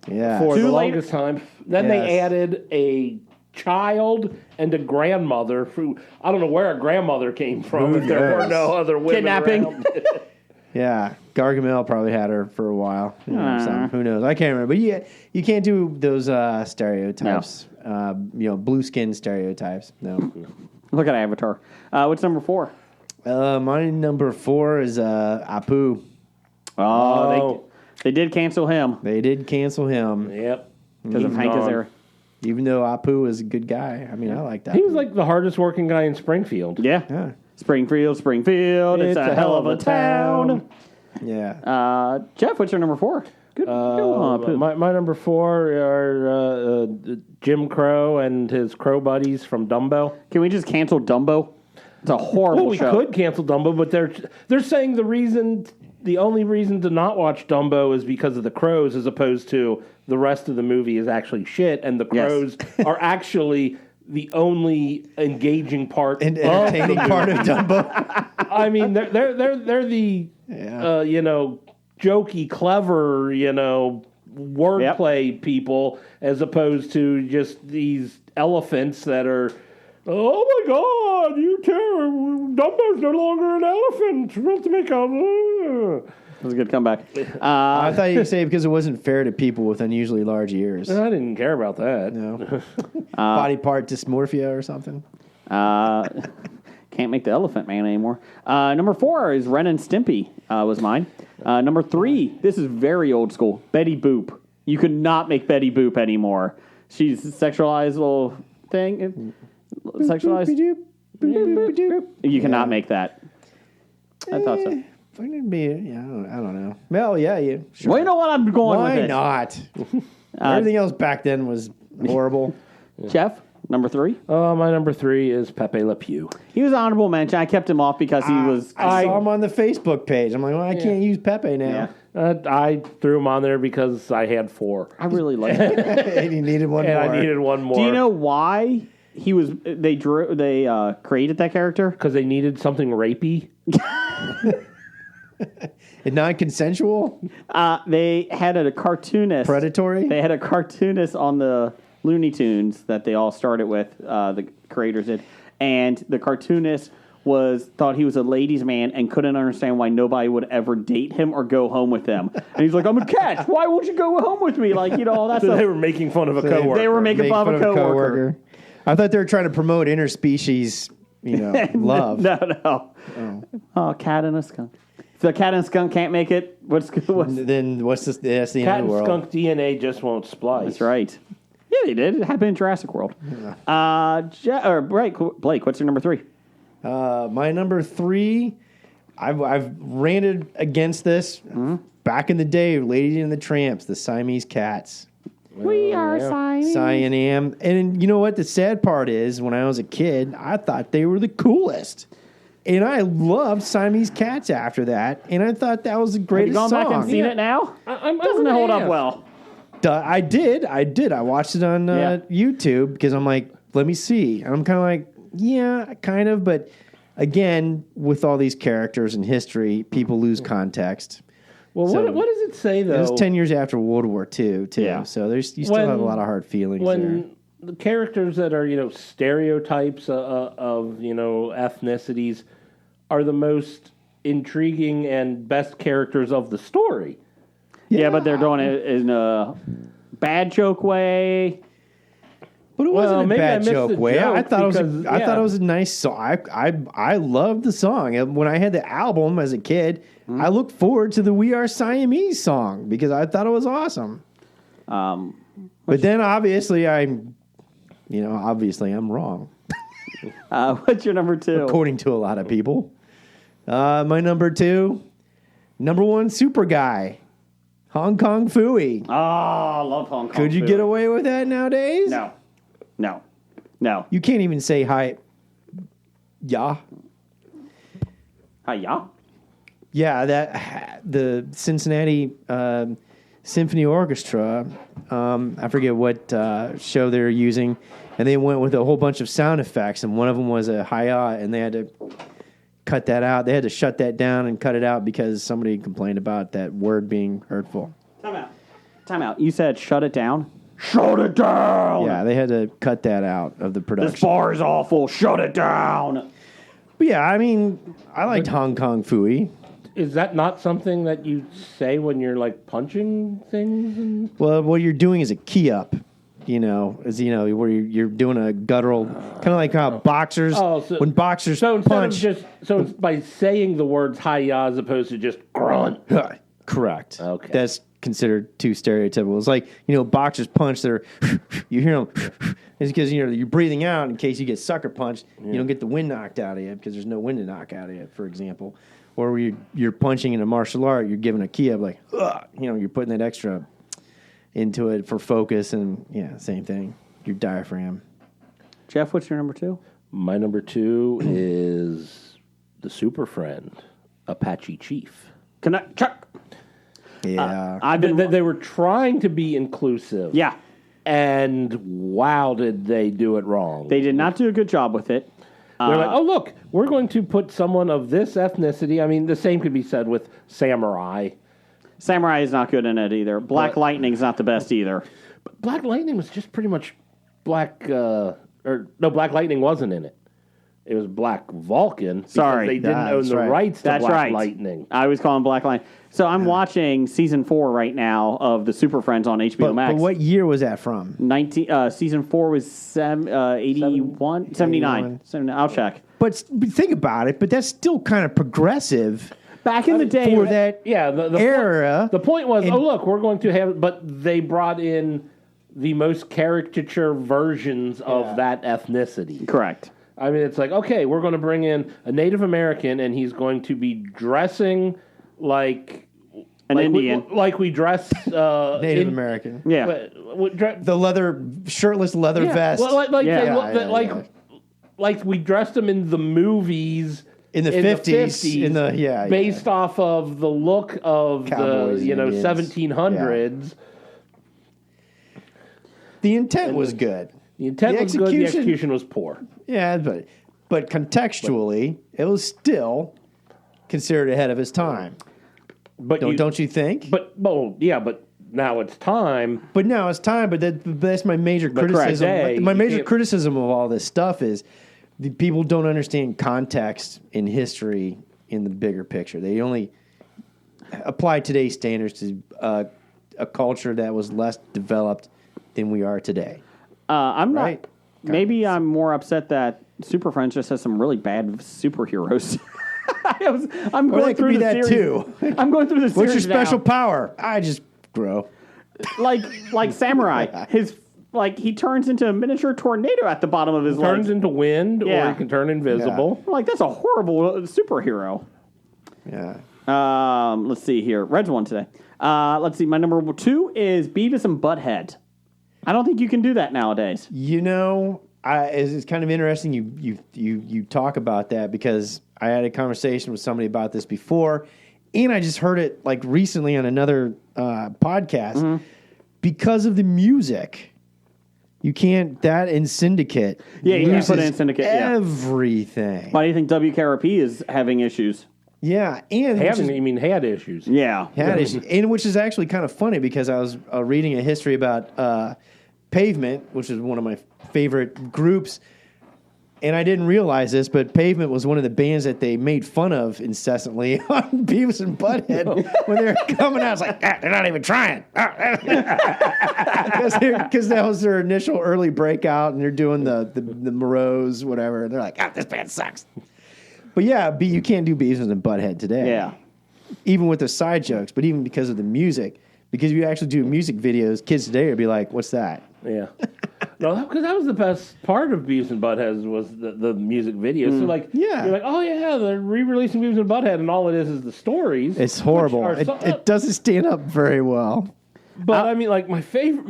Yeah. for Two the later- longest time, then they Yes. added a child and a grandmother. Who I don't know where a grandmother came from. If there were knows? no other women Kidnapping. around. Yeah. Gargamel probably had her for a while. You know, or something. Who knows? I can't remember. But yeah, you can't do those stereotypes. Blue skin stereotypes. No. Look at Avatar. What's number 4? My number 4 is Apu. Oh, they did cancel him They did cancel him, Yep. because of He's Hank gone. Azaria. even though Apu is a good guy. I mean, I like that. He was like the hardest working guy in Springfield. Yeah. Yeah. Springfield, it's a hell of a town. Yeah. Jeff, what's your number 4? Good. My number 4 are Jim Crow and his Crow buddies from Dumbo. Can we just cancel Dumbo? It's a horrible Well, we show. could cancel Dumbo, but they're saying the only reason to not watch Dumbo is because of the crows, as opposed to the rest of the movie is actually shit, and the Yes. crows are actually the only engaging part. And entertaining part of Dumbo. I mean, they're the jokey, clever, wordplay people, as opposed to just these elephants that are. Oh my God! Dumbo's no longer an elephant. We have to make a. That was a good comeback. I thought you'd say because it wasn't fair to people with unusually large ears. I didn't care about that. No. Body part dysmorphia or something. Can't make the Elephant Man anymore. Number 4 is Ren and Stimpy was mine. Number 3, this is very old school, Betty Boop. You could not make Betty Boop anymore. She's a sexualized little thing. Sexualized. You cannot make that. I thought so. Wouldn't it be? Yeah, I don't know. Well, yeah, you. Sure. Well, you know what? I'm going Why with it. not? Everything else back then was horrible. Jeff, number 3. My number 3 is Pepe Le Pew. He was honorable mention. I kept him off because he was. I saw him on the Facebook page. I'm like, well, I can't use Pepe now. I threw him on there because I had 4. I really like him. And he needed one And more. I needed one more. Do you know why he was? They created that character. Because they needed something rapey. And non-consensual? They had a cartoonist. Predatory? They had a cartoonist on the Looney Tunes that they all started with. The creators did, and the cartoonist thought he was a ladies' man and couldn't understand why nobody would ever date him or go home with him. And he's like, "I'm a catch. Why won't you go home with me?" Like, all that So stuff. they were making fun of a coworker. They were making fun of a coworker. I thought they were trying to promote interspecies, love. No. Oh, cat and a skunk. If the cat and skunk can't make it, what's Then what's this? That's the end Cat of and the world. skunk DNA just won't splice. That's right. Yeah, they did. It happened in Jurassic World. Blake, what's your number 3? My number 3, I've ranted against this back in the day. Lady and the Tramps, the Siamese Cats. We are Siam. And you know what? The sad part is, when I was a kid, I thought they were the coolest. And I loved Siamese Cats after that. And I thought that was the Have you greatest gone song. back and seen it now? I'm Doesn't gonna hold up ask. well. I did. I watched it on YouTube because I'm like, let me see. And I'm kind of like, yeah, kind of. But again, with all these characters and history, people lose context. Well, So- what does it say, though? It was 10 years after World War II, too. Yeah. So you still have a lot of hard feelings there. when the characters that are, stereotypes of, ethnicities are the most intriguing and best characters of the story. Yeah, but they're doing it in a bad joke way. But it wasn't a maybe I bad missed joke the way. I joke thought because, I thought it was a nice song. I loved the song. And when I had the album as a kid, I looked forward to the "We Are Siamese" song because I thought it was awesome. But then obviously I'm wrong, What's your number 2? according to a lot of people. My number 2, number 1 super guy, Hong Kong Phooey. Oh, I love Hong Kong. Could you food. get away with that nowadays? No. You can't even say hi. Yeah. Yeah. Yeah, the Cincinnati Symphony Orchestra. I forget what show they were using, and they went with a whole bunch of sound effects, and one of them was a hi-ya, and they had to cut that out. They had to shut that down and cut it out because somebody complained about that word being hurtful. Time out. You said shut it down? Shut it down! Yeah, they had to cut that out of the This production. bar is awful. Shut it down! But yeah, I mean, I liked Hong Kong Phooey. Is that not something that you say when you're, punching things? Well, what you're doing is a key up. Where you're doing a guttural, kind of like how boxers, when boxers So instead punch. of it's by saying the words hi-ya as opposed to just grunt. Correct. Okay. That's considered too stereotypical. It's like, boxers punch, you hear them, it's because, you're breathing out in case you get sucker punched. You don't get the wind knocked out of you because there's no wind to knock out of you, for example. Or where you're punching in a martial art, you're giving a key up like, you're putting that extra into it for focus, and same thing. Your diaphragm. Jeff, what's your number 2? My number 2 is the super friend, Apache Chief. Chuck. Yeah. I've been. They were trying to be inclusive. Yeah. And wow, did they do it wrong. They did not do a good job with it. They're like, oh, look, we're going to put someone of this ethnicity. I mean, the same could be said with Samurai. Samurai is not good in it either. Black Lightning's not the best either. But Black Lightning was just pretty much Black Lightning wasn't in it. It was Black Vulcan. Because Sorry. they didn't own That's the right. rights to That's Black right. Lightning. I was calling Black Lightning. So I'm watching season 4 right now of the Super Friends on HBO But Max. what year was that from? Season 4 was 81, 79. I'll check. But think about it. But that's still kind of progressive. Back in the day, For that Yeah, the era. The point was, And- look, we're going to have, but they brought in the most caricature versions of that ethnicity. correct. I mean, it's like, okay, we're going to bring in a Native American, and he's going to be dressing like Indian. like we dress Native American. Yeah. The shirtless leather vest. Well, like Yeah. they look, Yeah, like yeah. like we dressed them in the movies In the 50s, based off of the look of Cowboys the and Indians. 1700s. The intent was good. The intent The was good. The execution- execution was poor. Yeah, but contextually, it was still considered ahead of its time. But Don't you think? But now it's time. But now it's time. But that's my major correct criticism. day, My you major can't- criticism of all this stuff is the people don't understand context in history in the bigger picture. They only apply today's standards to a culture that was less developed than we are today. I'm not. Right. Maybe I'm more upset that Super Friends just has some really bad superheroes. I'm Well, going it could through be the that series. too. I'm going through the series. What's your special now. power? I just grow. Like Samurai? He turns into a miniature tornado at the bottom of his Turns legs. into wind, Yeah. or he can turn invisible. Like that's a horrible superhero. Yeah. Let's see here. Red's one today. Let's see. My number 2 is Beavis and Butthead. I don't think you can do that nowadays. You know, it's kind of interesting you talk about that because I had a conversation with somebody about this before, and I just heard it like recently on another podcast. Because of the music, you can't. That in Syndicate, Yeah, you can't put it in loses Syndicate, yeah. everything. Why do you think WKRP is having issues? Yeah, and which is- Had issues. Yeah. had issues. And which is actually kind of funny because I was reading a history about Pavement, which is one of my favorite groups, and I didn't realize this, but Pavement was one of the bands that they made fun of incessantly on Beavis and Butthead when they were coming out. It's like, they're not even trying. Because that was their initial early breakout, and they're doing the Moreaus, whatever. And they're like, this band sucks. But yeah, you can't do Beavis and Butthead today. Yeah. Even with the side jokes, but even because of the music. Because you actually do music videos, kids today would be like, what's that? Yeah. No, because that was the best part of Beavis and Butthead was the music video. So like, Yeah. you're like, oh yeah, they're re-releasing Beavis and Butthead, and all it is the stories. It's horrible. which are It doesn't stand up very well. But I mean, like my favorite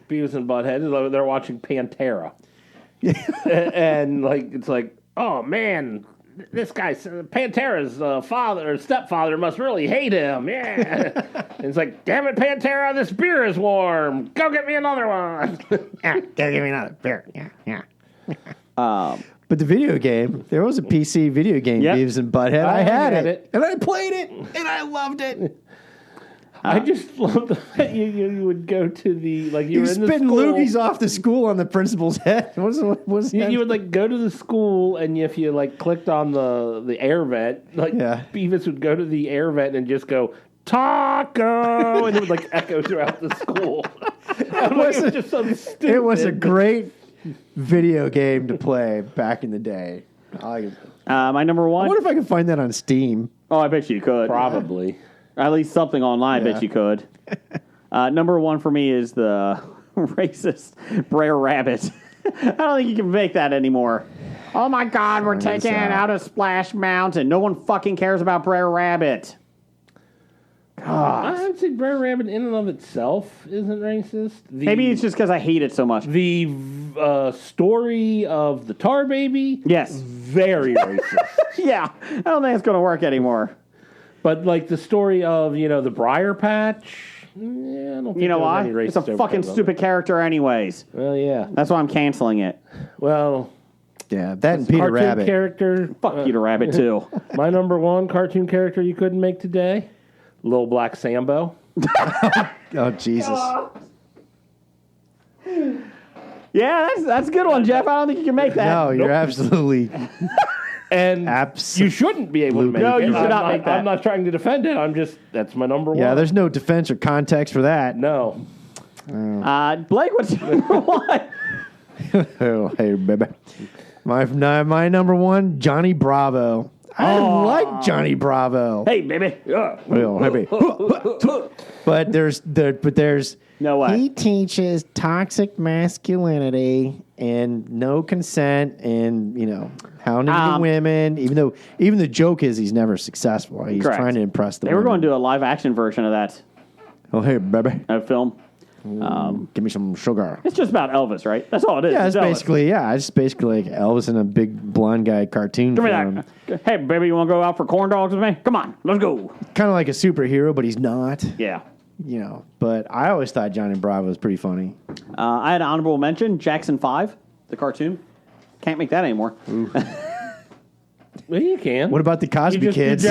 Beavis and Butthead is like, they're watching Pantera, and like it's like, oh man, this guy Pantera's father or stepfather must really hate him. Yeah, and it's like, damn it, Pantera, this beer is warm. Go get me another one. Yeah, gotta give me another beer. Yeah. But the video game, there was a PC video game, Yep. Beavis and Butthead. I had had it. And I played it. And I loved it. I just love the fact you would go to the like You you were in the spitting school. loogies off the school on the principal's head. What's that? You would like go to the school, and if you like clicked on the air vent, like Yeah. Beavis would go to the air vent and just go taco, and it would like echo throughout the school. it was just so stupid. It was a great video game to play back in the day. I My number 1. wonder if I can find that on Steam. Oh, I bet you could. probably. At least something online, I bet you could. Number 1 for me is the racist Brer Rabbit. I don't think you can make that anymore. Oh my God, we're taking it out of Splash Mountain. No one fucking cares about Brer Rabbit. I would say Brer Rabbit in and of itself isn't racist. Maybe it's just because I hate it so much. the story of the Tar Baby. Yes. Very racist. Yeah. I don't think it's going to work anymore. But like the story of the Briar Patch. I don't think You know there was why? any It's a racist fucking overtones on stupid character anyways. it. Well, yeah. That's why I'm canceling it. Well, Yeah, that and Peter cartoon Rabbit. character. Fuck Peter Rabbit, too. My number 1 cartoon character you couldn't make today, Little Black Sambo. Oh, Jesus. Yeah, that's a good one, Jeff. I don't think you can make that. No, you're absolutely... And you shouldn't be able to make No, it. you should I'm not make that. I'm not trying to defend it. That's my number 1. Yeah, there's no defense or context for that. No. Blake, what's your number 1? Oh, hey, baby. My number 1, Johnny Bravo. I like Johnny Bravo. Hey, baby. Well, maybe. But there's No way. He teaches toxic masculinity and no consent and hounding the women. Even the joke is he's never successful. He's Correct. trying to impress the They were women. going to do a live action version of that Hey, baby, film. give me some sugar. It's just about Elvis, right? That's all it is. Yeah, it's Elvis. basically like Elvis in a big blonde guy cartoon Give me film. that. Hey, baby, you want to go out for corn dogs with me? Come on, let's go. Kind of like a superhero, but he's not. Yeah. But I always thought Johnny Bravo was pretty funny. I had an honorable mention, Jackson 5, the cartoon. Can't make that anymore. Well, you can. What about the Cosby You just Kids?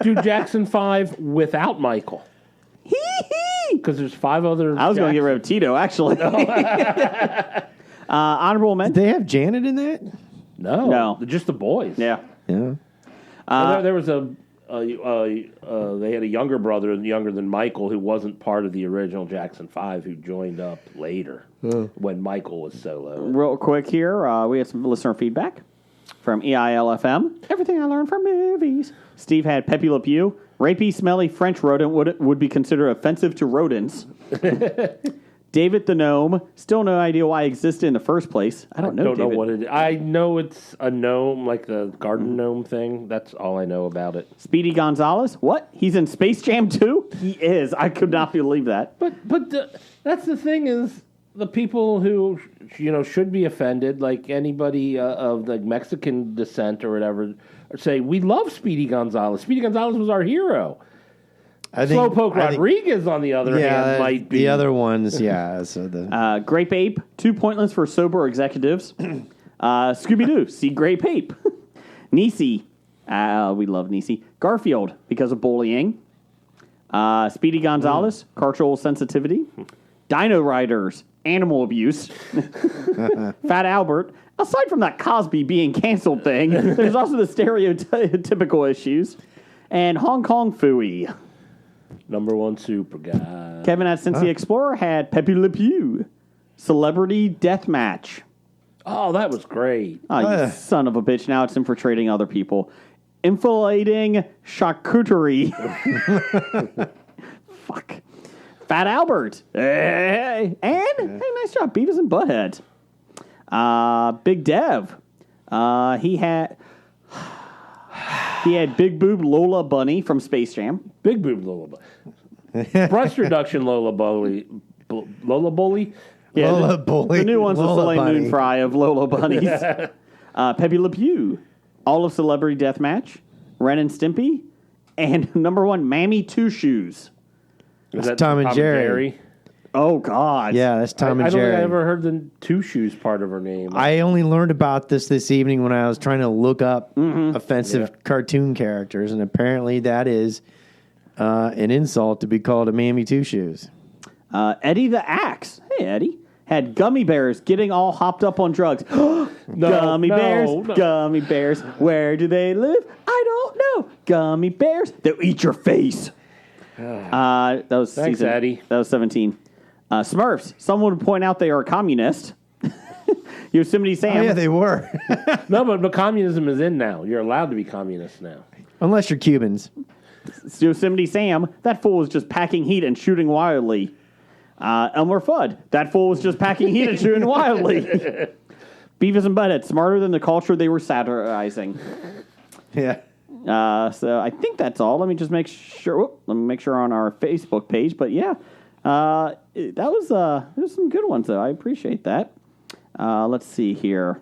do Jackson 5 without Michael. Because there's 5 other. I was going to get rid of Tito, actually. Honorable Did mention. they have Janet in that? No, No. just the boys. Yeah. Yeah. There was they had a younger brother, younger than Michael, who wasn't part of the original Jackson 5, who joined up later when Michael was solo. Real quick here, we had some listener feedback from EILFM. Everything I learned from movies. Steve had Pepe Le Pew. Rapey, smelly French rodent would be considered offensive to rodents. David the Gnome. Still no idea why it existed in the first place. I don't know, Don't know David. what it is. I know it's a gnome, like the garden gnome thing. That's all I know about it. Speedy Gonzalez. What? He's in Space Jam 2? He is. I could not believe that. But that's the thing is the people who should be offended, like anybody of the Mexican descent or whatever, say we love Speedy Gonzalez. Speedy Gonzalez was our hero. Slowpoke Rodriguez, on the other hand, might be the other ones. Yeah. So the Grape Ape. Too pointless for sober executives. Scooby-Doo. See Grape Ape. Niecy. We love Niecy. Garfield, because of bullying. Speedy Gonzalez. Cultural sensitivity. Dino Riders. Animal abuse. Fat Albert. Aside from that Cosby being canceled thing, there's also the stereotypical issues. And Hong Kong Phooey. number 1 super guy. Kevin at Cincy Explorer had Pepe Le Pew. Celebrity Deathmatch. Oh, that was great. Oh, you son of a bitch. Now it's infiltrating other people. Enfilading charcuterie. Fuck. Fat Albert. Hey. And, hey, nice job. Beavis and Butthead. Big Dev. He had Big Boob Lola Bunny from Space Jam. Big boob Lola Bully. Breast reduction Lola Bully. Lola Bully? Yeah, Lola Bully. The new one's the Lola Soleil Bunny. Moon Fry of Lola Bunnies. Pepe Le Pew. All of Celebrity Deathmatch. Ren and Stimpy. And number 1, Mammy Two Shoes. Is that Tom and Jerry. Oh, God. yeah, that's Tom I and don't Jerry. think I ever heard the Two Shoes part of her name. I only learned about this evening when I was trying to look up offensive cartoon characters, and apparently that is an insult to be called a Mammy Two Shoes. Eddie the Axe. Hey, Eddie. Had gummy bears getting all hopped up on drugs. Gummy bears. Where do they live? I don't know. Gummy bears. They'll eat your face. That was Thanks, season, Eddie. That was 17. Smurfs. Someone would point out they are a communist. Yosemite Sam. Oh, yeah, they were. No, but communism is in now. You're allowed to be communist now. Unless you're Cubans. Yosemite Sam. That fool was just packing heat and shooting wildly. Elmer Fudd. That fool was just packing heat and shooting wildly. Beavis and Butthead. Smarter than the culture they were satirizing. Yeah. So I think that's all. Let me just make sure. Let me make sure on our Facebook page. But yeah, there's some good ones though. I appreciate that. Let's see here.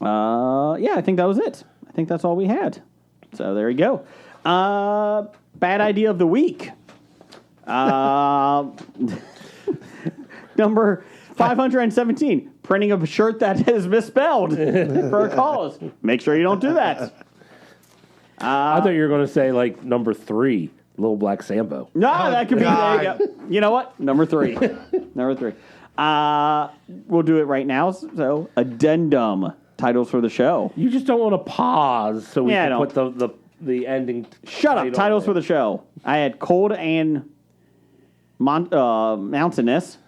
Yeah, I think that was it. I think that's all we had. So there you go. Bad idea of the week. Number 517. Printing a shirt that is misspelled for a cause. Make sure you don't do that. I thought you were going to say, like, number 3, Little Black Sambo. No, that could be. There you go. You know what? Number 3. Number 3. We'll do it right now. So, addendum titles for the show. You just don't want to pause so we Yeah, I can don't. put the ending. Shut up. title Titles in. for the show. I had Cold and Mountainous.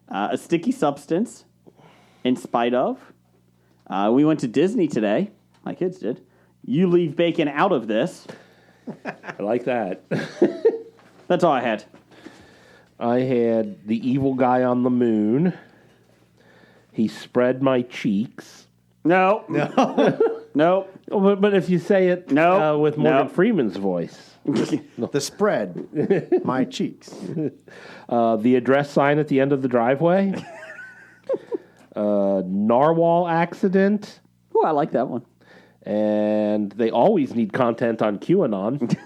A Sticky Substance. In Spite of. We went to Disney today. My kids did. You leave bacon out of this. I like that. That's all I had. I had the evil guy on the moon. He spread my cheeks. No. No. But if you say it No. with Morgan No. Freeman's voice. The spread, my cheeks. The address sign at the end of the driveway. Narwhal accident. Oh, I like that one. And they always need content on QAnon.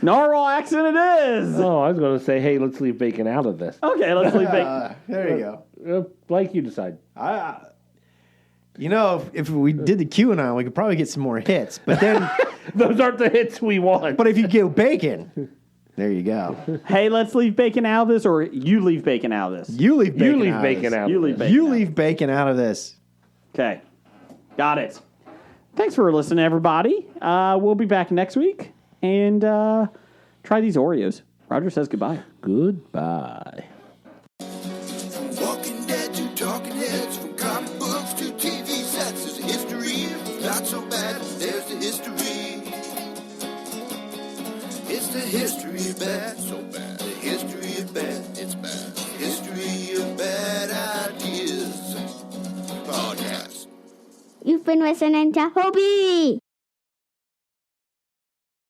Narwhal accident it is. Oh, I was going to say, hey, let's leave bacon out of this. Okay, let's leave bacon. There you go. Blake, you decide. You know, if we did the QAnon, we could probably get some more hits. But then, Those aren't the hits we want. but if you go bacon, there you go. Hey, let's leave bacon out of this, or you leave bacon out of this. You leave bacon. you leave out bacon of this. out. You of leave this. bacon. You out. leave bacon out of this. Okay, got it. Thanks for listening, everybody. We'll be back next week and try these Oreos. Roger says goodbye. Goodbye. Walking Dead to Talking Heads, from comic books to TV sets. There's a history, not so bad. There's the history. It's the history of bad, so bad. The history of bad, it's bad. History of bad ideas. Podcast. You've been listening to Hobie.